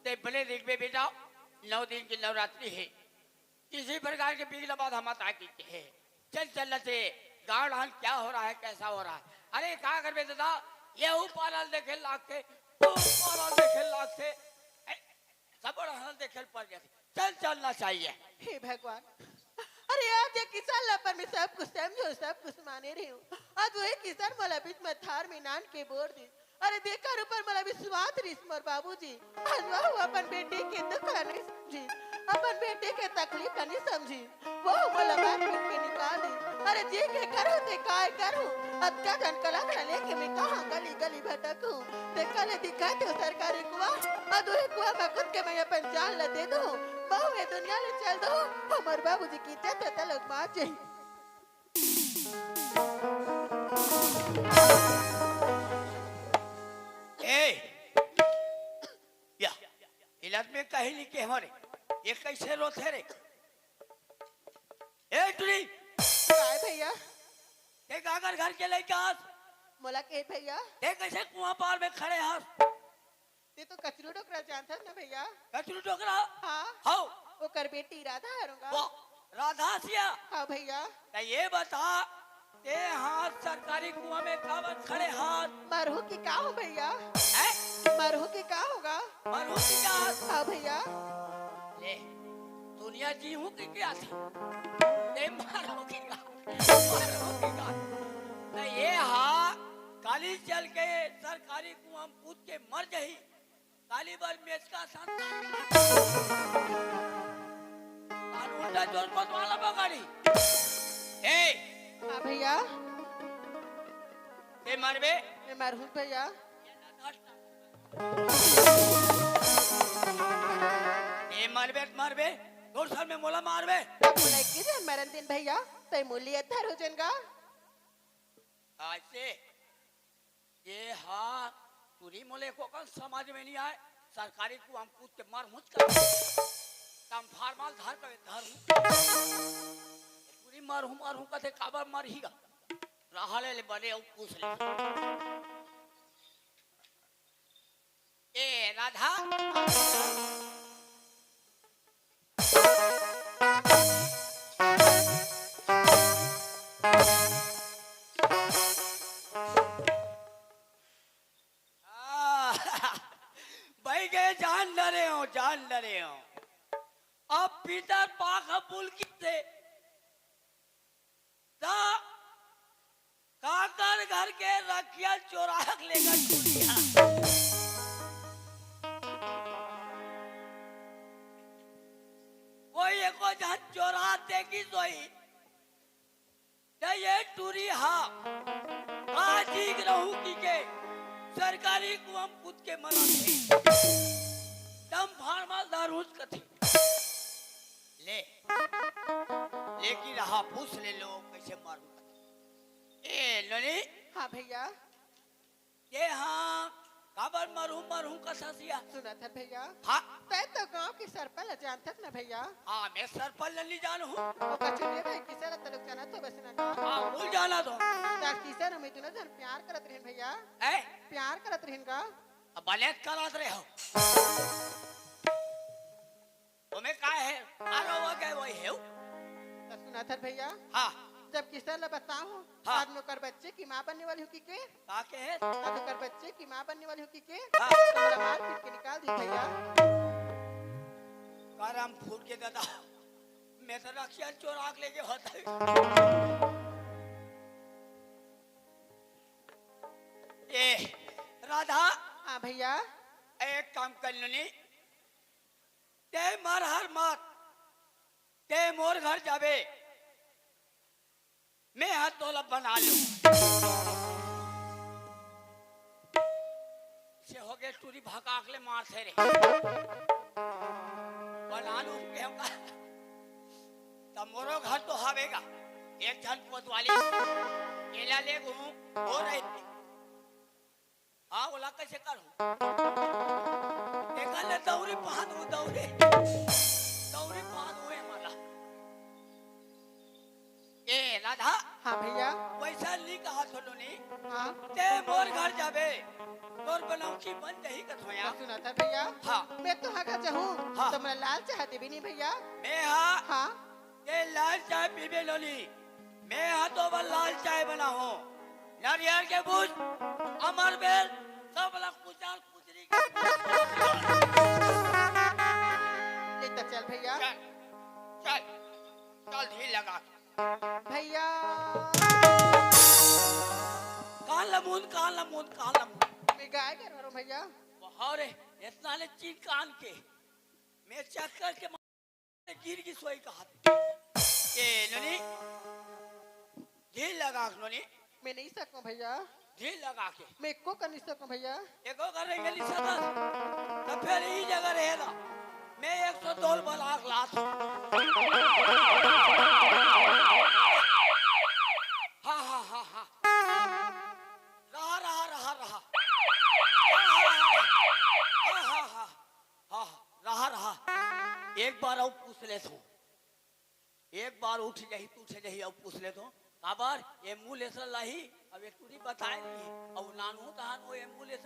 ते बने देख में बेटा 9 दिन की नवरात्रि है, किसी प्रकार के बिगड़ बात हम ताकि है। चल चल से गाँव हाल क्या हो रहा है, कैसा हो रहा है। अरे क्या कर बे दादा, ये पारल देखे लागते, पारल देखे लागते, सब हाल देखे पड़ गया। चल चलना चाहिए। हे भगवान, अरे आज ये किसान लपर में सब कुछ समझो, सब कुछ माने रही हूँ। आज वही किसान मला बीच में थार में नान के बोर दी। अरे देखा ऊपर मला विश्वास रिस मोर बाबूजी। आज वो अपन बेटे के दुख नहीं समझी, अपन बेटे के तकलीफ नहीं समझी, वो मला बात पीट के निकाल दी। अरे जी के करूँ ते काय करूँ, अब क्या धन कला लेके मैं कहाँ गली गली भटकूँ। देखा ले दिखाते हो सरकारी कुआ, आज वही कुआ में खुद के मैं अपन जान ल दे दूँ, बहु ये दुनिया ले चल दो। हमारे बाबूजी की इज्जत है तलक मार चाहिए। इलाज में कहीं नहीं के हमारे ये कैसे रोते रे। ए टुरी काय भैया, ते कागर घर के लेके आज मोला के भैया, ते कैसे कुआं पार में खड़े हस। ते तो कचरू डोकरा जानता ना भैया। कचरू टोकरा हाँ, हाउ वो कर बेटी राधा हरूँगा। वो राधा सिया। हाँ भैया, तो ये बता ते हाथ सरकारी कुआं में काबर खड़े हाथ। मरहू की का हो भैया, हैं मरहू की का होगा। मरहू की का। हाँ भैया, ले दुनिया जी हूँ कि क्या थी, ते मरहू की का, मरहू की का। तो ये हाँ काली चल के सरकारी कुआं में कूद के मर गई, काली बार मेज का संतान उल्टा जोर वाला बगाड़ी। ए हाँ भैया, ते मरबे मैं मरहू भैया। ए मरबे मरबे दो साल में मोला मारबे। अब मोला की जन मरन दिन भैया, ते मूल्य अधर हो जनगा। आज से ये हाँ पूरी मोले को कल समाज में नहीं आए, सरकारी को हम कूद के मार मुझ कर तम फार्माल धार कर धर पूरी मार हूं कहते काबर मार ही गा राहले ले बने और पूछ ले। ए राधा भाई गए जान डरे हो। अब पीटर पाक पुल कितने काकर घर के रखिया चोरा लेकर छुड़िया। कोई एको जहां चोरा देगी सोई ये टूरी हाँ आज ठीक रहूं की के सरकारी को हम कूद के मरा थे दम फार्माल दारूज कथे ले लेकिन हाँ पूछ ले लो कैसे मारू ए ननी। हाँ भैया, ये हाँ काबर मरहूं कसासिया सुना था भैया। हाँ तै तो गांव की सरपंच जानता ना भैया। हाँ मैं सरपंच नहीं जानू हूँ। वो कचुने भाई किसान तलक जाना तो बस ना। हाँ भूल जाना तो तार किसान में तू ना जन प्यार करत रहन भैया, ए प्यार करत रहन का। अब बलेत करात रहे हो तुम्हें क्या है आरो वो क्या वही है तो सुना था भैया, हाँ जब किसान ला बताऊं हाँ। आज नौकर बच्चे की माँ बनने वाली हो की के, ताके है आज नौकर बच्चे की माँ बनने वाली हो की के, हाँ। तो मेरा मार पीट के निकाल दी भैया। करम फूल के दादा मैं तो रखिया चोराक लेके होता है। ए राधा हाँ भैया, एक काम कर लो ते मर हर मत ते मोर घर जावे मैं हाथ तोला बना लूं से हो गए टूरी भागा अगले मार थे रे बना लूं के हम तब मोरो घर तो हावेगा एक जन कोतवाली केला ले घूम हो रही थी। हाँ बोला कैसे करूं देखा ले दौरी पहाड़ दौरी पहाड़ हुए मला ए राधा हाँ भैया, वैसा नहीं कहा बात होलो नी हाँ ते मोर घर जाबे तोर बनाऊ की बन जही कत होया सुना था भैया हाँ मैं तो हाँ घर जाऊँ हाँ। तो मैं लाल चाह देवी नहीं भैया मैं हाँ हाँ ये लाल चाय पीबे लोली मैं हाँ तो बस लाल चाय बना हूँ नारियल के बूझ अमर बेल सब लग कुचाल कुचरी ले तो चल भैया चल चल चल ढील लगा भैया कान लमून मैं गाय कर रहा हूँ भैया बहारे इतना ले चीन कान के मैं चक्कर के मारे गिर की सोई का हाथ ए ननी ढील लगा ननी मैं नहीं सकूं भैया ढील लगा के मैं को कर नहीं सकूं भैया एको कर रही गली सदन तब फिर ही जगह रहेगा मैं 102 बलाक लात हाँ रहा एक बार और पूछ ले तो एक बार उठ जाही तू उठ जाही और पूछ ले तो काबर एम्बुलेंस लाही अब एक टूरी बताए नहीं अब नानू तहान वो एम्बुलेंस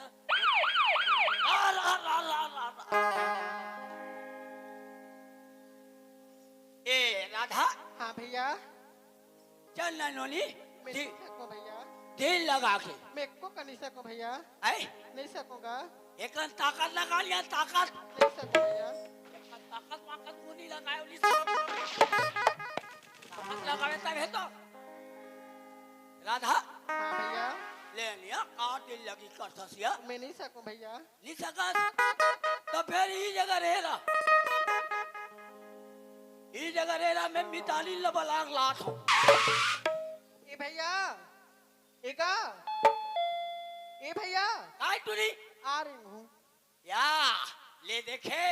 ए राधा हाँ भैया चल ना नोनी मैं नहीं सकूं भैया दिल लगा के मैं को कर नहीं सकूं भैया ऐ नहीं सकूंगा एक ताकत लगा लिया ताकत नहीं सकूं भैया ताकत वाकत को नहीं लगाए उन्हीं ताकत लगावे तब है तो राधा हाँ भैया ले लिया काट दिल लगी कर ससिया मैं नहीं सकूं भैया नहीं सकत तो फिर ही जगह रहेगा ये जगह रहेगा मैं मिताली लबलाग लात हूँ ए भैया एका ए भैया काय टूरी आ रही हूँ या ले देखे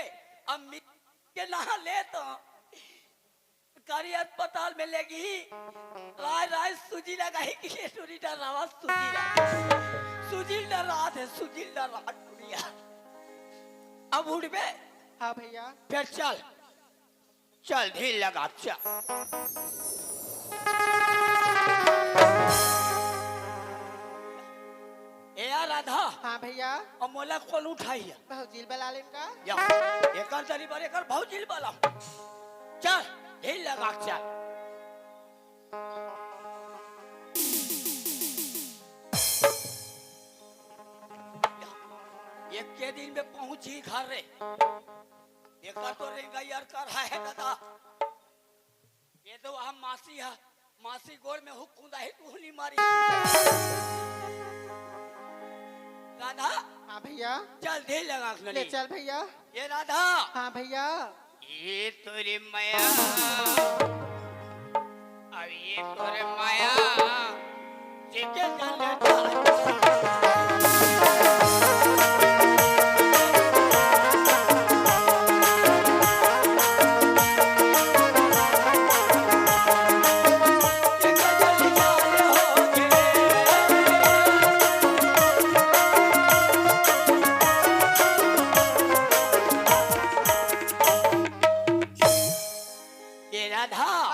अब के नहा ले तो कारी अस्पताल में लेगी राय राय सूजी लगाई कि ये टूरी डरावा सूजी डरा है सूजी डरा टूरिया अब उड़ बे हाँ भैया फिर चल ढील लगा चल ए यार राधा हाँ भैया अब मोला कौन उठाई है बहुजील बला लेन का या एकर तरी पर एकर बहुत झील वाला चल ढील लगा चल एक के दिन में पहुंची घर रे एकर तो रेंगा यार कर रहा है दादा ये तो हम मासी है मासी गोड़ में हुक खुदा ही टूहनी मारी राधा हाँ भैया चल ढील लगा ले चल भैया ये राधा हाँ भैया ये तोरे माया अब ये तोरे माया जेके जाने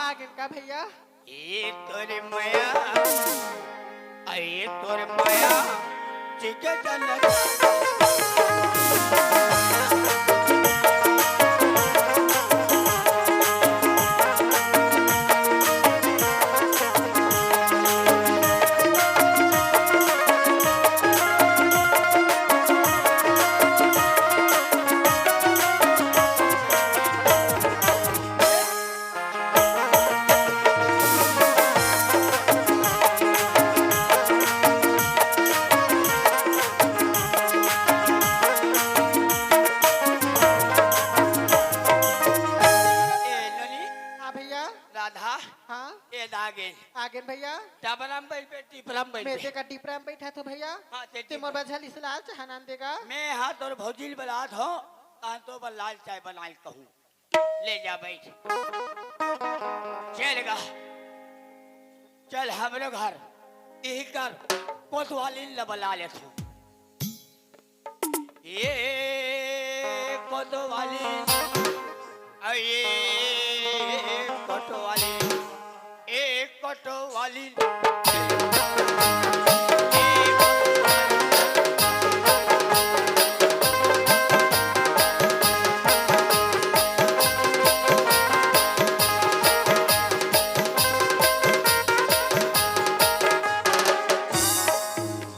आगे का भैया ये तोरे माया ये तोरे माया जेके जाने हाँ भैया राधा हाँ ये दागे आगे भैया टाबरम बैठ पे टिपरम बैठ मैं का टिपरा में बैठा था भैया हाँ, ते ते मोर बझल इसलाल चहानान देगा मैं हाथ और भौजील बलात हो तो बल लाल चाय बनाए कहूँ ले जा बैठ चलेगा चल हमरे घर यही कर कोतवाली लबला ले तू ये कोतवाली ये कोतवाली एक कोतवाली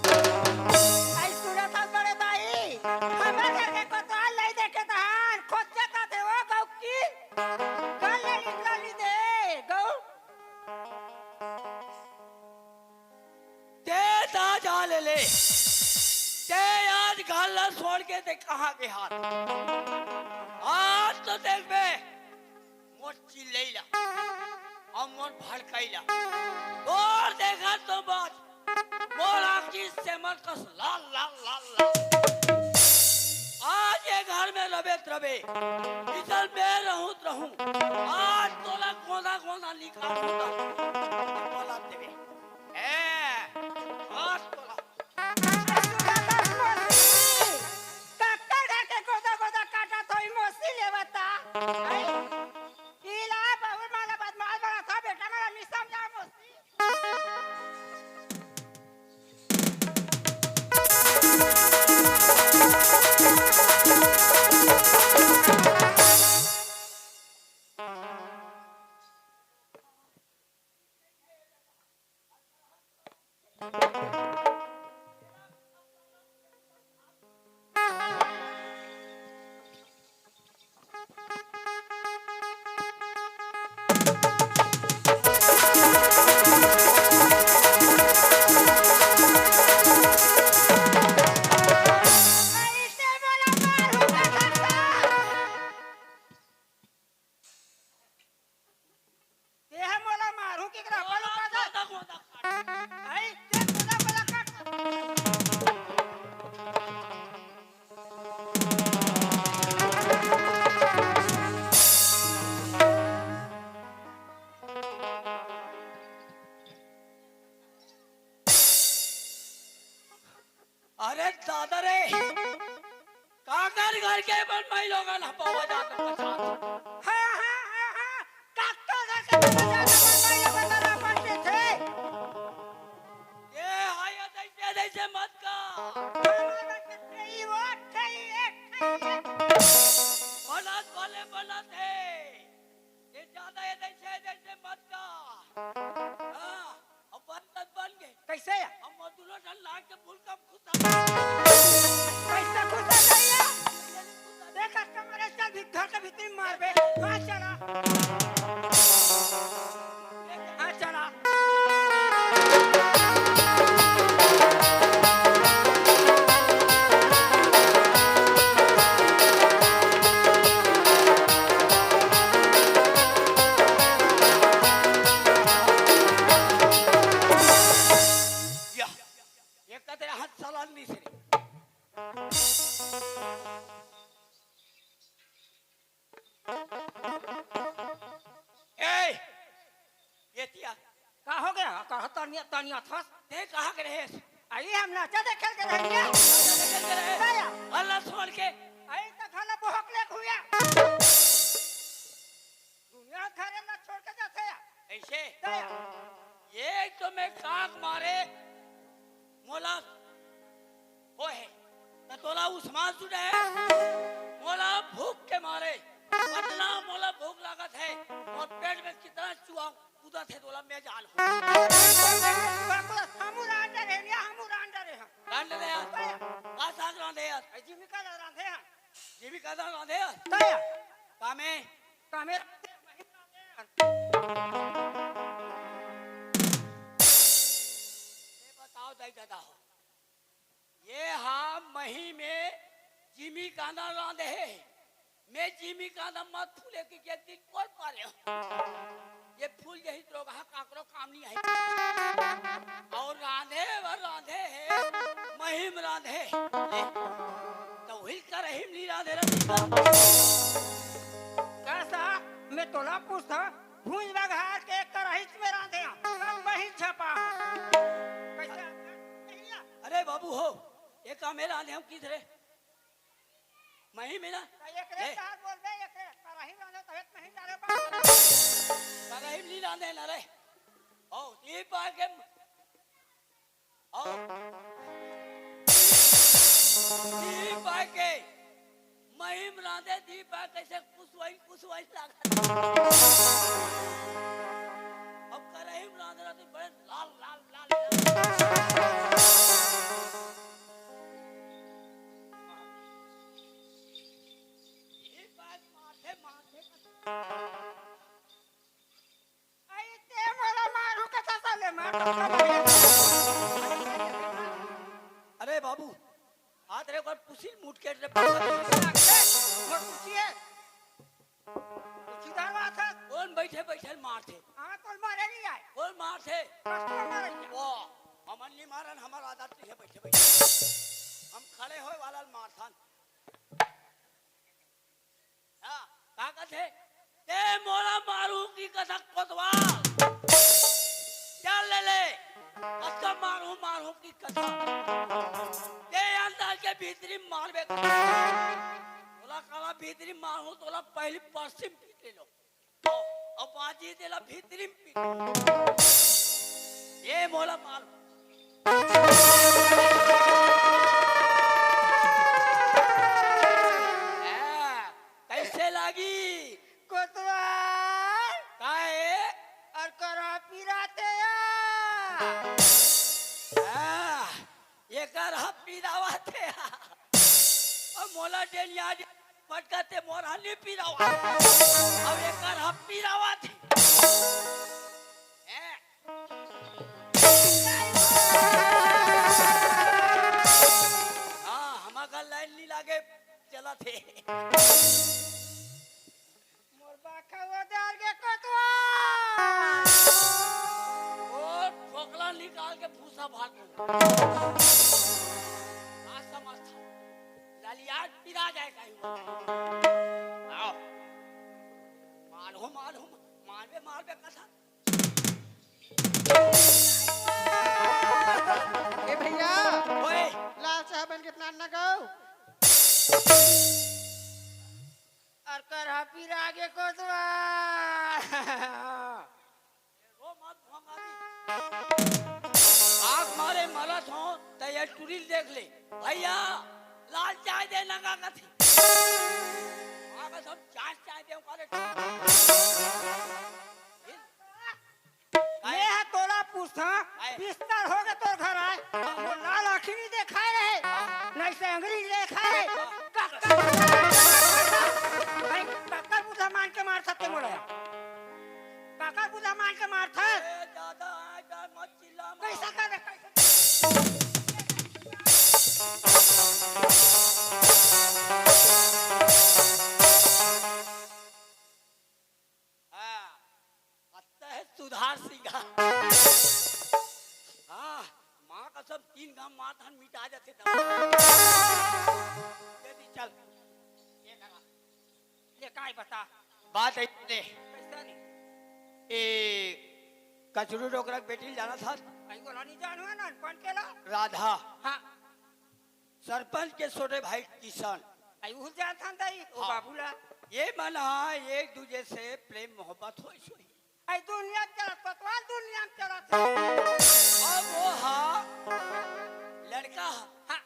आई सूरत हाथ बड़े भाई हमारे घर के कोतवाल नहीं देखे तहान खोजे का थे वो गौ की कल लड़ी दे गौ ते जा ले ते आज गाला छोड़ के ते कहां के हाथ आज तो देख बे मोर चिल्लैला और मोर भड़कैला और देखा तो बात मोर आखी से मर कस लाल लाल लाल लाल आज ये घर में रबे इधर मैं रहूं आज तोला कोना निकाल बोला देवे आज तोला कक्का के गोदा काटा तो मोसी लेवता इला बहुत माला बदमाश बड़ा था बेटा मेरा नहीं समझा मोसी अरे दादा रे काकर घर के बन भाई लोग ना पावा जाता पचास हाँ काकर घर के बन भाई लोग ना पड़ते थे ये हाय ऐसे मत का बनत है ये ज्यादा ऐसे मत का हाँ अब बन गए कैसे हम मधुरो ढल लाग के फूल कम खुदा कैसे खुदा जाइए देखा कमरे चल भी घर के भीतर मार बे हाँ चला हाँ चला का हो गया कहा तानिया था ते कहां के रहे आई हम नाचा देख खेल के रहिया देख के रहे अल्लाह छोड़ के आई त खाना भोक ले हुआ दुनिया घरे ना छोड़ के जाते ऐसे ये तो मैं काक मारे मोला वो है तो तोला उस्मान सुने मोला भूख के मारे इतना मोला भूख लागत है और पेट में कितना चूहा कूदा थे तोला मैं जान हमू रांडर है रांडर है का साग रांधे यार जीविका रांधे यार जीविका रांधे यार तया कामे ये बताओ दाई दादा हो ये हाँ मही में जिमी कांदा रांधे है मैं जिमी कांदा मत फूले की एक दिन कौन पाले ये फूल यही तो कहा काकरो काम नहीं है और रांधे है महिम रांधे तो वही कर हिम नहीं रांधे कैसा मैं तोला पूछता भूंज बघार के करहित में रांधे वही छपा कैसा अरे बाबू हो ये काम में रांधे हम किधरे मही में ना एक रे चार बोल दे एक रे करहिम रांधे तो एक मही डाले करहिम नहीं रांधे ना रे ओ ये पा के आओ दीप के महिम राधे दीप कैसे कुछ वही लगा अब करहिम राधे राधे बड़े लाल लाल लाल ये बात माथे माथे ऐसे मला मारू कसा चालले अरे बाबू हाथ रे कर पुसिल मुट के रे कौन बैठे बैठे मारते कौन मारते वो हमन नहीं मारन हमार आदत नहीं है बैठे बैठे हम खड़े होए वाला मारथन हां का कहते ए मोरा मारू की कथा कोतवाल चल ले कसम मारू की कथा ए अंदर के भीतरी मारबे तोला काला भीतरी मारू तोला पहली पश्चिम पीट ले लो अब बाजी देला भीतरी पीट ये मोला मार कैसे लगी कोतवाल काहे और करा पिराते ये कर पीरावा थे और मोला डेलिया पटकाते मोरा नहीं पीरावा अब ये कर पीरावा थे हाँ हमारा लाइन नहीं लागे चला थे मोरबा खबरदार के कोतवाल और ठोकला निकाल के भूसा भाग समझता ललियाट पिरा जाए कहीं आओ मारबे कथा ए भैया ओए लाल साहबन कितना न गाओ और करा पिरा के कोतवाल रो मत आग मारे मलत हो तो ये टुरिल देख ले भैया लाल चाय दे नगा कथी आगे सब चाय दे करे ये है तोला पूछता बिस्तर हो गए तोर घर आए वो लाल आँखी नहीं देखा रहे नहीं से अंग्रेजी देखा रहे काकर बुधा मान के मार सकते मोला काकर बुधा मान के मार था दादा आजा मत चिल्ला कैसा कर कैसा सुधार सिंह हाँ माँ का सब 3 गांव माथान मिटा जाते चल ये करा ये काय बता बात है ने कैसा नहीं ए कचरू डोकरक बेटी जाना था आई को नहीं जानू है ना कौन केला राधा हाँ सरपंच के छोटे भाई किशन आई उस जान था दई ओ बाबूला ये मना एक दूसरे से प्रेम मोहब्बत हो सोई आई दुनिया चला पतवाल दुनिया में चला अब वो हाँ लड़का हाँ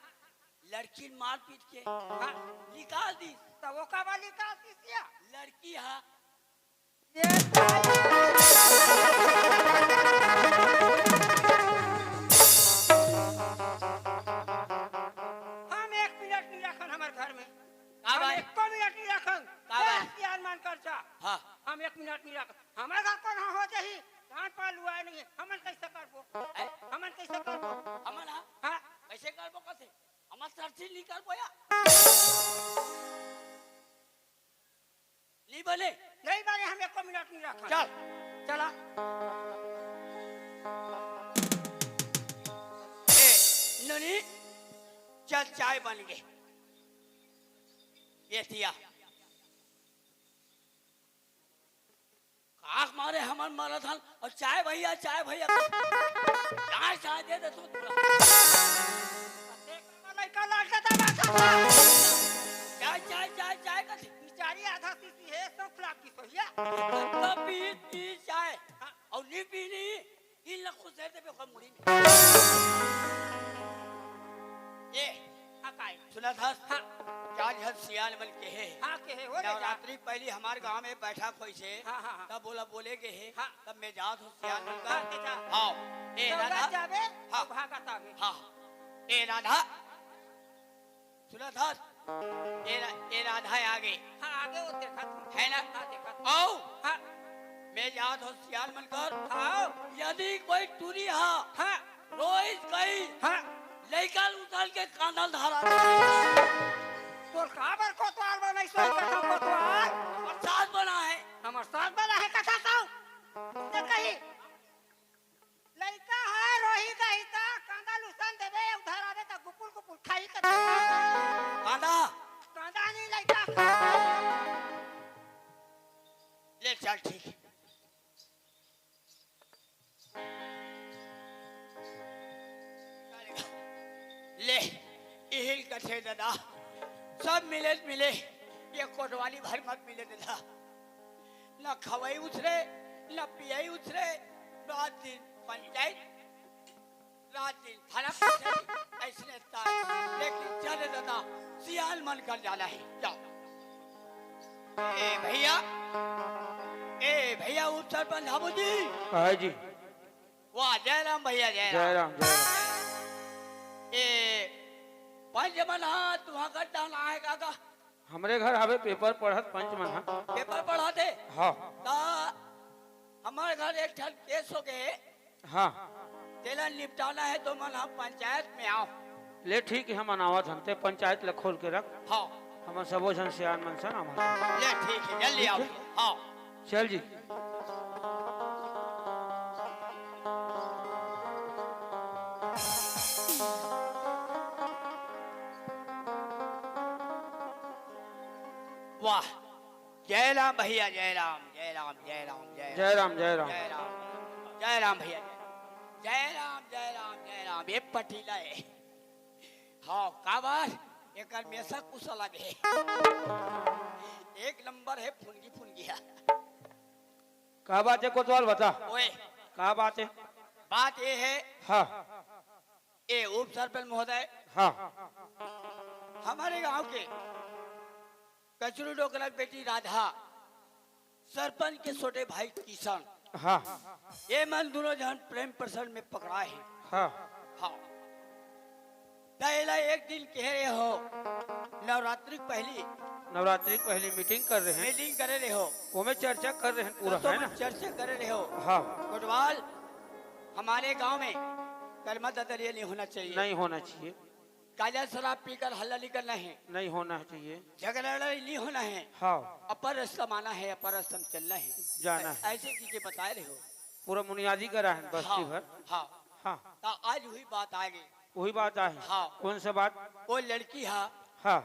लड़की मार पीट के हाँ निकाल दी तो वो का वाली का सीसिया लड़की हाँ हम 1 मिनट नहीं रखन हमारे घर में का भाई 1 मिनट नहीं रखन का भाई यार मान कर चा हाँ हम 1 मिनट नहीं रखन हमारे घर पर हो जाही धान पाल हुआ नहीं हमन कैसे करबो हमन कैसे करबो हमन हां कैसे करबो कैसे हमर सरसी निकल बोया नहीं बने नहीं बारे हम 1 मिनट नहीं रखन चल चला ए ननी चल चाय बन गए ये थिया आँख मारे हमन मारा था और चाय भैया चाय दे दे तो पूरा लड़का लड़का था चाय का बिचारी आधा सीसी है 100 लाख की सोहिया कभी पी चाय और नहीं पीनी इन ना खुश रहते पे कम मुड़ी में ये हकाई सुना था हाँ क्या जब सियाल बन के है हाँ के है हो रे जा नवरात्रि पहले हमारे गांव में बैठा कोई से हाँ, हाँ, हाँ। तब बोला बोले के है हाँ। तब मैं जात हूँ सियाल हाँ, बनकर देखा। हाँ ए दौड़ा राधा जावे हाँ। और भागत आगे हाँ ए राधा सुना था ए राधा आगे हाँ आगे वो देखा तू है ना हाँ देखा तू आओ हाँ मैं जात हूँ सियाल बनकर हाँ यदि कोई टूरी हाँ हाँ रोज गई हाँ लड़का उतार के कांदल धारा तोर काबर कोतवाल बनाई सो कथा कोतवाल प्रसाद बना है हमर साथ बना है कथा तो ने कही लड़का है रोही दहिता कांदा लुसन देबे उधार आवे त गुपुल गुपुल खाई कर कांदा कांदा नहीं लड़का ले चल ठीक ले इहिल कथे दादा सब मिले ये कोटवाली भर मत मिले दादा न खवाई उतरे न पियाई उतरे रात दिन पंचायत रात दिन थाना पंचायत ऐसने तार लेकिन चले दादा सियाल मन कर जाना है जाओ ए भैया उस सरपंच हाबू जी है जी वाह जयराम भैया जय जयराम राम जय राम। ए पंचमन हाँ तुहा का डाला है काका हमरे घर आवे पेपर पढ़त पंचमन हा पेपर पढ़ाते हाँ ता हमारे घर एक ठन केस हो गए हाँ तेला निपटाना है तो मन हम पंचायत में आओ ले ठीक है हम अनावत हनते पंचायत ले खोल के रख हाँ हम सबो जन सियान मन सन हमार ले ठीक है जल्दी आओ हाँ चल जी वाह जयराम भैया जयराम जयराम जयराम जय राम जय राम जयराम जयराम भैया जयराम जयराम जयराम ये पटीला है हाँ काबर एक मेसा कुशल लगे एक नंबर है फुनगी फुनगिया का बात है कोतवाल बता ओए का बात है बात ये है हाँ ये उप सरपंच महोदय हाँ हमारे गांव के कचरू डोकरा बेटी राधा सरपंच के छोटे भाई किशन हाँ ये मन दोनों जन प्रेम प्रसन्न में पकड़ा है हाँ हाँ पहला एक दिन कह रहे हो नवरात्रि पहली नवरात्रि की पहली मीटिंग कर रहे हैं मीटिंग करे रहे हो वो में चर्चा कर रहे हैं पूरा तो है ना चर्चा करे रहे हो हाँ कोटवाल हमारे गांव में कर्मा दरिया नहीं होना चाहिए नहीं होना चाहिए गांजा शराब पीकर हल्ला नहीं करना है नहीं होना चाहिए झगड़ा नहीं होना है हाँ अपर रास्ता माना है अपर रास्ता में चलना है जाना है ऐसे चीजें बता रहे हो पूरा बुनियादी करा है बस्ती हाँ भर हाँ हाँ तो आज हुई बात आगे वही बात है हाँ। कौन सा बात वो लड़की हा हाँ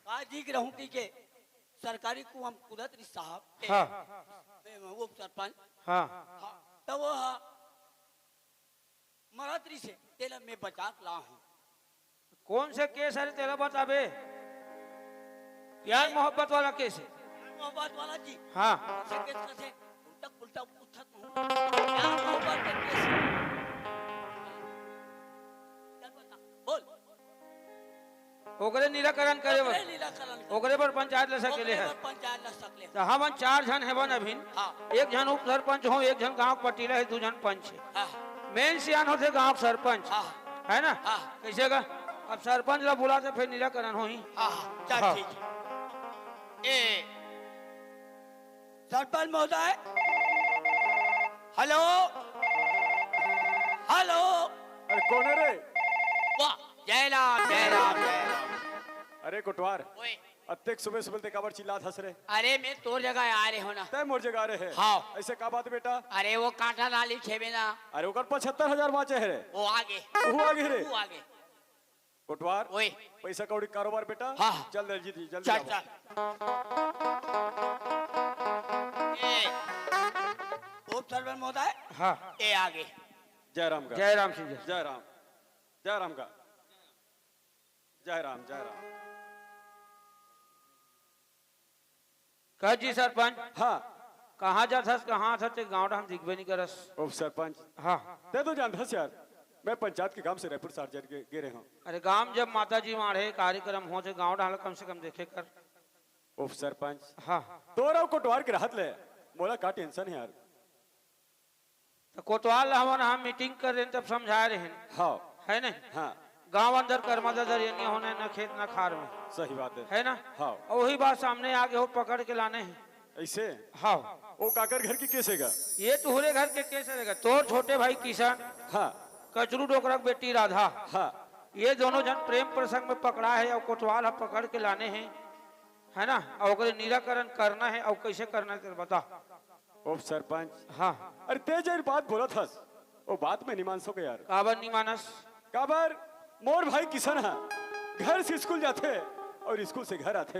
काजी रहूंगी के सरकारी कुआं कुदत साहब हाँ वो सरपंच हाँ हाँ, तो वो हा मरात्री से तेला में बचा ला हूँ कौन से केस है तेरा बताबे प्यार मोहब्बत वाला केस है मोहब्बत वाला जी हाँ से केस कैसे उल्टा उल्टा उठत क्या मोहब्बत के केस चल बता बोल ओकरे निराकरण करे ओकरे निराकरण कर। ओकरे पर पंचायत ले सकेले है ओकरे पर पंचायत ल सकले तो हम 4 जन है बन अभिन हाँ एक जन उप सरपंच हो एक जन गांव पटीला है 2 जन पंच है हाँ मेन सियान होते गांव सरपंच हाँ है ना हाँ। कैसे का अब सरपंच ला बुलाते फिर निराकरण हो ही हाँ चल हाँ। ठीक है ए सरपंच महोदय हेलो हेलो अरे कौन है रे वाह जय राम जय राम जय राम अरे कोटवार ओए अत्तेक सुबह सुबह ते काबर चिल्लात हंस रे अरे मैं तोर जगह आ रहे हो ना तय मोर जगह रे है हाँ। ऐसे का बात बेटा अरे वो कांटा नाली छेबे ना अरे ओकर 75,000 बाचे है रे वो आगे वो आगे रे वो आगे कोटवार ओए पैसा कौड़ी कारोबार बेटा हाँ। चल दलजी जल्दी चल आओ। चल ए उप सरपंच महोदय हाँ ए आगे जय राम का जय राम सिंह जी जय राम का जय राम कह जी सरपंच हाँ कहाँ जाथस कहाँ था ते गाँव हम दिखबे नहीं करस। उप सरपंच हाँ ते तो जानथस यार, मैं पंचायत के काम से रायपुर शहर जा गे रहे हूँ। अरे गांव जब माता जी मारे कार्यक्रम हो तो गाँव डाल कम से कम देखे कर। उप सरपंच हाँ तोरा कोटवार के राहत ले, मोला का टेंशन है यार। तो कोतवाल हमारे हम मीटिंग कर रहे हैं तब समझा रहे हैं हाँ है नहीं। हाँ गांव अंदर कर्मदा दरिया होने न खेत न खार में सही बात है। है ना। हाँ और वही बात सामने आगे हो पकड़ के लाने हैं। ऐसे हाँ वो काकर घर की केसेगा। ये तुहरे घर के कैसे रहेगा। तोर छोटे भाई किशन हाँ कचरू डोकरा की बेटी राधा हाँ ये दोनों जन प्रेम प्रसंग में पकड़ा है और कोतवाल हम पकड़ के लाने हैं है ना। और ओकरे निराकरण करना है और कैसे करना है बता। उप सरपंच हाँ अरे ते जैन बात बोला था वो बात में नहीं मान सको यार। काबर नहीं मानस। काबर मोर भाई किशन है, घर से स्कूल जाते और स्कूल से घर आते,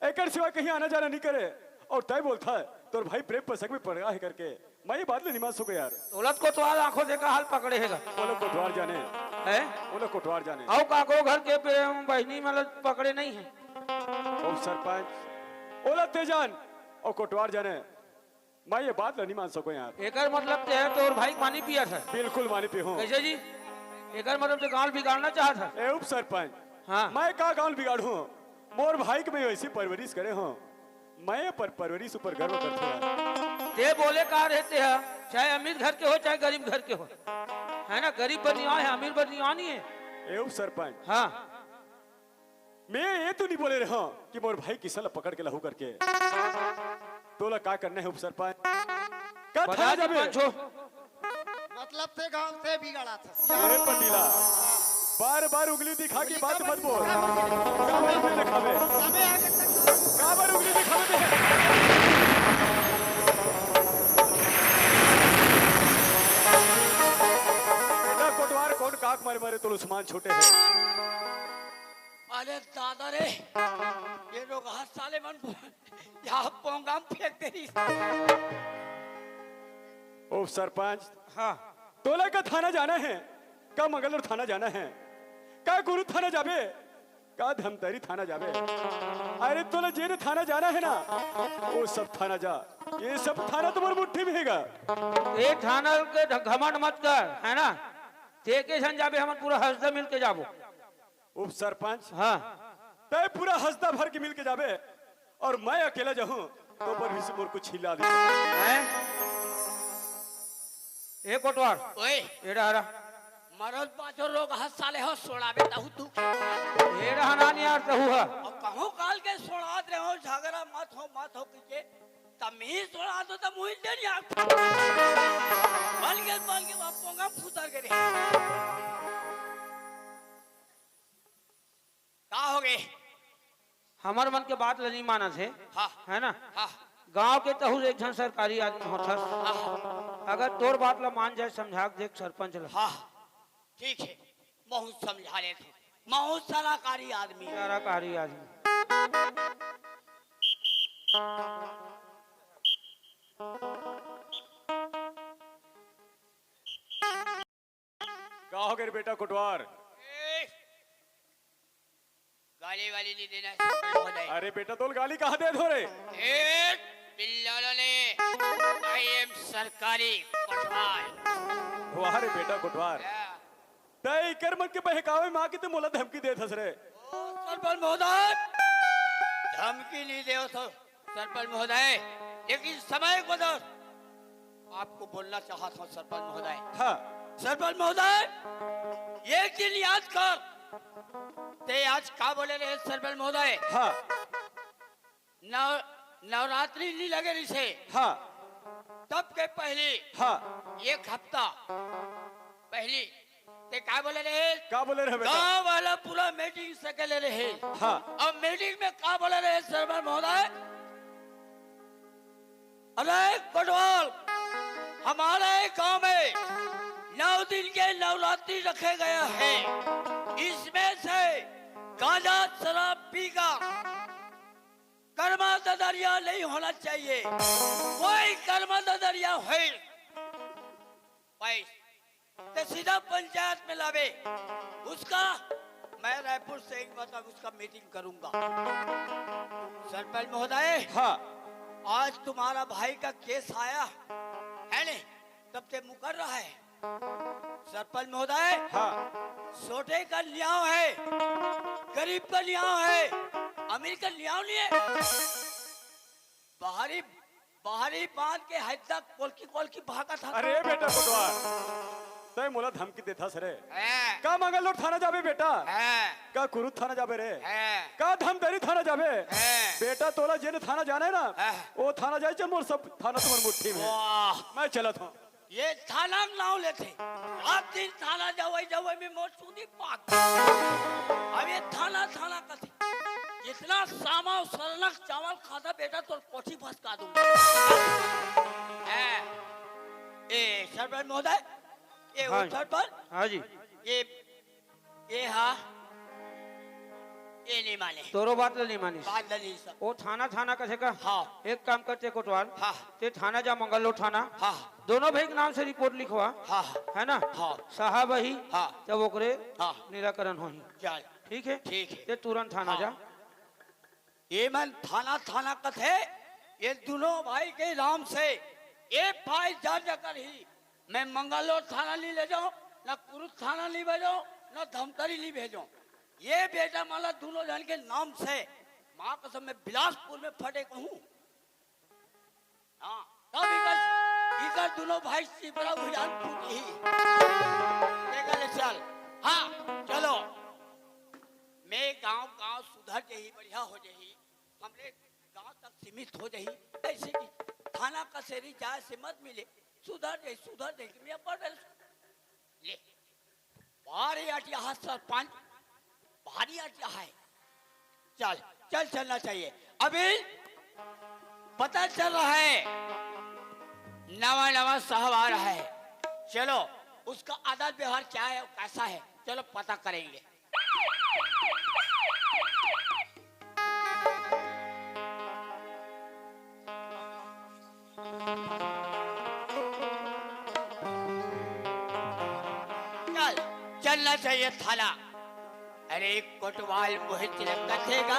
एक सिवा कहीं आना जाना नहीं करे। और तय बोलता है तो भाई प्रेम प्रसंग में पड़ रहा है करके, मैं ये बात नहीं मान सको यार। दौलत कोतवाल आंखों देखा हाल पकड़े है वो लोग कोटवार जाने है। वो लोग कोटवार जाने। और काको घर के बहनी मतलब पकड़े नहीं है। उप सरपंच ओला तेजान और कोटवार जाने, मैं ये बात नहीं मान सको यार। एकर मतलब ते है तो और भाई पानी पिया था। बिल्कुल मानी पे हूँ। कैसे जी एकर मतलब तो गांव बिगाड़ना चाहता। ए उप सरपंच हाँ मैं का गांव बिगाड़ू, मोर भाई के मैं वैसी परवरिश करे हूँ, मैं पर परवरिश ऊपर गर्व करते यार। ते बोले कहा रहते हैं चाहे अमीर घर के हो चाहे गरीब घर के हो है ना। गरीब बनिया है अमीर बनिया नहीं है। ए उप सरपंच हाँ मैं ये तो नहीं बोले रहा कि मोर भाई किसल पकड़ के लहू करके तोला का करना है। उप सरपंच का बता था दी जब पंचो। मतलब ते गांव से बिगड़ा था। अरे पटीला बार बार उंगली दिखा के बात मत बोल। काबर उंगली दिखावे, समय आगे तक काबर उंगली दिखावे बे। ना कोटवार कौन काक मारे मारे तो उस्मान छोटे हैं। अरे दादा रे ये लोग हर साले मन यहाँ पोंगाम फेंक दे रही। ओ सरपंच हाँ तोला का थाना जाना है, का मंगलूर थाना जाना है, का गुरु थाना जाबे, का धमतरी थाना जाबे। अरे तोला जेने थाना जाना है ना वो सब थाना जा, ये सब थाना तुम्हारी मुट्ठी में हैगा। ये थाना के घमंड मत कर है ना। ते के सन जाबे हम पूरा हंसदा मिल के जाबो। उप सरपंच हाँ तय पूरा हंसदा भर के मिल के जाबे और मैं अकेला जाऊं तो पर भी से मोर को छिला दे। हैं ए कोटवार ओए एड़ा हरा मरद पाछो लोग हर साले हो सोड़ाबे ताहू तू एड़ा हनानी यार तहु है। और कहूँ काल के सोड़ात रहे हो झगड़ा मत हो कीजिए तमीज सोड़ा दो तो मुझे दे दिया बल के वहाँ पोंगा फूतर के का हो गए। हमार मन के बात नहीं माना थे हाँ है ना। हाँ गांव के तहु एक जन सरकारी आदमी होता। अगर तोर बात ला मान जाए समझा के देख सरपंच ला। हाँ ठीक है बहुत समझा ले तू बहुत सलाहकारी आदमी है। सरकारी आदमी का हो गए बेटा कोटवार। गाली वाली नहीं देना है। अरे बेटा तोल गाली कहाँ दे धोरे। आई एम सरकारी पटवार। वाह रे बेटा कोटवार तय कर्म के बहकावे माँ की तो मोला धमकी दे थस रे। सरपंच महोदय धमकी नहीं दे तो सरपंच महोदय लेकिन समय को दो आपको बोलना चाहता हूँ सरपंच महोदय। हाँ सरपंच महोदय एक दिन याद कर ते आज का बोले रहे सरपंच महोदय। हाँ नवरात्रि नहीं लगे रही से हाँ तब के पहले हाँ एक हफ्ता पहले ते का बोले रहे का बोले रहे बेटा। गाँव वाला पूरा मीटिंग सके ले रहे। हाँ अब मीटिंग में का बोले रहे सरपंच महोदय। अरे कोटवाल हमारे गांव में 9 दिन के नवरात्रि रखे गए हैं। इसमें से गांजा शराब पीका कर्मा दरिया नहीं होना चाहिए। कोई कर्मा दरिया है तो सीधा पंचायत में लावे उसका मैं रायपुर से एक मतलब उसका मीटिंग करूंगा सरपंच महोदय। हाँ आज तुम्हारा भाई का केस आया है नहीं, तब से मुकर रहा है। सरपंच महोदय, हाँ छोटे का न्याय है, गरीब का न्याय है, अमीर का न्याय नहीं है। बाहरी बाहरी बांध के हद तक कोलकी भागा था। अरे बेटा कोटवाल, तय मोला धमकी देता सरे है, का मंगलोर थाना जाबे बेटा, है, का कुरुत थाना जाबे रे, है, का धमतरी थाना जाबे है। बेटा। तोला जेने थाना जाना है ना, है। वो थाना जाए मोर सब थाना तुम्हारी मुट्ठी में। वाह, मैं चलत हूँ। ये थाना नाव लेते रात दिन थाना जवाई में मोर सूदी पाक। अब ये थाना कथी, जितना सामा सरनक चावल खाता बेटा तो कोठी फंसका दूंगा। ए सरपंच महोदय, ये हाँ। सरपंच, हाँ जी, ये हाँ, ये नहीं माने, तोरो बात नहीं मानी। बात नहीं सब। वो थाना कैसे का? हाँ। एक काम करते कोटवाल, हाँ। ते थाना जा मंगलो थाना, हाँ, दोनों भाई के नाम से रिपोर्ट लिखवा, हाँ, है ना? हाँ। साहब ही, हाँ। तब ओकरे हाँ। निराकरण होही। चल ठीक है, ठीक है। ते तुरंत थाना हाँ। जा। ये मन थाना कथे, ये दोनों भाई के नाम से एक भाई जा जाकर ही मैं मंगलोर थाना नहीं ले जाऊं, ना कुरुत थाना नहीं भेजो, ना धमतरी नहीं भेजो। ये बेटा माला दोनों जन के नाम से माँ कसम में बिलासपुर में फटे कहूँ। हाँ, तब इधर दोनों भाई सिपरा भुजान टूटी ही। देखा चल, हाँ चलो, मैं गांव सुधर जही, बढ़िया हो जही, हमरे गांव तक सीमित हो जही। ऐसे की थाना कचहरी जाए से मत मिले, सुधर जही मैं पर ले भारी अटिया हाथ सरपंच, भारी अटिया है। चल चलना चाहिए। अभी पता चल रहा है नवा साहब आ रहा है, चलो उसका आदत व्यवहार क्या है और कैसा है, चलो पता करेंगे। चलना चाहिए थाना। अरे कोटवाल मोहित कथेगा,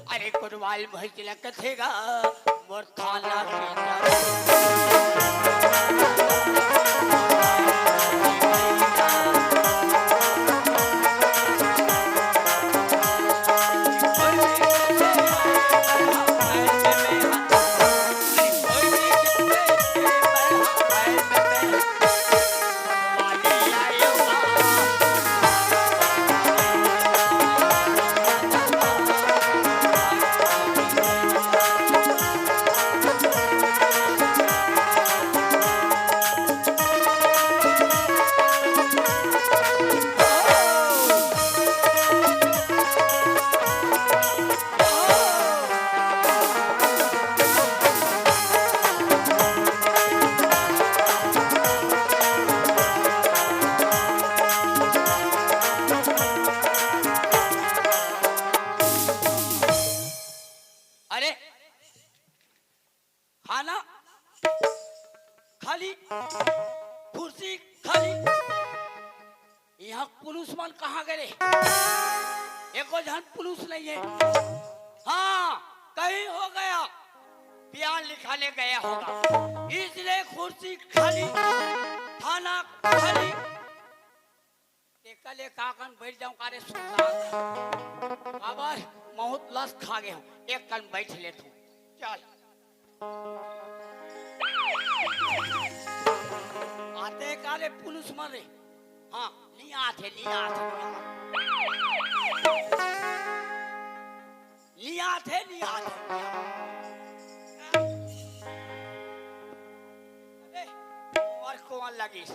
अरे कोटवाल मोहित कथेगा मोर थाना खाना खाली, कुर्सी खाली, यहाँ पुलिस मन कहाँ गए? एको जन पुलिस नहीं है। हाँ, कहीं हो गया, बयान लिखाने गया होगा, इसलिए कुर्सी खाली, थाना खाली। कल एक काकन बैठ जाऊं कारे सुल्तान अबर बहुत लस खा गया हूँ, एक कन बैठ लेता हूँ। चल आते काले पुलिस मरे। हाँ लिया थे और कौन लगी?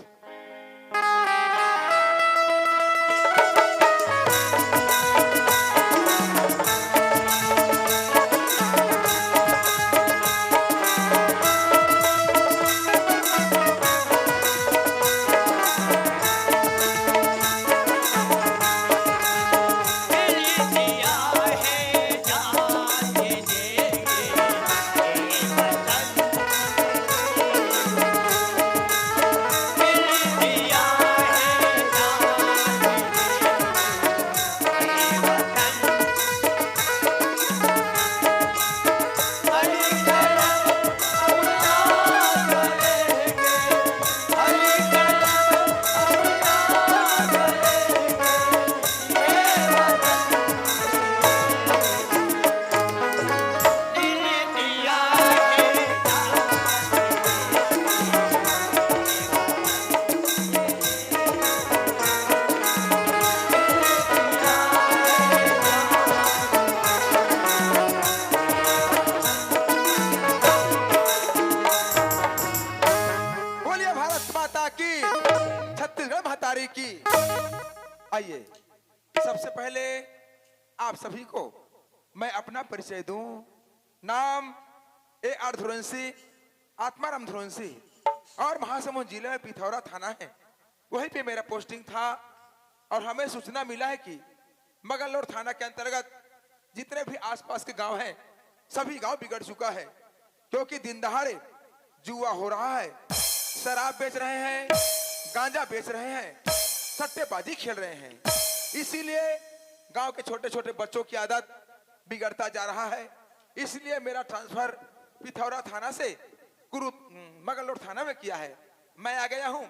तैयारी की। आइए सबसे पहले आप सभी को मैं अपना परिचय दूं। नाम A.R. ध्रुवंशी, आत्माराम ध्रुवंशी, और महासमुंद जिले में पिथौरा थाना है, वहीं पे मेरा पोस्टिंग था। और हमें सूचना मिला है कि मगललोर थाना के अंतर्गत जितने भी आसपास के गांव हैं सभी गांव बिगड़ चुका है, क्योंकि दिन दहाड़े जुआ हो रहा है, शराब बेच रहे हैं, गांजा बेच रहे हैं, सट्टेबाजी खेल रहे हैं। इसीलिए गांव के छोटे छोटे बच्चों की आदत बिगड़ता जा रहा है। इसलिए मेरा ट्रांसफर पिथौरा थाना से मगललोर थाना में किया है। मैं आ गया हूं,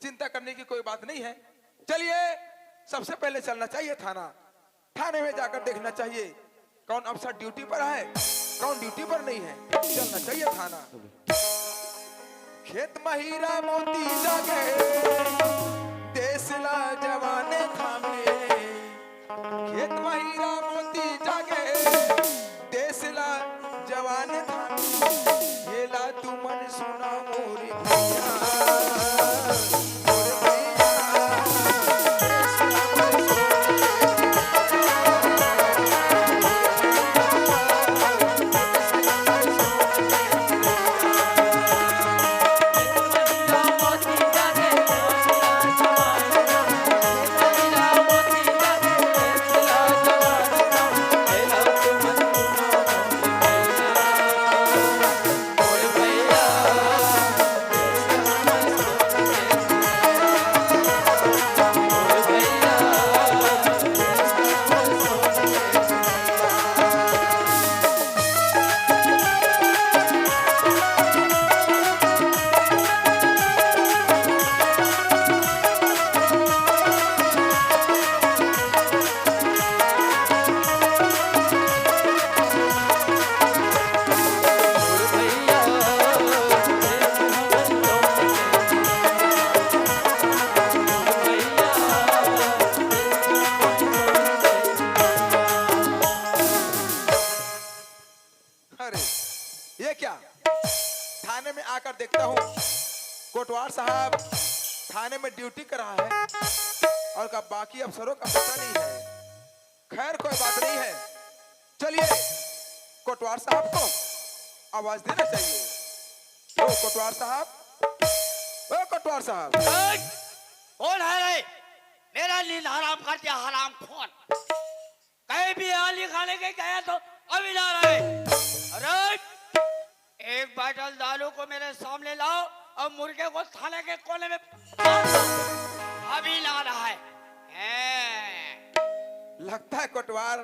चिंता करने की कोई बात नहीं है। चलिए सबसे पहले चलना चाहिए थाना। थाने में जाकर देखना चाहिए कौन अफसर ड्यूटी पर है, कौन ड्यूटी पर नहीं है। चलना चाहिए थाना। खेत महिरा मोती जागे, देश ला जवाने थामे। खेत महिरा मोती जागे, देश ला जवाने थामे। ये ला तू मन सुना मोरी भैया, मोरे भैया। अरे ये क्या, थाने में आकर देखता हूँ कोटवार साहब थाने में ड्यूटी कर रहा है और का बाकी अफसरों का पता नहीं है। खैर कोई बात नहीं है। चलिए कोटवार साहब को आवाज देना चाहिए। ओ कोटवार साहब, ओ कोटवार साहब। कौन है रे? मेरा नींद हराम कर दिया, हराम खोर। कहीं भी आली खाने के गया तो अभी ला रहे। अरे एक बाटल दारू को मेरे सामने लाओ और मुर्गे को थाने के कोने में अभी ला रहा है। लगता है कोटवार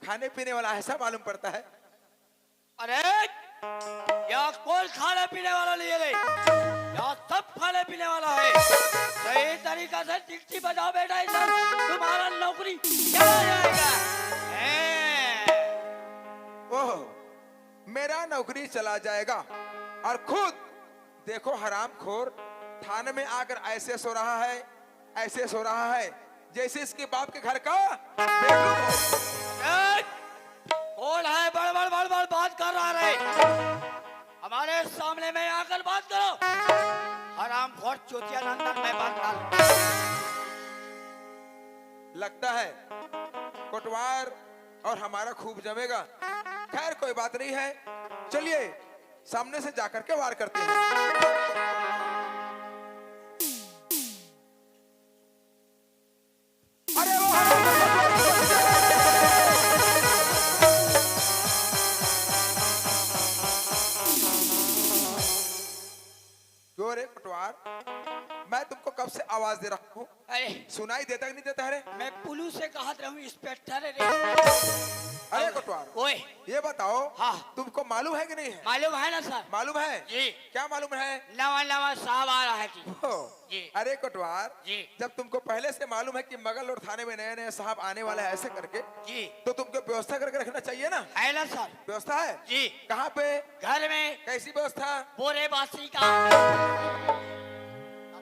खाने पीने वाला ऐसा मालूम पड़ता है। अरे यहाँ कौन खाने पीने वाला नहीं है रे? यहाँ सब खाने पीने वाला है। सही तरीका से टिकटी बजाओ बेटा, इधर तुम्हारा नौकरी चला जाएगा। ओह, मेरा नौकरी चला जाएगा और खुद देखो हरामखोर थाने में आकर ऐसे सो रहा है, ऐसे सो रहा है जैसे इसके बाप के घर का बेडरूम हो। कौन है बड़ बड़ बात कर रहा है? हमारे सामने में आकर बात करो। हरामखोर चोतिया नंदन में बात कर। लगता है कोटवार और हमारा खूब जमेगा। खैर कोई बात नहीं है। चलिए सामने से जाकर के वार करते हैं। अरे वो क्यों रे कोटवार, मैं तुमको कब से आवाज दे रहा हूँ, अरे सुनाई देता कि नहीं देता है रे? मैं पुलिस से कहा था इंस्पेक्टर रे। अरे कोटवार, ओए ये बताओ हाँ। तुमको मालूम है कि नहीं है? मालूम है ना सर? मालूम है जी। क्या मालूम है? नवा नवा साहब आ रहा है जी। हो। जी। अरे कोटवार जी। जब तुमको पहले से मालूम है कि मगललोर थाने में नए नए साहब आने वाले हैं ऐसे करके, जी तो तुमको व्यवस्था करके रखना चाहिए ना। है ना सर? व्यवस्था है जी। कहाँ पे? घर में कैसी व्यवस्था? बोरे बासी का।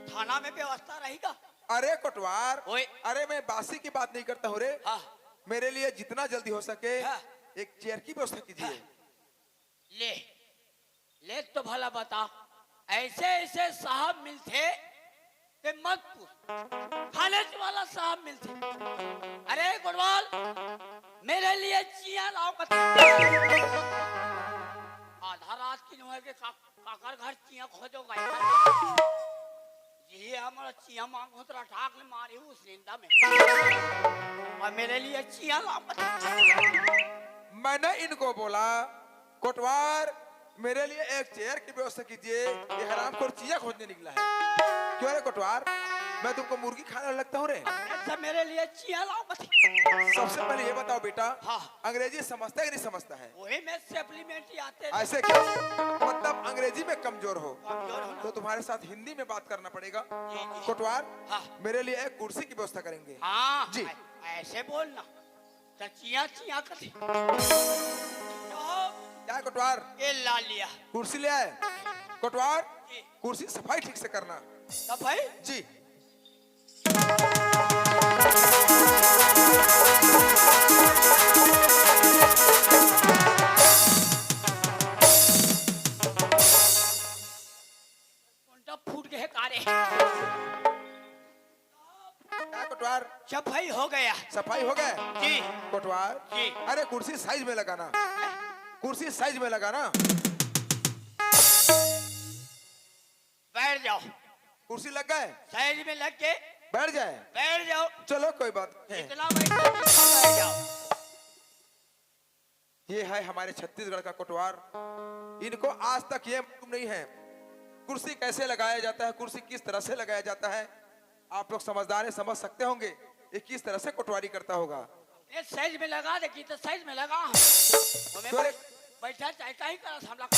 थाना में व्यवस्था रहेगा। अरे कोटवार, ओए। अरे मैं बासी की बात नहीं करता हूँ रे। हाँ। मेरे लिए जितना जल्दी हो सके हाँ। एक चेयर की व्यवस्था कीजिए। ले ले तो भला बता, ऐसे ऐसे साहब मिलते ते मत पूछ। खाने वाला साहब मिलते, अरे गुड़वाल मेरे लिए चिया लाओ कथे। आधा रात की नुहे के काकर घर चिया खोजो गया। ये हमारा चिया मांगो तो ठाक ने मारी उस निंदा में, और मेरे लिए चिया लाओ कथे। मैंने इनको बोला कोटवार मेरे लिए एक चेयर की व्यवस्था कीजिए, ये हरामखोर चिया खोजने निकला है। क्यों रे कोटवार, मैं तुमको मुर्गी खाने लगता हूँ रे? ऐसा मेरे लिए चिया लाओ कथे। सबसे पहले ये बताओ बेटा, हाँ। अंग्रेजी समझता है कि नहीं समझता है? वही में सप्लीमेंट्री आते ऐसे क्यों? मतलब अंग्रेजी में कमजोर हो कमजोर हो ना। तो तुम्हारे साथ हिंदी में बात करना पड़ेगा। जी, जी। कोटवार हाँ। मेरे लिए एक कुर्सी की व्यवस्था करेंगे। हाँ जी। ऐसे बोलना तो चिया चिया कथे। क्या कोटवार, ये ला लिया कुर्सी ले आए? कोटवार जी। कुर्सी सफाई ठीक से करना। सब भाई जी। उल्टा फूट गए कारे। क्या कोटवार, सफाई हो गया। सफाई हो गए? जी कोटवार जी। अरे कुर्सी साइज में लगाना, कुर्सी साइज में लगाना। बैठ जाओ। कुर्सी लग गए? साइज में लग के बैठ जाए? बैठ जाओ। चलो कोई बात नहीं। इतना बैठ जाओ। ये है हमारे छत्तीसगढ़ का कोटवार। इनको आज तक ये मालूम नहीं है कुर्सी कैसे लगाया जाता है, कुर्सी किस तरह से लगाया जाता है। आप लोग समझदार हैं, समझ सकते होंगे ये किस तरह से कोटवारी करता होगा। ये साइज में लगा दे की तो साइज में लगा। क्यों बैठा चाहे का ही करा हमला कर।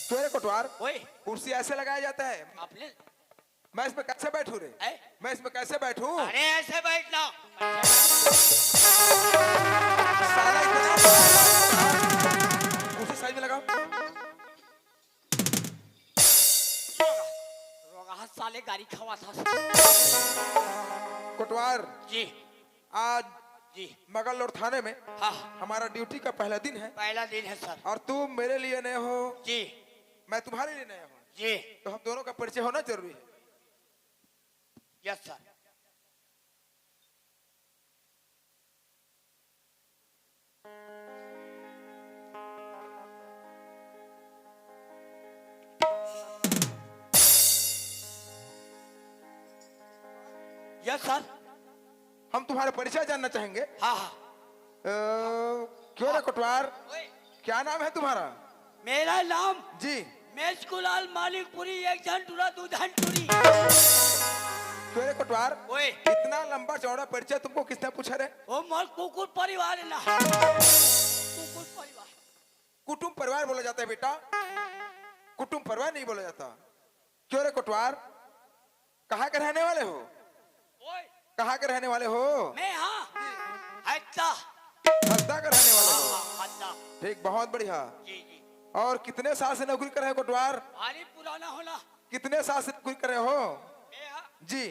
क्यों रे कोटवार, ओए कुर्सी ऐसे लगाया जाता है? आपने मैं इसमें कैसे बैठूं रे? है? मैं इसमें कैसे बैठूं? अरे ऐसे बैठना। साला इतना कुर्सी साइज में लगाओ। रोगा साले गाड़ी खवा था। कोटवार जी आज जी मगल रोड थाने में हाँ हमारा ड्यूटी का पहला दिन है पहला दिन है सर। और तुम मेरे लिए नए हो, जी मैं तुम्हारे लिए नया हूँ, जी तो हम दोनों का परिचय होना जरूरी है। Yes sir. Yes sir. हम तुम्हारा परिचय जानना चाहेंगे। हाँ हाँ। क्यों रे कोटवार, ओए, क्या नाम है तुम्हारा? मेरा नाम जी। मेजकुलाल मालिकपुरी एक झंटूरा दू झंटूरी। क्यों रे कोटवार, ओए इतना लंबा चौड़ा परिचय तुमको किसने पूछा रे? वो मोर कुकुर परिवार है ना। कुकुर परिवार। कुटुंब परिवार बोला जाता है बेटा, कुटुंब परिवार नहीं बोला जाता। क्यों रे कोटवार, कहाँ के रहने वाले हो? ओए कहाँ के रहने वाले हो? मैं हाँ हत्ता। हस्दा का रहने वाले हो? हत्ता। ठीक, बहुत बढ़िया। जी जी। और कितने साल से नौकरी कर रहे हो कोटवार? भारी पुराना होना। कितने साल से नौकरी कर रहे हो? मैं हाँ जी।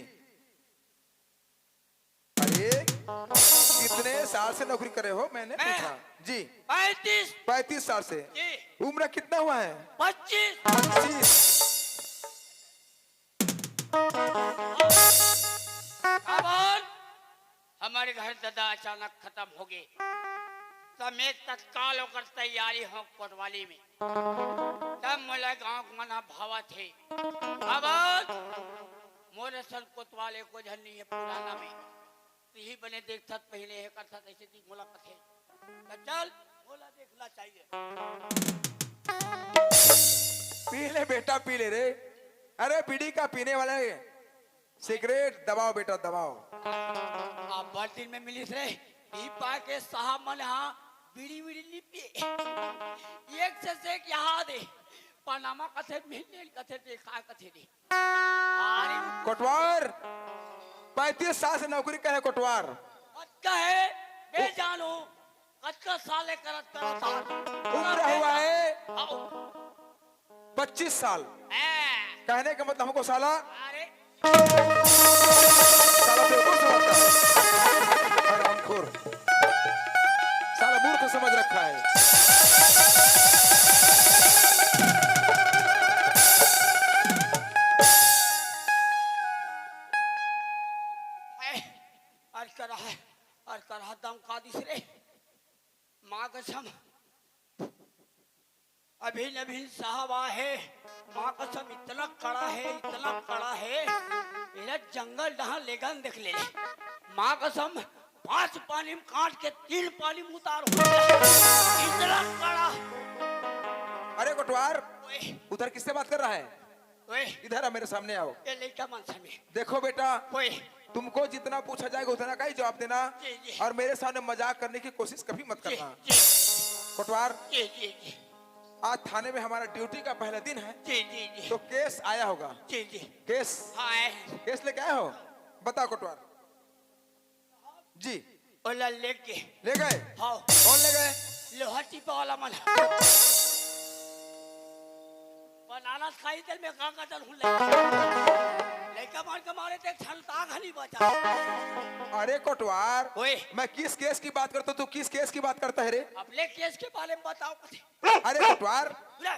अरे कितने साल से नौकरी कर रहे हो मैंने मैं? पूछा। जी। 35 35 साल से। जी। उम्र कितना हुआ है? 25। 25। अब हमारे घर दादा अचानक खत्म हो गए, तब मैं तत्काल होकर तैयारी हो कोतवाली में। तब मोला गांव मना भावा थे। अब मोरे सन कोतवाले को झलनी है पुराना में ही बने देखता पहले है करता ऐसे दी मोला कथे तो चल मोला देखना चाहिए। पी ले बेटा, पी ले रे। अरे बीड़ी का पीने वाले सिगरेट दबाओ बेटा, दबाओ। आप बर्तन में मिली रे ई पा के साहब मन हाँ बीड़ी बीड़ी नहीं पिए। एक से एक यहाँ दे पनामा कथे मिलने कथे देखा कथे दे। अरे कोटवार 35 साल से नौकरी करे कोटवार। कच्चा है बे जानो कच्चा साले करत करत उम्र हुआ है आओ 25 साल। ए कहने का मतलब हमको साला अरे साला बेवकूफ समझता है, हरामखोर, साला मूर्ख समझ रखा है। आज करा दम का दिस रे माँ कसम अभी नवीन साहब आहे माँ कसम इतना कड़ा है इधर जंगल जहाँ लेगन देख ले माँ कसम 5 पानी में काट के 3 पानी में उतार इतना कड़ा। अरे कोटवार ओए उधर किससे बात कर रहा है? ओए इधर आ, मेरे सामने आओ। ये लड़का मन से में देखो बेटा, ओए तुमको जितना पूछा जाएगा उतना का ही जवाब देना, जी, जी। और मेरे सामने मजाक करने की कोशिश कभी मत जी करना। जी कोटवार जी जी जी आज थाने में हमारा ड्यूटी का पहला दिन है, जी जी जी तो केस आया होगा। जी जी केस हाँ आए हैं। केस लेके आए हो? बताओ कोटवार जी। ओला लेके ले गए? हाँ कौन ले गए? लोहा टिपा वाला मन बनाना खाई दिल में का कटल हुन लड़का मार के मारे थे छलता घनी बचा। अरे कोटवार ओए मैं किस केस की बात करता हूँ, तू किस केस की बात करता है रे? अपने केस के बारे में बताओ कथी। अरे कोटवार, ले,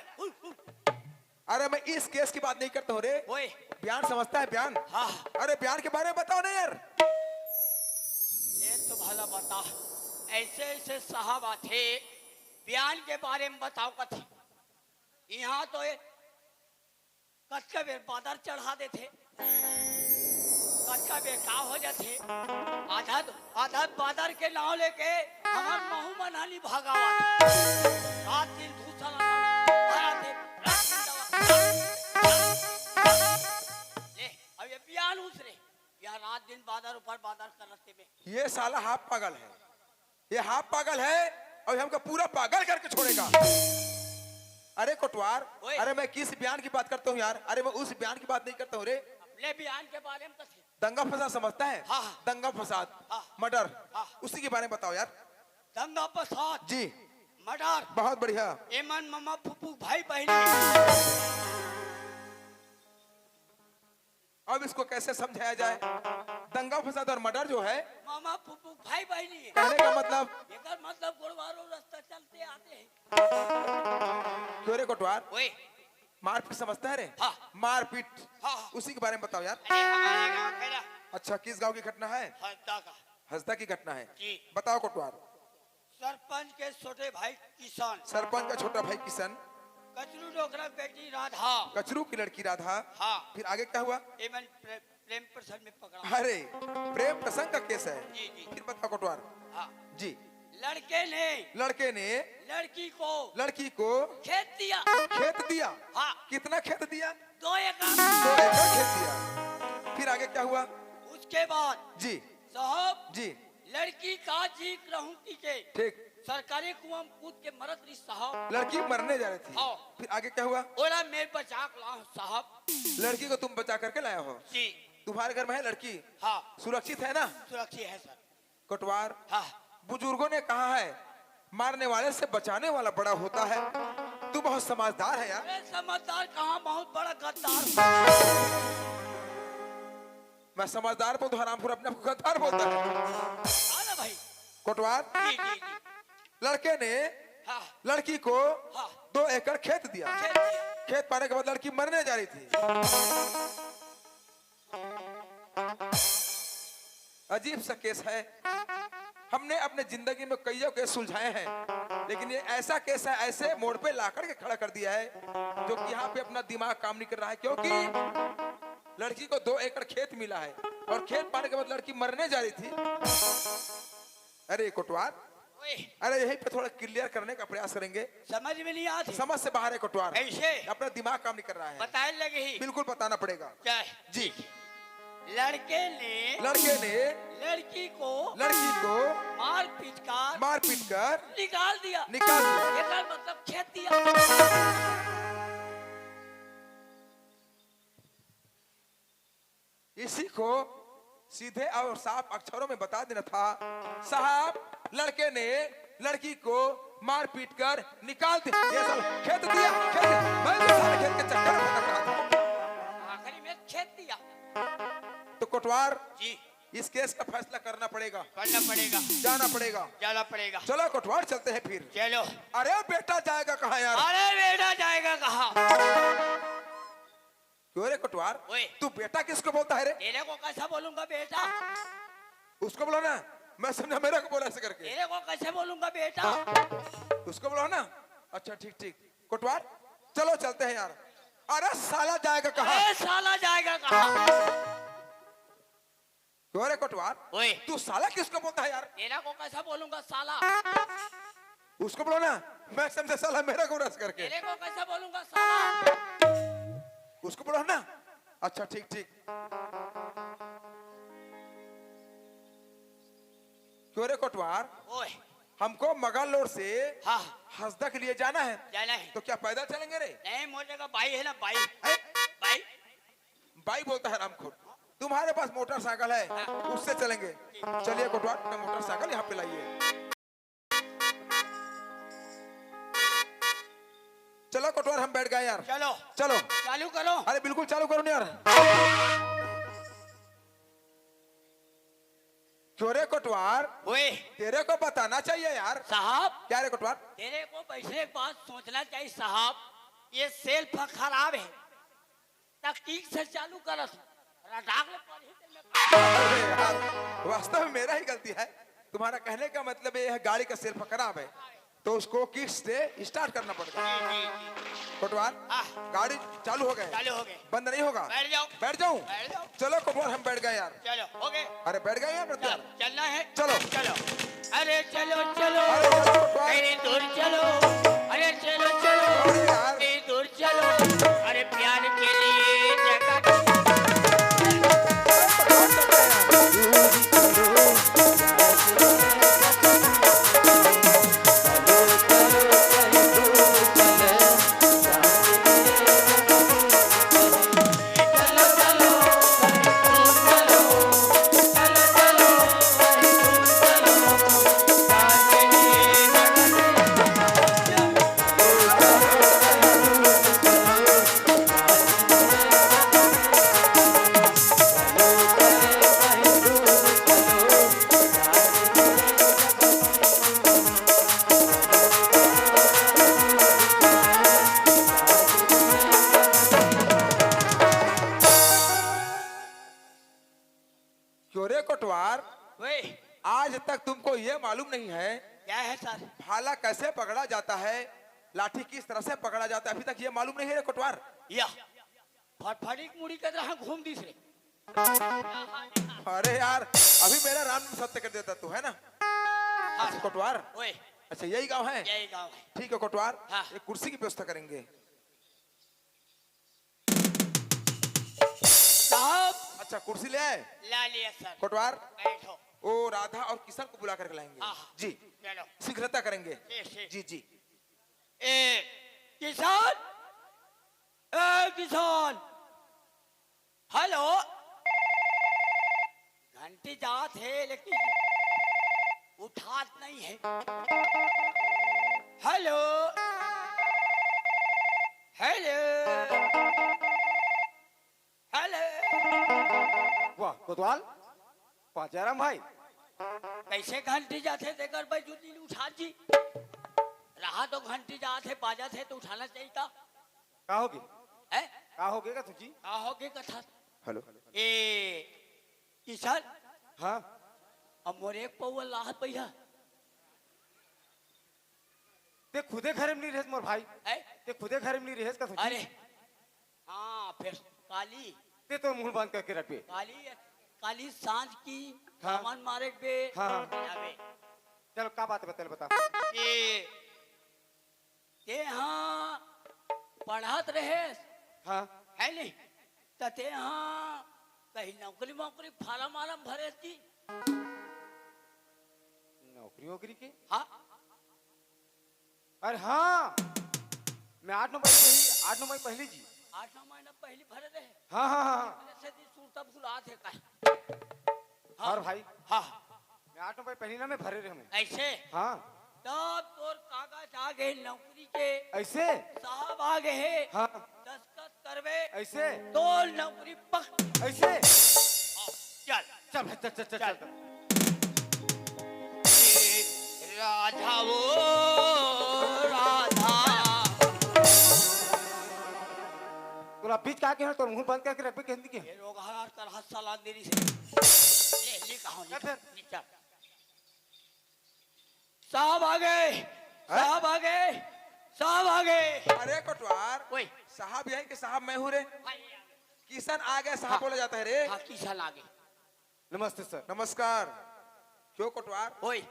अरे मैं इस केस की बात नहीं करता हूँ रे। ओए बयान समझता है बयान? हाँ अरे बयान के बारे में बताओ ना यार। ये तो भला बता ऐसे साहब आते बयान के बारे में बताओ कथी। यहाँ तो कच्चा बेर बादर चढ़ा देते कच्चा बेर का हो जाते आधा बादर के नाव लेके हमार महू मनाली भागावा रात दिन भूसा ले अब ये बयान उसरे यहाँ रात दिन बादर ऊपर बादर कर रस्ते में। ये साला हाफ पागल है, ये हाफ पागल है और हमको पूरा पागल करके छोड़ेगा। अरे कोटवार, अरे मैं किस बयान की बात करता हूँ यार? अरे मैं उस बयान की बात नहीं करता हूँ रे। अपने बयान के बारे में कथी। दंगा फसाद समझता है? हाँ। दंगा फसाद, हाँ। मर्डर, हाँ। उसी के बारे में बताओ यार। दंगा फसाद जी मर्डर बहुत बढ़िया। एमन मामा फूफू भाई बहनी अब इसको कैसे समझाया जाए? दंगा फसाद और मर्डर जो है, मामा फूफू भाई बहनी है। कहने का मतलब एकर मतलब गुरुवारों रास्ता चलते आते हैं। क्यों रे कोटवार? ओए मारपीट समझता है रे? हाँ। मारपीट, हाँ। उसी के बारे में बताओ यार। अरे हमारे गांव का ना अच्छा किस गांव की घटना है? हस्ता का हंसदा की घटना है, जी। बताओ कोटवार। सरपंच के छोटे भाई किसान सरपंच का छोटा भाई किशन, कचरू डोकरा बेटी राधा कचरू की लड़की राधा, हाँ फिर आगे क्या हुआ? एमन प्रेम प्रसंग में पकड़ा। अरे प्रेम प्रसंग का केस है। जी जी फिर बताओ कोटवार हाँ जी। लड़के ने लड़की को खेत दिया। खेत दिया? हाँ कितना खेत दिया? 2 एकड़। 2 एकड़ खेत दिया। फिर आगे क्या हुआ? उसके बाद जी साहब जी लड़की का जी रहूं के ठीक। सरकारी कुआं में कूद के मरत रही साहब। लड़की मरने जा रही थी। हाँ। फिर आगे क्या हुआ? ओला मैं बचा के लाऊं साहब। लड़की को तुम बचा करके लाया हो? जी तुम्हारे घर में है लड़की? हाँ सुरक्षित है ना? सुरक्षित है सर। कोटवार हाँ बुजुर्गों ने कहा है मारने वाले से बचाने वाला बड़ा होता है। तू बहुत समझदार है यार। अरे समझदार कहाँ बहुत बड़ा गद्दार। मैं समझदार बोल तो हरामपुर अपने को गद्दार बोलता है। ना भाई कोटवार जी जी जी लड़के ने हाँ लड़की को हाँ 2 एकड़ खेत दिया। खेत दिया। खेत पाने के बाद लड़की मरने जा रही थी। अजीब सा केस है। हमने अपने जिंदगी में कई केस सुलझाए हैं, लेकिन ये ऐसा केस है, ऐसे मोड़ पे लाकर के खड़ा कर दिया है जो कि यहाँ पे अपना दिमाग काम नहीं कर रहा है। क्योंकि लड़की को 2 एकड़ खेत मिला है और खेत पाने के बाद लड़की मरने जा रही थी। अरे कोटवार, ओए अरे यही पे थोड़ा क्लियर करने का प्रयास करेंगे। समझ में नहीं आती। समझ से बाहर है कोटवार। ऐसे अपना दिमाग काम नहीं कर रहा है। बताए लगे ही बिल्कुल बताना पड़ेगा। क्या है? जी लड़के ने लड़की को मार पीट कर निकाल दिया। एकर मतलब खेत दिया। इसी को सीधे और साफ अक्षरों में बता देना था साहब। लड़के ने लड़की को मार पीट कर निकाल दिया। ये सब खेत दिया, मैं तो सारे खेत के चक्कर में भटक रहा था। आखिरी में खेत दिया। तो कोटवार जी इस केस का फैसला करना पड़ेगा, जाना पड़ेगा। चलो कोटवार चलते हैं फिर। चलो। अरे बेटा जाएगा कहाँ यार? अरे बेटा जाएगा कहाँ? क्यों रे कोटवार, ओए। तू बेटा किसको बोलता है रे? तेरे को कैसा बोलूंगा बेटा? उसको बोलो ना, मैं समझा मेरे को बोला ऐसे करके। तेरे को कैसे बोलूंगा बेटा? उसको बोलो ना। अच्छा ठीक ठीक। कोटवार चलो चलते हैं यार। अरे साला जाएगा कहाँ? ए साला जाएगा कहाँ? क्यों रे कोटवार, ओए तू साला किसको बोलता है यार? तेरा को कैसा बोलूंगा साला? उसको बोलो ना, मैं समझा साला मेरे को रस करके। तेरे को कैसा बोलूंगा साला? उसको बोलो ना। अच्छा ठीक ठीक। क्यों रे कोटवार, ओए हमको मगालोर से हाँ हसदा के लिए जाना है, जाना है। तो क्या पैदल चलेंगे रे? नहीं मोटे का भाई है ना, भाई है? भाई। बाइक बोलता है रामखोट। तुम्हारे पास मोटरसाइकिल है, उससे चलेंगे। चलिए कोटवार, अपना मोटरसाइकिल यहाँ पे लाइए। चलो कोटवार, हम बैठ गए यार। चलो चलो। चालू करो। अरे बिल्कुल चालू करो ना यार। क्यों रे कोटवार, ओए तेरे को बताना चाहिए यार। साहब, क्या रे कोटवार? तेरे को बैठने के बाद सोचना चाहिए साहब, ये सेल्फ खराब है, तकनीक से चालू कर। अरे यार, वास्तव में मेरा ही गलती है। तुम्हारा कहने का मतलब ये है गाड़ी का सेल्फ खराब है, तो उसको किक से स्टार्ट करना पड़ेगा। कोटवार गाड़ी चालू हो गए? चालू हो गए। बंद नहीं होगा? बैठ जाओ। बैठ जाऊं? बैठ जाओ। चलो कोटवार, हम बैठ गए यार। चलो हो गए। अरे बैठ गए यार यार। चलना है। चलो चलो। अरे चलो चलो, अरे चलो कोटवार। अरे दूर चलो, अरे चलो चलो, अरे यार। अरे दूर चलो, अरे प्यार के लिए जगह। क्यों रे कोटवार, वे आज तक तुमको ये मालूम नहीं है क्या है सर? भाला कैसे पकड़ा जाता है, लाठी किस तरह से पकड़ा जाता है, अभी तक ये मालूम नहीं है रे कोटवार? या फटफटी मुड़ी के तरह घूम दिस रे। अरे यार, अभी मेरा राम नाम सत्य कर देता तू, है ना? अच्छा कोटवार, ओए अच्छा यही गांव है? यही गांव है। ठीक है कोटवार, हाँ। एक कुर्सी की व्यवस्था करेंगे। साहब अच्छा कुर्सी ले आए? ला लिया सर। कोटवार, बैठो। ओ राधा और किशन को बुला करके लाएंगे। हाँ। जी चलो। शीघ्रता करेंगे। ठीक। जी जी। ए किसान, ए किसान, हेलो। घंटी जात है लेकिन उठात नहीं है। Hello hello hello. वाह कोतवाल, पाचाराम भाई। कैसे घंटी जाते देकर भाई जुदी उठा जी रहा, तो घंटी जाते बाजा थे तो उठाना चाहिए था। का होगी? है का होगे का तुझी? का होगे कथा? हेलो। ए किसान, हाँ अब मोरे एक पौवा लाहत भैया ते खुदे घर में नहीं रहे मोर भाई, है। ते खुदे घर में नहीं रहे का तुझी? अरे हाँ, फिर काली ते तो मुंह बंद करके रख पे। काली काली सांझ की हाँ। सामान मारे बे। हाँ। जावे। चलो का बात है बता बता। ये हाँ पढ़ात रहे हाँ है नहीं, तते हाँ कहीं नौकरी वोकरी फार्म वार्म भरे थी। नौकरी वोकरी की? हाँ अरे हाँ, मैं 8-9 महीने पहले जी। 8-9 महीना पहले भरे रहे। हाँ हाँ हाँ से दी सूरता भुला थे का। और भाई हाँ मैं 8-9 महीने पहले ना मैं भरे रहे हमें। ऐसे हाँ तब तोर कागज आ गए नौकरी के, ऐसे? साहब आ गए है। हाँ दस्तखत करवे ऐसे? तो नौकरी पक। ऐसे? चल चल भाई चल चल चल चल। चल। राधा वो राधा। तोला बीच का के है तो मुंह बंद करके रख पे कहती के। ये लोग हर तरह सलाह देरी से ले ली कहा आओ या फिर? नीचे साहब आ गए साहब आ गए साहब आ गए अरे कोटवार ओए साहब यही के साहब मैं हूँ रे। भाई किशन आ गए साहब हाँ। बोला जाता है रे। हाँ किसान आ गए नमस्ते सर। नमस्कार। क्यों कोटवार, ओए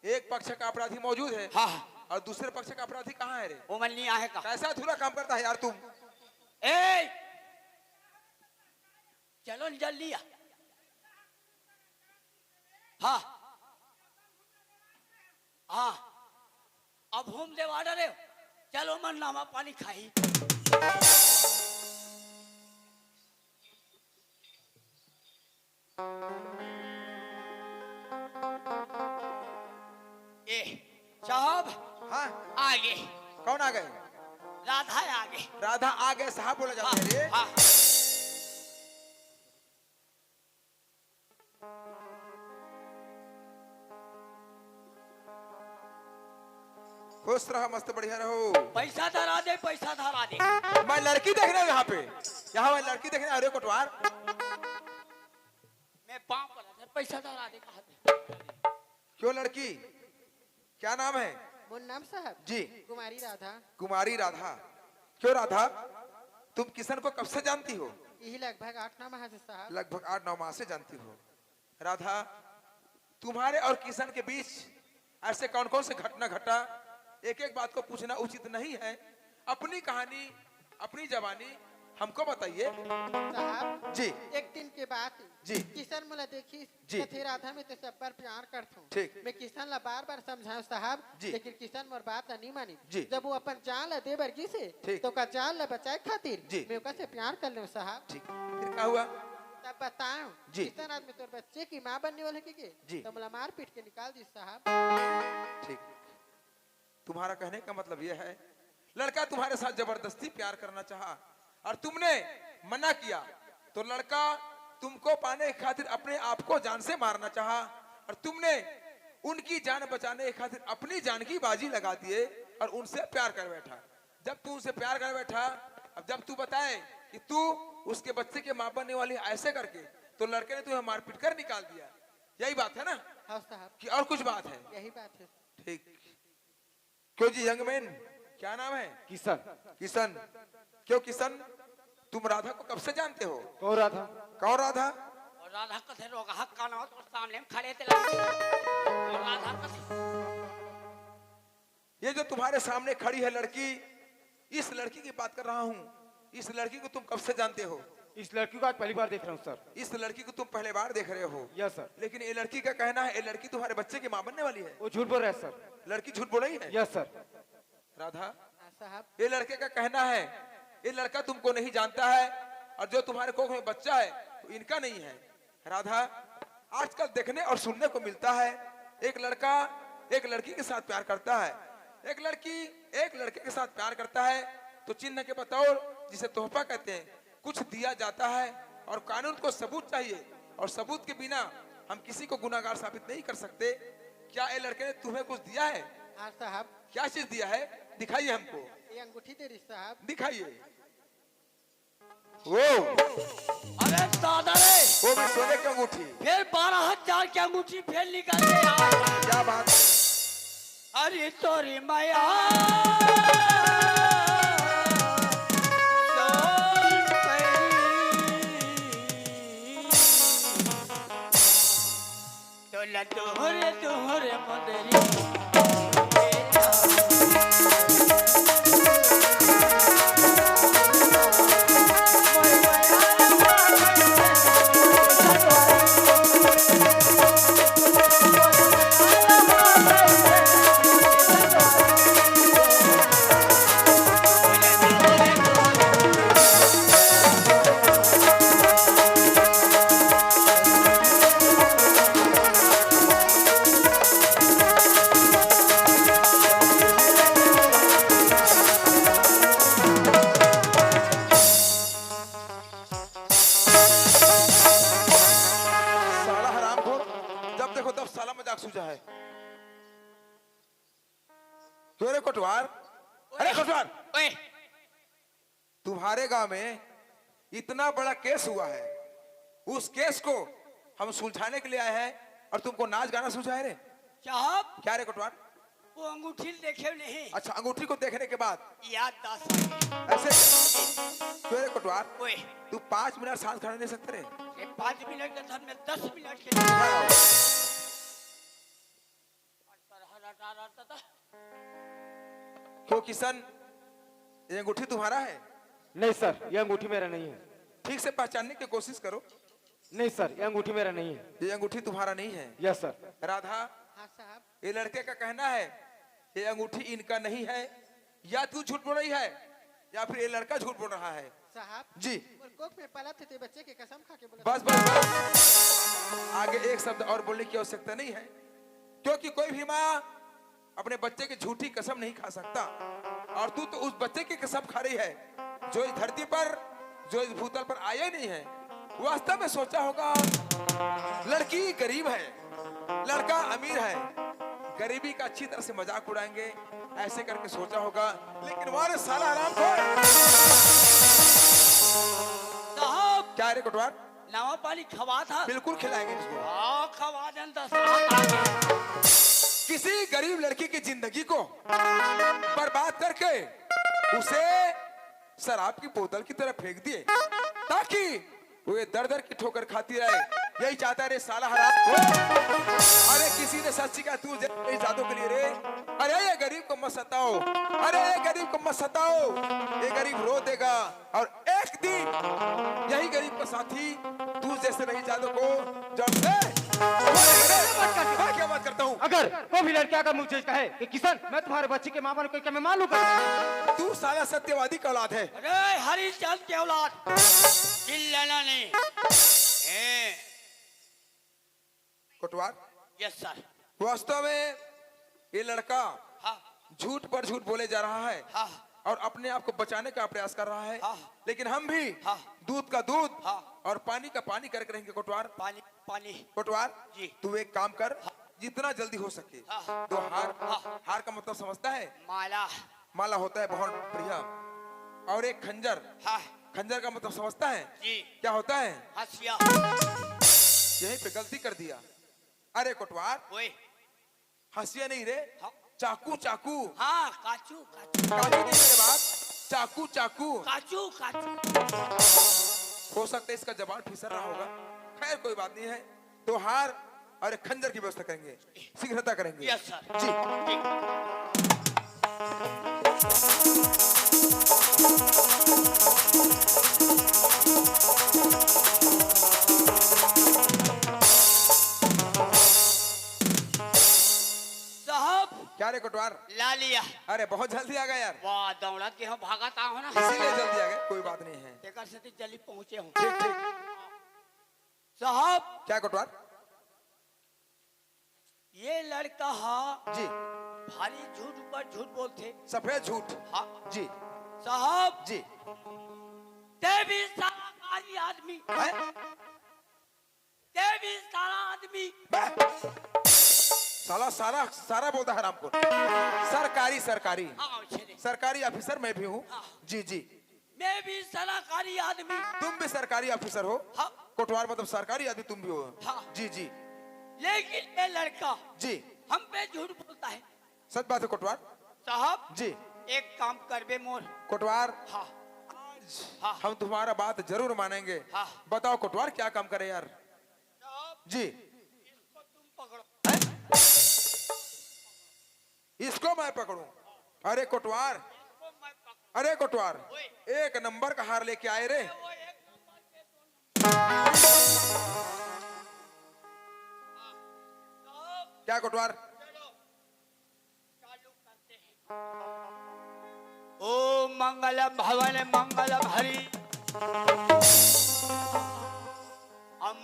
एक पक्ष का अपराधी मौजूद है हाँ हाँ और दूसरे पक्ष का अपराधी कहाँ है रे? वो मन नहीं आए का कैसा अधूरा काम करता है यार तुम। ए चलो न जल्दी आ हाँ हाँ अब हम दे ऑर्डर है चलो मन नामा पानी खाई ए साहब हाँ आगे कौन आ गए? राधा आगे राधा आ गए साहब बोला जाता है रे। हाँ खुश रहो मस्त बढ़िया रहो। पैसा धरा दे पैसा धरा दे मैं लड़की देख रहा हूँ यहाँ पे, यहाँ मैं लड़की देख रहा हूँ। अरे कोटवार मैं पाँव पर पैसा धरा दे कहा दे क्यों लड़की, क्या नाम है? मोर नाम साहब जी कुमारी राधा। कुमारी राधा। क्यों राधा, तुम किशन को कब से जानती हो? यही लगभग 8-9 माह से साहब। लगभग 8-9 माह से जानती हो। राधा, तुम्हारे और किशन के बीच ऐसे कौन कौन से घटना घटा, एक एक बात को पूछना उचित नहीं है। अपनी कहानी अपनी जवानी हमको बताइए। साहब जी एक दिन के बाद जी। किशन मोला देखी जी। थे राधा में तो सब पर प्यार करथूं। ठीक। मैं किशन ला बार बार समझाऊं साहब जी। लेकिन किशन मोर बात ला नहीं मानी। जी। जब वो अपन जान ला दे बर से ठीक। तो का जान ला बचाए खातिर जी। मैं ओका से प्यार कर लूं साहब। ठीक, फिर क्या हुआ? तब बताऊं जी। किशन आदमी तोर बच्चे की माँ बनने वाले के जी। तो मला मार पीट के निकाल दी साहब। ठीक, तुम्हारा कहने का मतलब यह है लड़का तुम्हारे साथ जबरदस्ती प्यार करना चाहा और तुमने मना किया, तो लड़का तुमको पाने की खातिर अपने आप को जान से मारना चाहा और तुमने उनकी जान बचाने की खातिर अपनी जान की बाजी लगा दिए और उनसे प्यार कर बैठा। जब तू उनसे प्यार कर बैठा, अब जब तू बताए कि तू उसके बच्चे के मां बनने वाली ऐसे करके, तो लड़के ने तुम्हें मारपीट कर निकाल दिया। यही बात है ना हाँ साहब कि और कुछ बात है? यही बात है। ठीक। क्यों जी यंग मैन, क्या नाम है? किशन। किशन। क्यों किशन, तुम राधा को कब से जानते हो? कौन राधा? कौन राधा? और राधा कथे रोगा हक का ना तो सामने में खड़े थे और राधा कथे ये जो तुम्हारे सामने खड़ी है लड़की, इस लड़की की बात कर रहा हूँ। इस लड़की को तुम कब से जानते हो? इस लड़की को आज पहली बार देख रहा हूँ सर। इस लड़की को तुम पहले बार देख रहे हो? Yes sir. लेकिन ये लड़की का कहना है ये लड़की तुम्हारे बच्चे की मां बनने वाली है। वो झूठ बोल रहा है सर। लड़की झूठ बोल रही है? Yes sir. राधा, हाँ साहब ये लड़के का कहना है ये लड़का तुमको नहीं जानता है और जो तुम्हारे कोख में बच्चा है वो इनका नहीं है। राधा, आजकल देखने और सुनने को मिलता है एक लड़का एक लड़की के साथ प्यार करता है, एक लड़की एक लड़के के साथ प्यार करता है तो चिन्ह के बतौर, जिसे तोहफा कहते हैं, कुछ दिया जाता है और कानून को सबूत चाहिए और सबूत के बिना हम किसी को गुनाहगार साबित नहीं कर सकते। क्या ये लड़के ने तुम्हें कुछ दिया है? हाँ साहब क्या चीज दिया है? दिखाइए हमको, ये अंगूठी दे रही साहब। दिखाइए। वो अरे दादा रे वो भी सोने की अंगूठी। फिर 12,000 की अंगूठी फिर निकल के आ क्या बात है? अरे तोरी माया सोन परी तो दोहरे दोहरे मंदरी साला हरामखोर, जब देखो तब साला मजाक सूझा है। क्यों रे कोटवार? अरे कोटवार, ओए तुम्हारे गांव में इतना बड़ा केस हुआ है, उस केस को हम सुलझाने के लिए आए हैं और तुमको नाच गाना सूझा है रे? साहब क्या रे कोटवार? वो अंगूठी देखे नहीं। अच्छा, अंगूठी को देखने के बाद याद 10 आ गई। ऐसे तो रे कोटवार, ओए तू 5 मिनट सांस खड़े नहीं सकते रे? ये 5 मिनट के धर्म में 10 मिनट के लिए क्यों किशन, ये अंगूठी तुम्हारा है? नहीं सर, ये अंगूठी मेरा नहीं है। ठीक से पहचानने की कोशिश करो। नहीं सर, ये अंगूठी मेरा नहीं है। ये अंगूठी तुम्हारा नहीं है? Yes sir. राधा, हाँ साहब। ये लड़के का कहना है ये अंगूठी इनका नहीं है, या तू झूठ बोल रही है या फिर ये लड़का झूठ बोल रहा है? साहब जी। कोख में पला थे बच्चे की कसम खा के बोला। बस बस बस, आगे एक शब्द और बोलने की आवश्यकता नहीं है, क्योंकि कोई भी माँ अपने बच्चे की झूठी कसम नहीं खा सकता। और तू तो उस बच्चे की कसम खा रही है जो इस धरती पर, जो इस भूतल पर आया ही नहीं है। वास्तव में सोचा होगा लड़की गरीब है, लड़का अमीर है, गरीबी का अच्छी तरह से मजाक उड़ाएंगे, ऐसे करके सोचा होगा। लेकिन हमारे साला आराम को साहब क्या रे कोटवार? नवा पानी खवा था। बिल्कुल खिलाएंगे इसको। हाँ खवा दें 10 रात आ गई। किसी गरीब लड़की की जिंदगी को बर्बाद करके उसे शराब की बोतल की तरफ फेंक दिए ताकि वो ये दर दर की ठोकर खाती रहे। यही चाहता है रे साला हराम। अरे किसी ने सच्ची का तू जादू के लिए रे। अरे ये गरीब को मत सताओ, अरे ये गरीब को मत सताओ, ये गरीब रो देगा और एक दिन यही गरीब का साथी तू जैसे नहीं जादू को जब से क्या बात करता हूँ। अगर वो भी लड़का का मुझे कहे कि किशन मैं तुम्हारे बच्चे के माँ बाप को क्या मैं मालूम कर, तू साला सत्यवादी का औलाद है। अरे हरिश्चंद्र के औलाद चिल्लाना नहीं। कोटवार, यस सर। वास्तव में ये लड़का हाँ झूठ पर झूठ बोले जा रहा है हाँ और अपने आप को बचाने का प्रयास कर रहा है। हाँ। लेकिन हम भी हाँ। दूध का दूध हाँ। और पानी का पानी करके रहेंगे। कोटवार, पानी पानी। कोटवार जी। तू एक काम कर, जितना जल्दी हो सके हाँ। तो हार का मतलब समझता है? माला। माला होता है बहुत बढ़िया। और एक खंजर, हाँ खंजर का मतलब समझता है? जी। क्या होता है? हसिया। यहीं पे गलती कर दिया। अरे कोटवार, ओए हंसिया नहीं रे, हाँ। चाकू चाकू। हाँ काचू काचू काजू नहीं मेरे बाप, चाकू चाकू। काचू काचू। हो सकता है इसका जबान फिसल रहा होगा। खैर कोई बात नहीं है, तो हार और एक खंजर की व्यवस्था करेंगे, शीघ्रता करेंगे। Yes sir. जी। साहब क्या रे कोटवार? ला लिया। अरे बहुत जल्दी आ गया यार, वाह दौड़ा के हम भागता हो ना। इसीलिए जल्दी आ गए। कोई बात नहीं है। तेकर से तो जल्दी पहुंचे हूँ। ठीक ठीक। साहब क्या कोटवार? ये लड़का हाँ जी। भारी झूठ पर झूठ बोलते। सफेद झूठ। हाँ जी साहब जी। देवी सारा आदमी, है? देवी सारा आदमी। साला सारा सारा बोलता है रामपुर। सरकारी सरकारी हाँ छेड़े। सरकारी ऑफिसर मैं भी हूँ। हाँ। जी जी। मैं भी सरकारी आदमी। तुम भी सरकारी ऑफिसर हो? हाँ। कोटवार मतलब सरकारी आदमी तुम भी हो? हाँ। जी जी लेकिन ये लड़का जी। हम पे झूठ बोलता है। सच बात है कोटवार। साहब जी। एक काम करबे मोर। कोटवार, हाँ हाँ हम तुम्हारा बात जरूर मानेंगे। हाँ। बताओ कोटवार क्या काम करे यार? साहब जी। इसको तुम पकड़ो। इसको मैं पकड़ूं? अरे कोटवार, इसको मैं पकड़ो। अरे कोटवार, ओए। एक नंबर का हार लेके आए रे। वो एक नंबर के दो नंबर। साहब क्या कोटवार? चलो चालू करते हैं। ओम मंगलम भवन मंगलम हरि। हम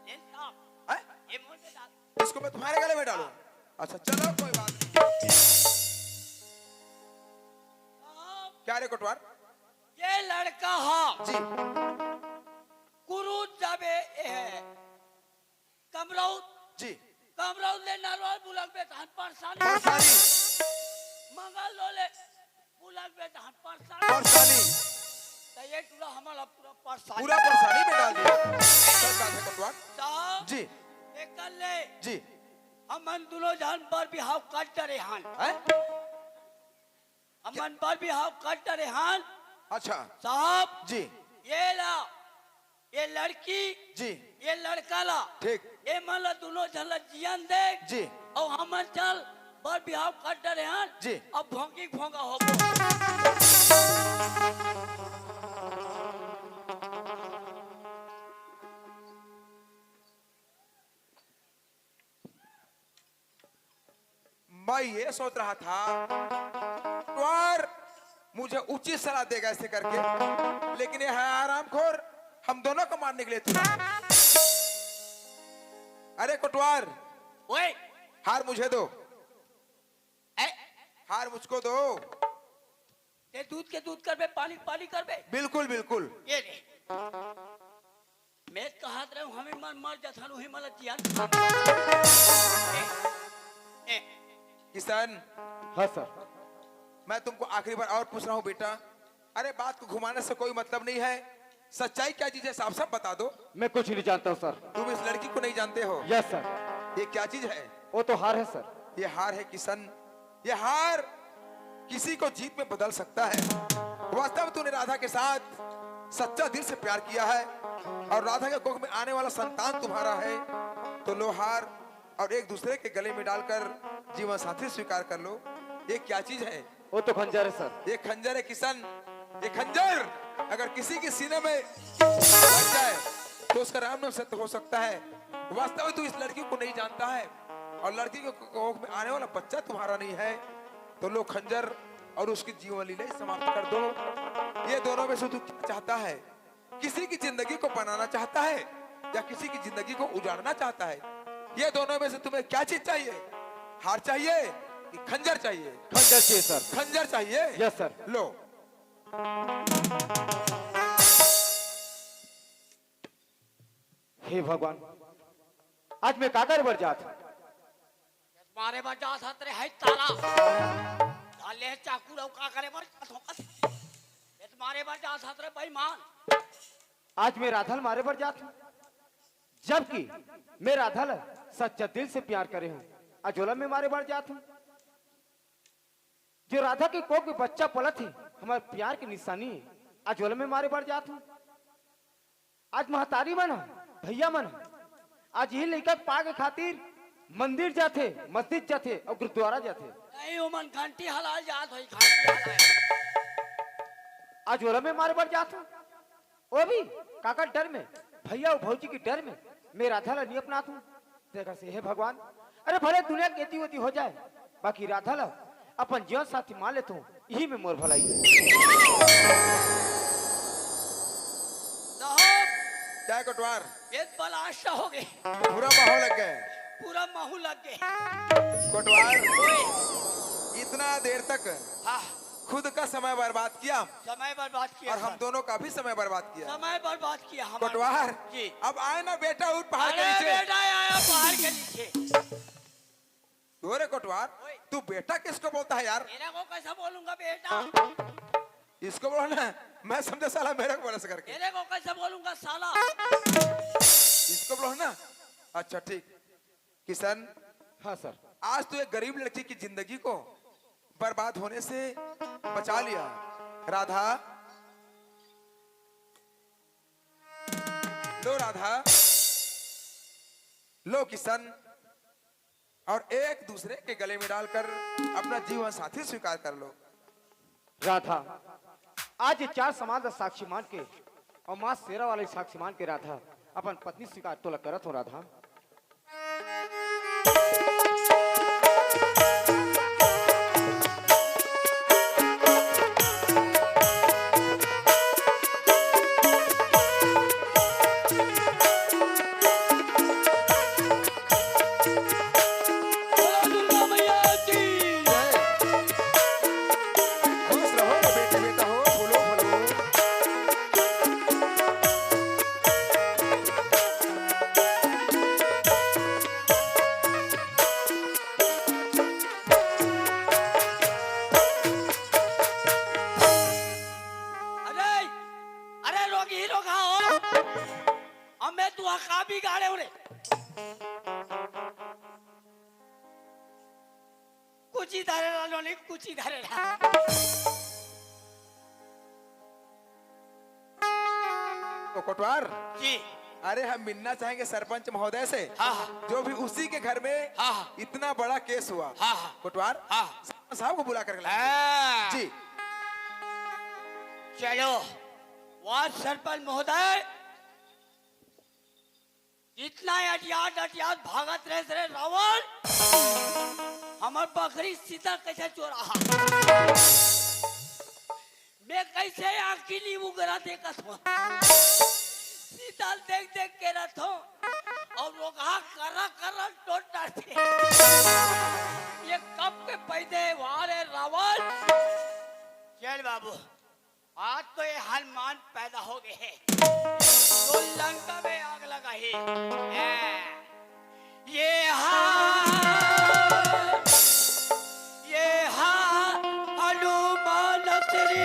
ले साहब है? ये मुंह में डाल। इसको मैं तुम्हारे गले में डालूं? अच्छा चलो कोई बात नहीं। साहब क्या रे कोटवार? ये लड़का हाँ जी। गुरु जाबे कमराउत जी। कमराउत ले नरवाल बुलक बे धान परसानी परसानी मंगल लोले बुलक बे धान परसानी परसानी तो ये टूला हमारा पूरा परसानी पूरा परसानी में डाल दिया। सच बात है कोटवार। साहब जी। एक कर ले जी हमन दोनों जान पर भी हाव कट डरे हान हैं? हमन पर भी हाव कट डरे हान अच्छा साहब जी ये ला ये लड़की जी ये लड़का ला ठीक ये मला दोनों झल जियन देख जी और हमन चल पर भी हाव कट डरे हान जी। अब भोंगी भोंगा हो गो मैं ये सोच रहा था और मुझे उचित सलाह देगा ऐसे करके, लेकिन ये है आरामखोर हम दोनों को मारने के लिए था। अरे कोटवार ओए हार मुझे दो, ए हार मुझको दो। ते दूध के दूध कर बे पानी पानी कर बे बिल्कुल बिल्कुल ये रे मैं कहत रहे हूं हमें मर जाथा नु हिमल जियान ए किसान हाँ सर। मैं तुमको आखिरी बार और पूछ रहा हूँ बेटा, अरे बात को घुमाने से कोई मतलब नहीं है, सच्चाई क्या चीज है साफ साफ बता दो। मैं कुछ नहीं जानता हूँ सर। तुम इस लड़की को नहीं जानते हो? Yes sir. ये क्या चीज है? वो तो हार है सर। ये हार है किशन, ये हार किसी को जीत में बदल सकता है। वास्तव में तूने राधा के साथ सच्चा दिल से प्यार किया है और राधा के कोख में आने वाला संतान तुम्हारा है, तो लो हार और एक दूसरे के गले में डालकर जीवन साथी स्वीकार कर लो। ये क्या चीज है? वो तो खंजर है सर। ये खंजर है किशन, ये खंजर अगर किसी के सीने में लग जाए तो उसका राम नाम सत्य हो सकता है। वास्तव में तू इस लड़की को नहीं जानता है और लड़की के कोख में आने वाला बच्चा तुम्हारा नहीं है, तो लो खंजर और उसकी जीवन लीला समाप्त कर दो। ये दोनों में से तू क्या चाहता है? किसी की जिंदगी को बनाना चाहता है या किसी की जिंदगी को उजाड़ना चाहता है? ये दोनों में से तुम्हें क्या चीज चाहिए? हार चाहिए कि खंजर चाहिए? खंजर चाहिए सर। खंजर चाहिए? Yes sir. लो हे भगवान, आज मैं काकर बर जात। मारे बा जा सतरे है ताला डाले चाकू रौ का करे बर ठोकस ये तुम्हारे बा जा सतरे बेईमान। आज मैं राधल मारे बर जात हूँ, जबकि मैं राधल सच्चा दिल से प्यार करे हूँ। अजोला में मारे बर जात हूँ। जो राधा के कोख में बच्चा पलत है हमारे प्यार की निशानी है, अजोला में मारे बर जात हूँ। आज महतारी मन भैया मन आज यही लड़का पा के खातिर मंदिर जाते, मस्जिद जाते और गुरुद्वारा जाते। नहीं उमन घंटी हलाल जात होई घंटी हलाल आज ओला में मारे बर जात हूँ, वो भी काका डर में, भैया और भौजी की डर में मैं राधा ला नहीं अपनात हूँ। देखा से हे भगवान, अरे भले दुनिया खेती होती हो जाए, बाकी राधा ला अपन जीवन साथी मान लेता हूँ, यही में मोर भलाई है। साहब क्या कटवार? एक बलाशा हो गए, पूरा माहौल लग गए। पूरा महू लग गए। कटवार ओए इतना देर तक हाँ खुद का समय बर्बाद किया समय बर्बाद किया और हम सर। दोनों का भी समय बर्बाद किया। समय बर्बाद किया हमारा। कटवार जी अब आए ना बेटा उठ पहाड़ के अरे नीचे। बेटा आया पहाड़ के नीचे। अरे कटवार तू बेटा किसको बोलता है यार? मेरा को कैसा बोलूंगा बेटा? इसको बोलो ना, मैं समझा साला मेरे को बोला से करके। मेरे को कैसे बोलूंगा साला? इसको बोलो ना। अच्छा ठीक। किशन हाँ सर। आज तू एक गरीब लड़की की जिंदगी को बर्बाद होने से बचा लिया। राधा लो, राधा लो किशन, और एक दूसरे के गले में डालकर अपना जीवन साथी स्वीकार कर लो। राधा आज ये चार समाज साक्षी मान के और माँ शेरा वाले साक्षी मान के राधा अपन पत्नी स्वीकार तो करत हो। राधा दुर्गा मैया की खुश रहो बेटे, बेटा हो, फूलो फलो। कुची धरेला नोनी कुची धरेला तो कोटवार जी अरे हम मिलना चाहेंगे सरपंच महोदय से हाँ हाँ जो भी उसी के घर में हाँ, हाँ। इतना बड़ा केस हुआ। हाँ, हाँ। कोटवार हाँ। सरपंच साहब को बुला कर लाएंगे। हाँ। जी चलो वाद सरपंच महोदय जितना अटियात भागत रहे रावण हमार बकरी सीता कैसे चोरा मैं कैसे आंखी नींबू गरा देखा था सीता देख देख के रखो और लोग करा टोट डालते ये कब के पैदे वाले रावण चल बाबू आज तो ये हनुमान पैदा हो गए हैं तो लंका में आग लगाई ये हनुमान तेरी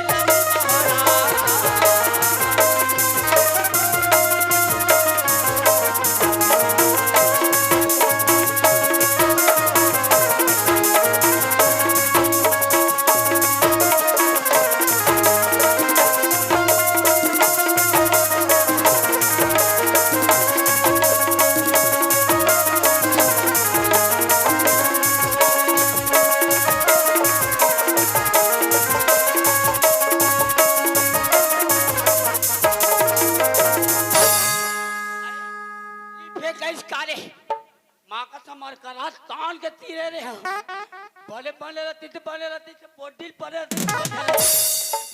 माँ का समर करा तान के तीरे रे भले बने रहती तो बोडिल पड़े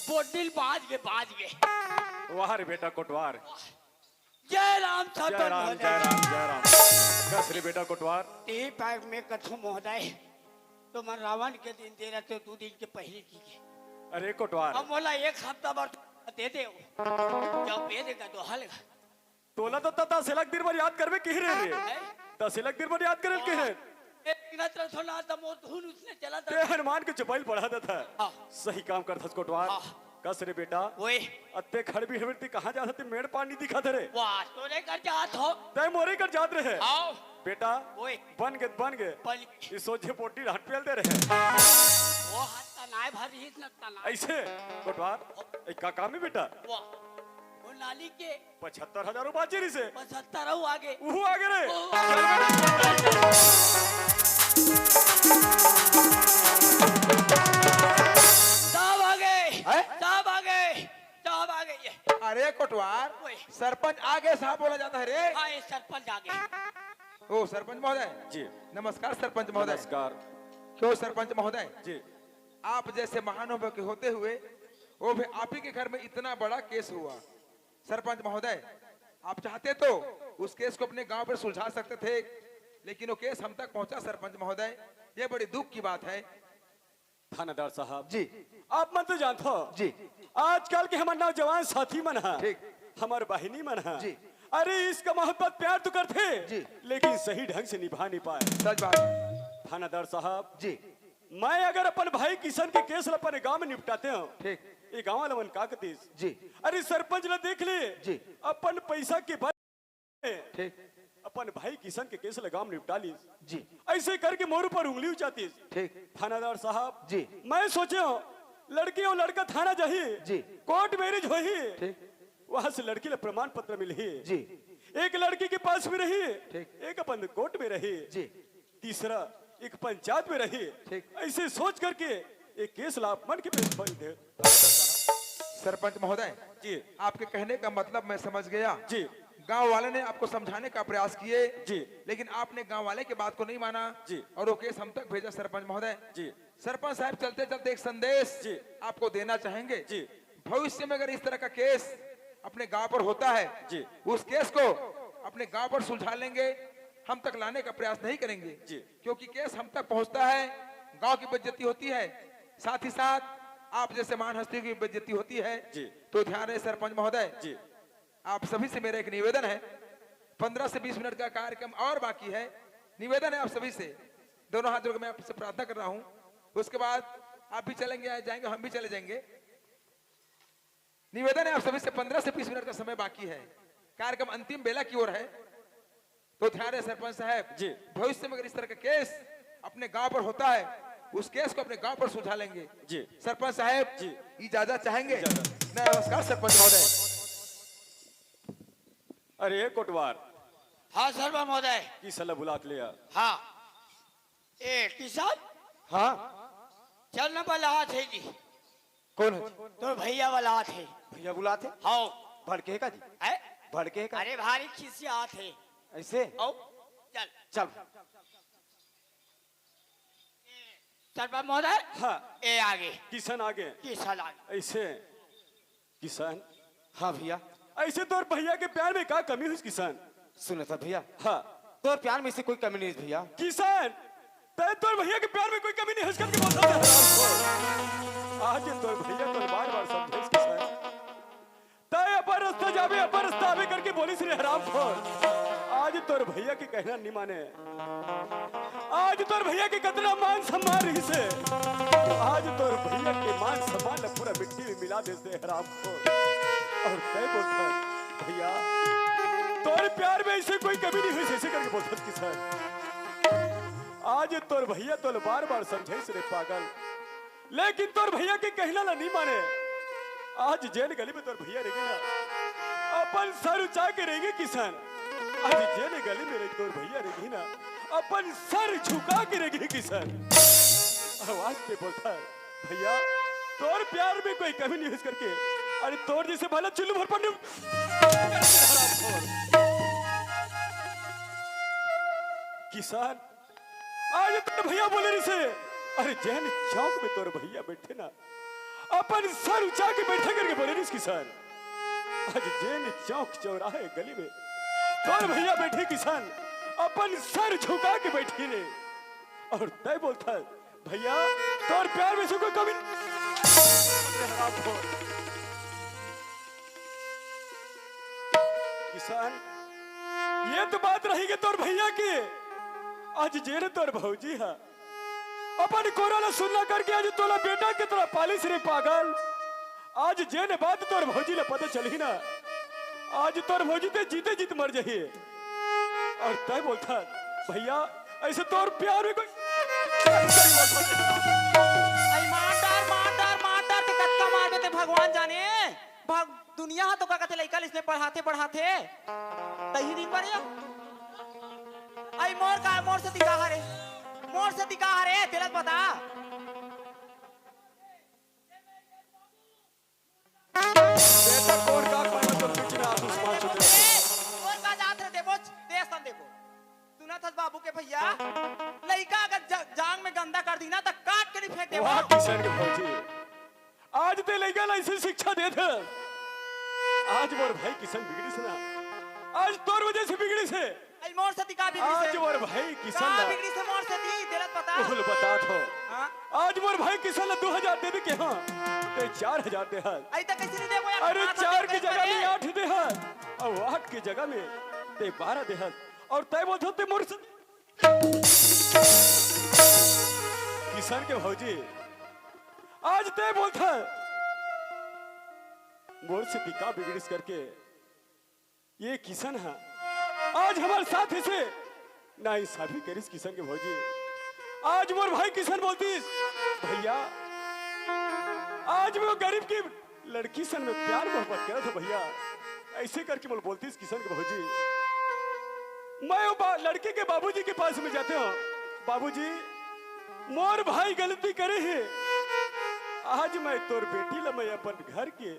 बोडिल बाज गए वाह रे बेटा कोटवार। जय राम जय सरपंच राम महोदय। जय राम जय राम। कस रे बेटा कोटवार। टी पैक में कथू महोदय तो मैं रावण के दिन दे रहे थे 2 दिन के पहले की अरे कोटवार अब बोला 1 हफ्ता भर दे दे जब दे देगा तो हल तोला तो तता सिलक दिन भर याद करबे की रे तसिलक दिन भर याद करे के है उसने चला ते हनुमान के चुपाइल पढ़ा था हाँ। सही काम कर थस कोटवार। हाँ। कस रे बेटा ओए अत्ते खड़बी हवरती कहां जा थी मेड़ पानी दिखा थे रे वाह तोरे कर जात हो तय मोरे कर जात रहे आओ बेटा ओए बन गए पल इस सोचे पोटी हट पेल दे रहे वो हाथ तनाए भरी ही न तनाए ऐसे कोटवार एक का काम है बेटा वाह वो नाली के 75,000 बाचेरी से 75 आगे उहु आगे रे ओह, चल बेटा सब आगे हैं? सब आगे सब आगे ये अरे कोटवार ओए। सरपंच आगे साहब बोला जाता है रे। हाँ ये सरपंच आगे ओ सरपंच महोदय जी नमस्कार सरपंच महोदय। नमस्कार क्यों सरपंच महोदय जी आप जैसे महानुभाव के होते हुए वो भी आप ही के घर में इतना बड़ा केस हुआ। सरपंच महोदय आप चाहते तो उस केस को अपने गांव पर सुलझा सकते थे लेकिन वो केस हम तक पहुंचा सरपंच महोदय ये बड़ी दुख की बात है। थानेदार साहब जी आप मन तो जानते हो जी आजकल के हमारे नौजवान साथी मन है ठीक हमारे बहिनी मन है जी अरे इसका मोहब्बत प्यार तो करते जी लेकिन सही ढंग से निभा नहीं पाए। सच बात है। थानेदार साहब जी मैं अगर अपन भाई किशन के केस अपने गांव में निपटाते हो ठीक ये गांव वाला मन का कतीस जी अरे सरपंच ने देख ले जी अपन पैसा के बाद ठीक अपन भाई किशन के केस गांव में निपटा ली जी ऐसे करके मोरू पर उंगली उचातीस। ठीक थानादार साहब जी मैं सोचे हो लड़की और लड़का थाना जाही जी कोर्ट मैरिज होही ठीक वहां से लड़की ले प्रमाण पत्र मिली जी एक लड़की के पास में रही ठीक एक अपन कोर्ट में रही जी तीसरा एक पंचायत में रही ठीक ऐसे सोच करके एक केस लाभ मन के पेश बन दे। सरपंच महोदय जी आपके कहने का मतलब मैं समझ गया। जी गांव वाले ने आपको समझाने का प्रयास किए जी लेकिन आपने गांव वाले की बात को नहीं माना जी और वो केस हम तक भेजा। सरपंच महोदय जी सरपंच साहब चलते चलते एक संदेश जी आपको देना चाहेंगे। जी भविष्य में अगर इस तरह का केस अपने गांव पर होता है जी उस केस को अपने गांव पर सुलझा लेंगे हम तक लाने का प्रयास नहीं करेंगे जी क्योंकि केस हम तक पहुंचता है गांव की बेइज्जती होती है साथ ही साथ आप जैसे महान हस्ती की बेइज्जती होती है जी तो ध्यान रहे सरपंच महोदय जी आप सभी से मेरा एक निवेदन है 15 से 20 मिनट का कार्यक्रम और बाकी है। निवेदन है आप सभी से दोनों हाथ जोड़कर मैं आपसे प्रार्थना कर रहा हूं उसके बाद आप भी चलेंगे जाएंगे हम भी चले जाएंगे। निवेदन है आप सभी से 15 से 20 मिनट का समय बाकी है कार्यक्रम अंतिम बेला की ओर है तो ध्यान रहे सरपंच साहब जी भविष्य में अगर इस तरह का केस अपने गांव पर होता है उस केस को अपने गांव पर सुलझा लेंगे। जी। सरपंच साहब जी। इजाजत चाहेंगे? इजाजत। नमस्कार सरपंच महोदय। अरे कोटवार हाँ सर्वा महोदय। की सलाह बुला के लिया। हाँ ए किसान हाँ चलने वाला हाथ है जी। कौन है? तो भैया वाला हाथ है। भैया बुलाते हाँ भड़के का जी है? भड़के का अरे भारी खिसिया हाथ है। ऐसे आओ चल चल सर्वा महोदय। हाँ ए आगे किसान आगे किसान आगे। ऐसे किसान हाँ भैया ऐसे तो भैया के प्यार में क्या कमी हुई किसान? सुनो था भैया हाँ तो प्यार में से कोई कमी नहीं है भैया। किसान तय तो भैया के प्यार में कोई कमी नहीं है करके बोलता है। आज तो भैया तो बार बार समझे किसान तय अपर रास्ता जावे अपर रास्ता आवे करके बोली श्री हराम खोर। आज तोर भैया के कहना नहीं माने। आज तोर भैया के कतरा मान सम्मान रही से। आज तोर भैया के मान सम्मान न पूरा मिट्टी में मिला देते हराम खोर। और तय बोलता भैया तोर प्यार में ऐसे कोई कमी नहीं हुई ऐसे करके बोलता किसान। आज तोर भैया तो बार बार समझे रे पागल लेकिन तोर भैया के कहना ला नहीं माने। आज जेल गली में तोर भैया रहेगी ना अपन सर उचा के रहेंगे किसान। आज जेल गली में रही तोर भैया रहेगी ना अपन सर झुका के रहेगी किसान। आवाज पे बोलता है भैया तोर प्यार में कोई कमी नहीं है करके। अरे तोर जैसे भला चुल्लू भर पड़ने किसान। आज तो भैया बोले रही से अरे जैन चौक में तोर भैया बैठे ना अपन सर उचा के बैठे करके बोले रही किसान। आज जैन चौक चौराहे गली में तोर भैया बैठे किसान अपन सर झुका के बैठी ने। और तय बोलता है भैया तोर प्यार में से कोई कमी किसान। ये तो बात रहेगी तोर भैया की। आज जेने तोर भौजी है अपन कोराला सुनना करके आज तोला बेटा के तरह पालिस रे पागल। आज जेने बात तोर भौजी ले पता चली ना आज तोर भौजी ते जीते जीत मर जाही। और तय बोलता भैया ऐसे तोर प्यार में कोई मार के कत्ता मार देते भगवान जाने। दुनिया तो का कहते लइका इसमें पढ़ाते तही दिन पर आई मोर से दिखा रे मोर से दिखा रे तिलक बता। बेटा कौन का कोई तो बीच में आसमान छुप रहा है। और का जात रे देबो देसन देखो सुना था बाबू के भैया लइका अगर जांग में गंदा कर दी ना तो काट के फेंक देबो। वाह किसान के भौजी आज ते लइका ला ऐसे शिक्षा दे थे। आज मोर भाई किसान बिगड़ी से ना आज तोर वजह से बिगड़ी से। आई मोर से दिखा बिगड़ी से आज मोर भाई किसान का ला बिगड़ी से मोर से दी दिलत बता। बोल बता थो हां आज मोर भाई किसान ला 2000 दे के हां ते 4000 दे हां। आई तक कैसे नहीं देबो यार। अरे 4 की जगह में 8 दे हां और 8 की जगह में ते 12 दे हां। और तय बोलते ते मोर से किसान के भौजी आज तय बोलता मोर से दिखा बिगड़िस करके ये किसान है आज हमारे साथ से ना इंसाफी करिस किसान के भौजी। आज मोर भाई किसान बोलतीस भैया आज वो गरीब की लड़की सन में प्यार मोहब्बत करे थे भैया ऐसे करके बोल बोलतीस किसान के भौजी। मैं वो लड़के के बाबूजी के पास में जाते हो बाबूजी मोर भाई गलती करे है। आज मैं तोर बेटी ला मैं अपन घर के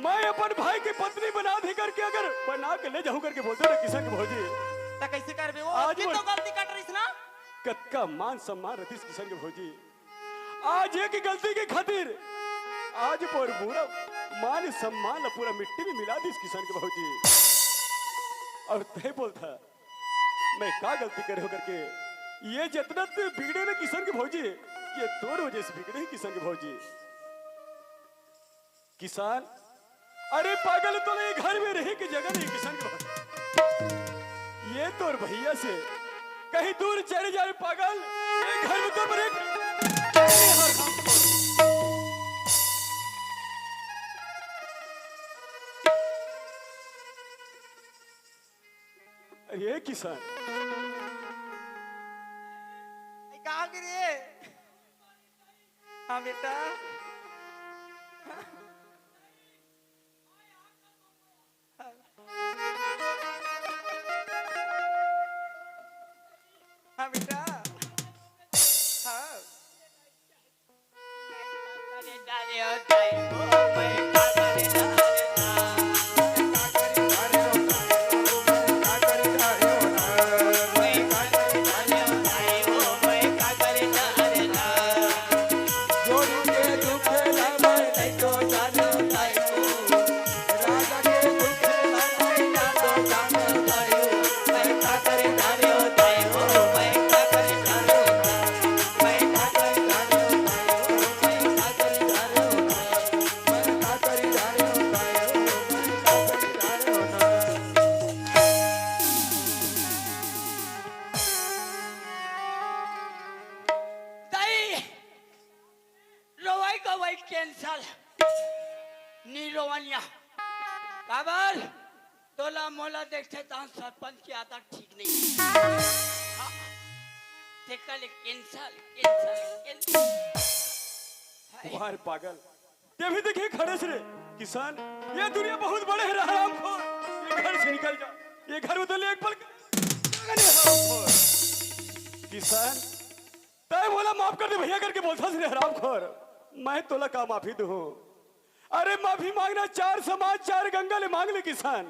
मैं अपन भाई की पत्नी बना दे करके अगर बना के ले जाऊं करके बोलते ना किसान के भौजी त कैसे करबे वो आज की वो- तो गलती कर रही ना। कत्का मान सम्मान रतीस किसान के भौजी। आज एक गलती की खातिर आज पर पूरा मान सम्मान पूरा मिट्टी में मिला दी किसान के भौजी। और तय बोलता मैं क्या गलती करे हो करके ये जितना तो बिगड़े ना किसान के भौजी ये तोर वजह से बिगड़े किसान के भौजी। किसान अरे पागल तो नहीं घर में रहे की जगह नहीं किसान के भौजी। ये तोर भैया से कहीं दूर चले जाए पागल ये घर में तो पर ये किसान आई कहां गिरे हाँ बेटा हाँ बेटा हाँ अरे डाले ओ दाई ओ मैं का करे डाले कैंसल नी रोवनिया काबर तोला मोला देखते तो सरपंच की आदत ठीक नहीं देखले कैंसल कैंसल कैंसल वाह पागल ते भी देखिए खड़े से रे किसान ये दुनिया बहुत बड़े है हरामखोर ये घर से निकल जा ये घर उधर एक पल किसान तय बोला माफ कर दे भैया करके बोलता से हरामखोर मैं तोला का माफी दूं अरे माफी मांगना चार समाज चार गंगा ले मांग ले किसान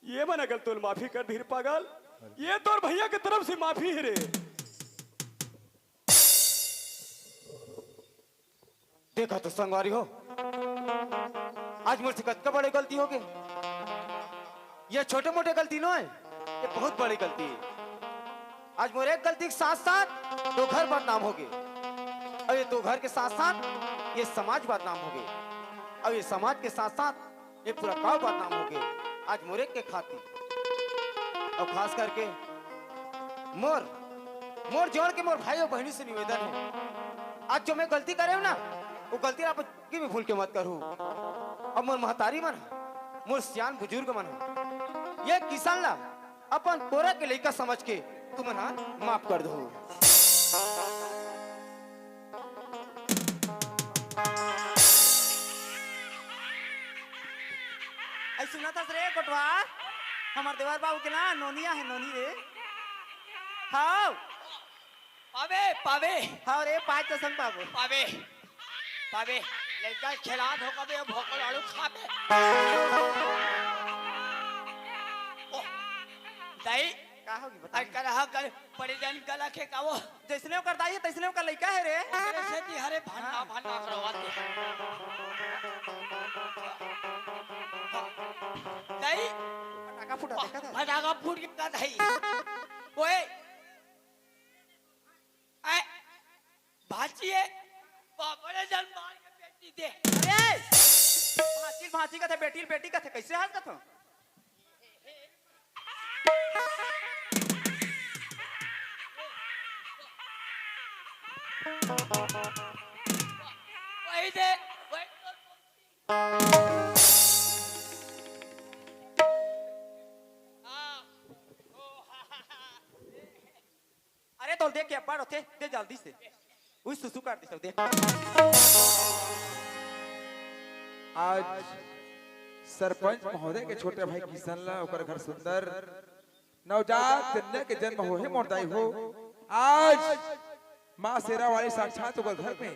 ये मन अगर तोल माफी कर धीर पागल ये तो भैया की तरफ से माफी है रे देखा तो संगवारी हो आज मुझसे कद बड़ी गलती हो गई ये छोटे मोटे गलती नो है ये बहुत बड़ी गलती है आज मोरे एक गलती के साथ साथ दो घर बदनाम हो गए और ये दो घर के साथ साथ ये समाज बदनाम हो गए और ये समाज के साथ साथ ये पूरा गांव बदनाम हो गए आज मोरे के खाती और खास करके मोर जोड़ के मोर भाई और बहनी से निवेदन है आज जो मैं गलती करे ना वो गलती आप की भी भूल के मत करूं अब मोर महतारी मन मोर सियान बुजुर्ग मन ये किसान ला अपन तोरा के लइका समझ के तुम ना माफ कर दो ऐ सुना था रे कोटवा हमार देवर बाबू के ना नोनिया है नोनी रे हाँ पावे पावे हाँ रे 5 दसन बाबू पावे पावे लड़का खिला धो कबे भोकल आलू खाबे दाई का होगी बता आई कर हा कर पड़े जान गला के कावो जैसने कर दाई तैसने का लइका है रे तेरे से ती हरे भांडा भांडा करवाते दाई टाका फुटा देखा था फटाका फूट के का दाई ओए आई भाचिए बापरे जान मार के बेटी दे अरे भांची का थे बेटी का थे कैसे हाल का था वही दे वही अरे तो देख के पार होते दे जल्दी से उस सुसु काट दे सब दे आज सरपंच महोदय के छोटे भाई किशन ला ओकर घर सुंदर नवजात कन्या के जन्म हो है मोरदाई हो आज माँ शेरा वाली साक्षात ओकर घर में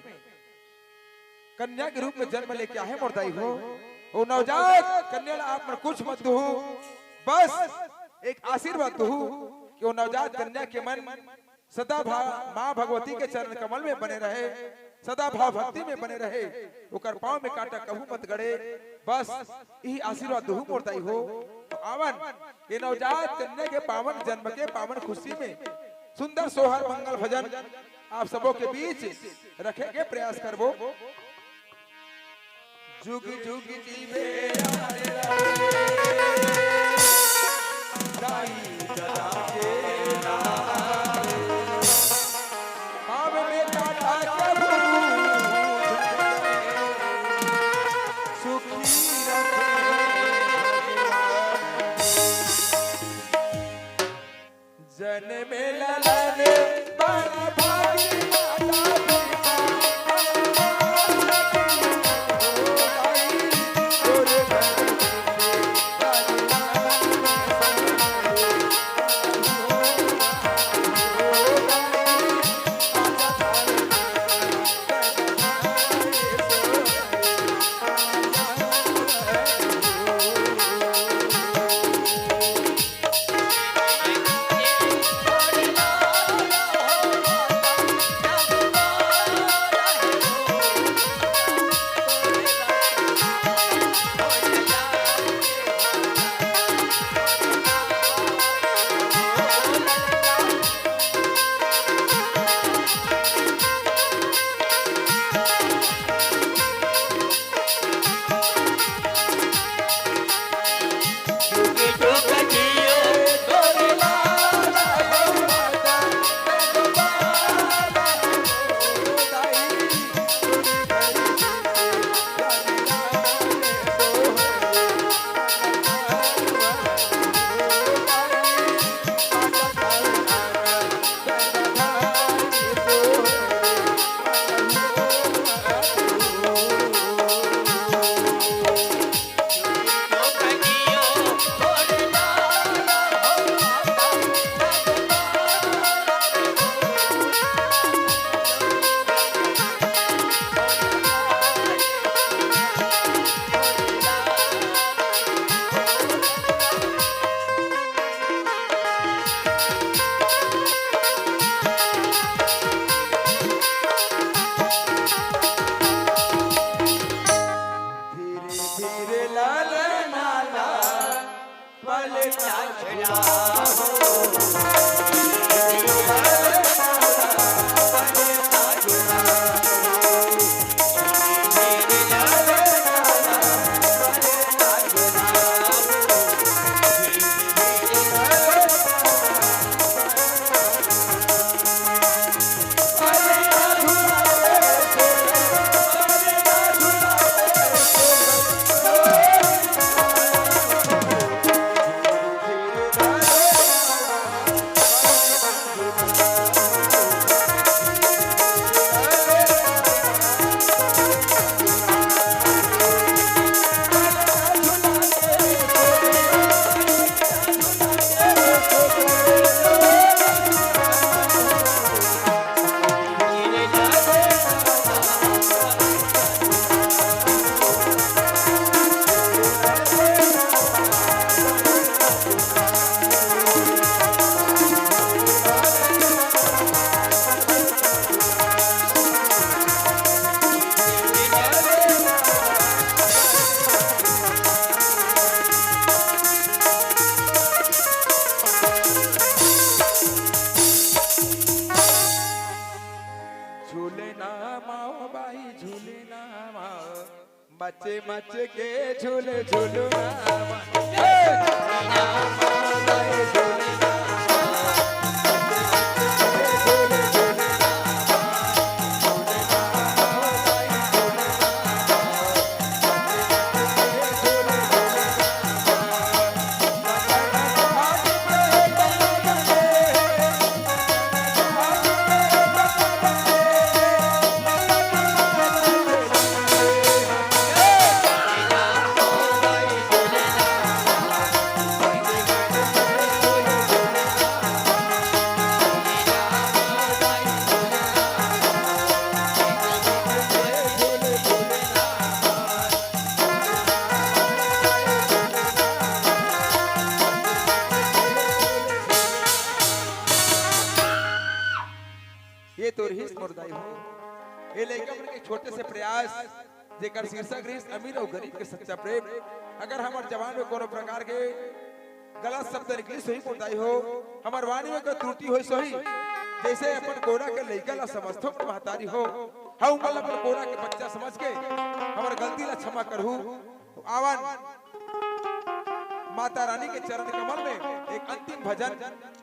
कन्या के रूप में जन्म लेके आए मोरदाई हो वो नवजात कन्या ला आप कुछ मत दो बस एक आशीर्वाद दो कि वो नवजात कन्या के मन सदा माँ भगवती के चरण कमल में बने रहे सदा भाव भक्ति में बने रहे ओकर पांव में कांटा कहू मत गड़े बस यही आशीर्वाद दहु मोरदाई हो तो आवन ये नवजात कन्या के पावन जन्म के पावन खुशी में सुंदर सोहर मंगल भजन आप सबों के बीच रखे के प्रयास करबो जुग जुग जीवे दाई ददा के पाव में काटा के सुखी रखे जन में ललन बड़ भागी माता पिता झूले नामा बच्चे बच्चे के झूले झूलो नामा हे झूले नामा दाई झूले ये तो रही मुर्दाई हो ये लेकर के छोटे से प्रयास जेकर शीर्षक रही अमीर और गरीब के सच्चा प्रेम अगर हमार जवान में कोनो प्रकार के गलत शब्द निकली सही मुर्दाई हो हमार वाणी में कोई त्रुटि होई सही जैसे अपन कोना के लइका ला समझतो महतारी हो हम मतलब अपन कोना के बच्चा समझ के हमार गलती ला क्षमा करहु आवन माता रानी के चरण कमल में एक अंतिम भजन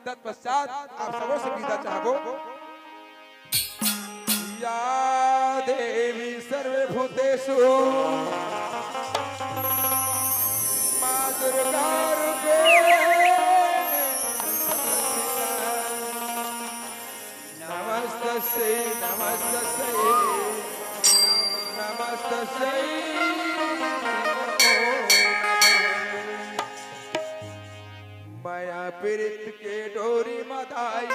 तत्पश्चात आप सबों से विदा चाहबो या देवी सर्वभूतेषु मां दुर्गा नमस्तस्यै नमस्तस्यै नमस्तस्यै माया पीड़ित के डोरी मदाई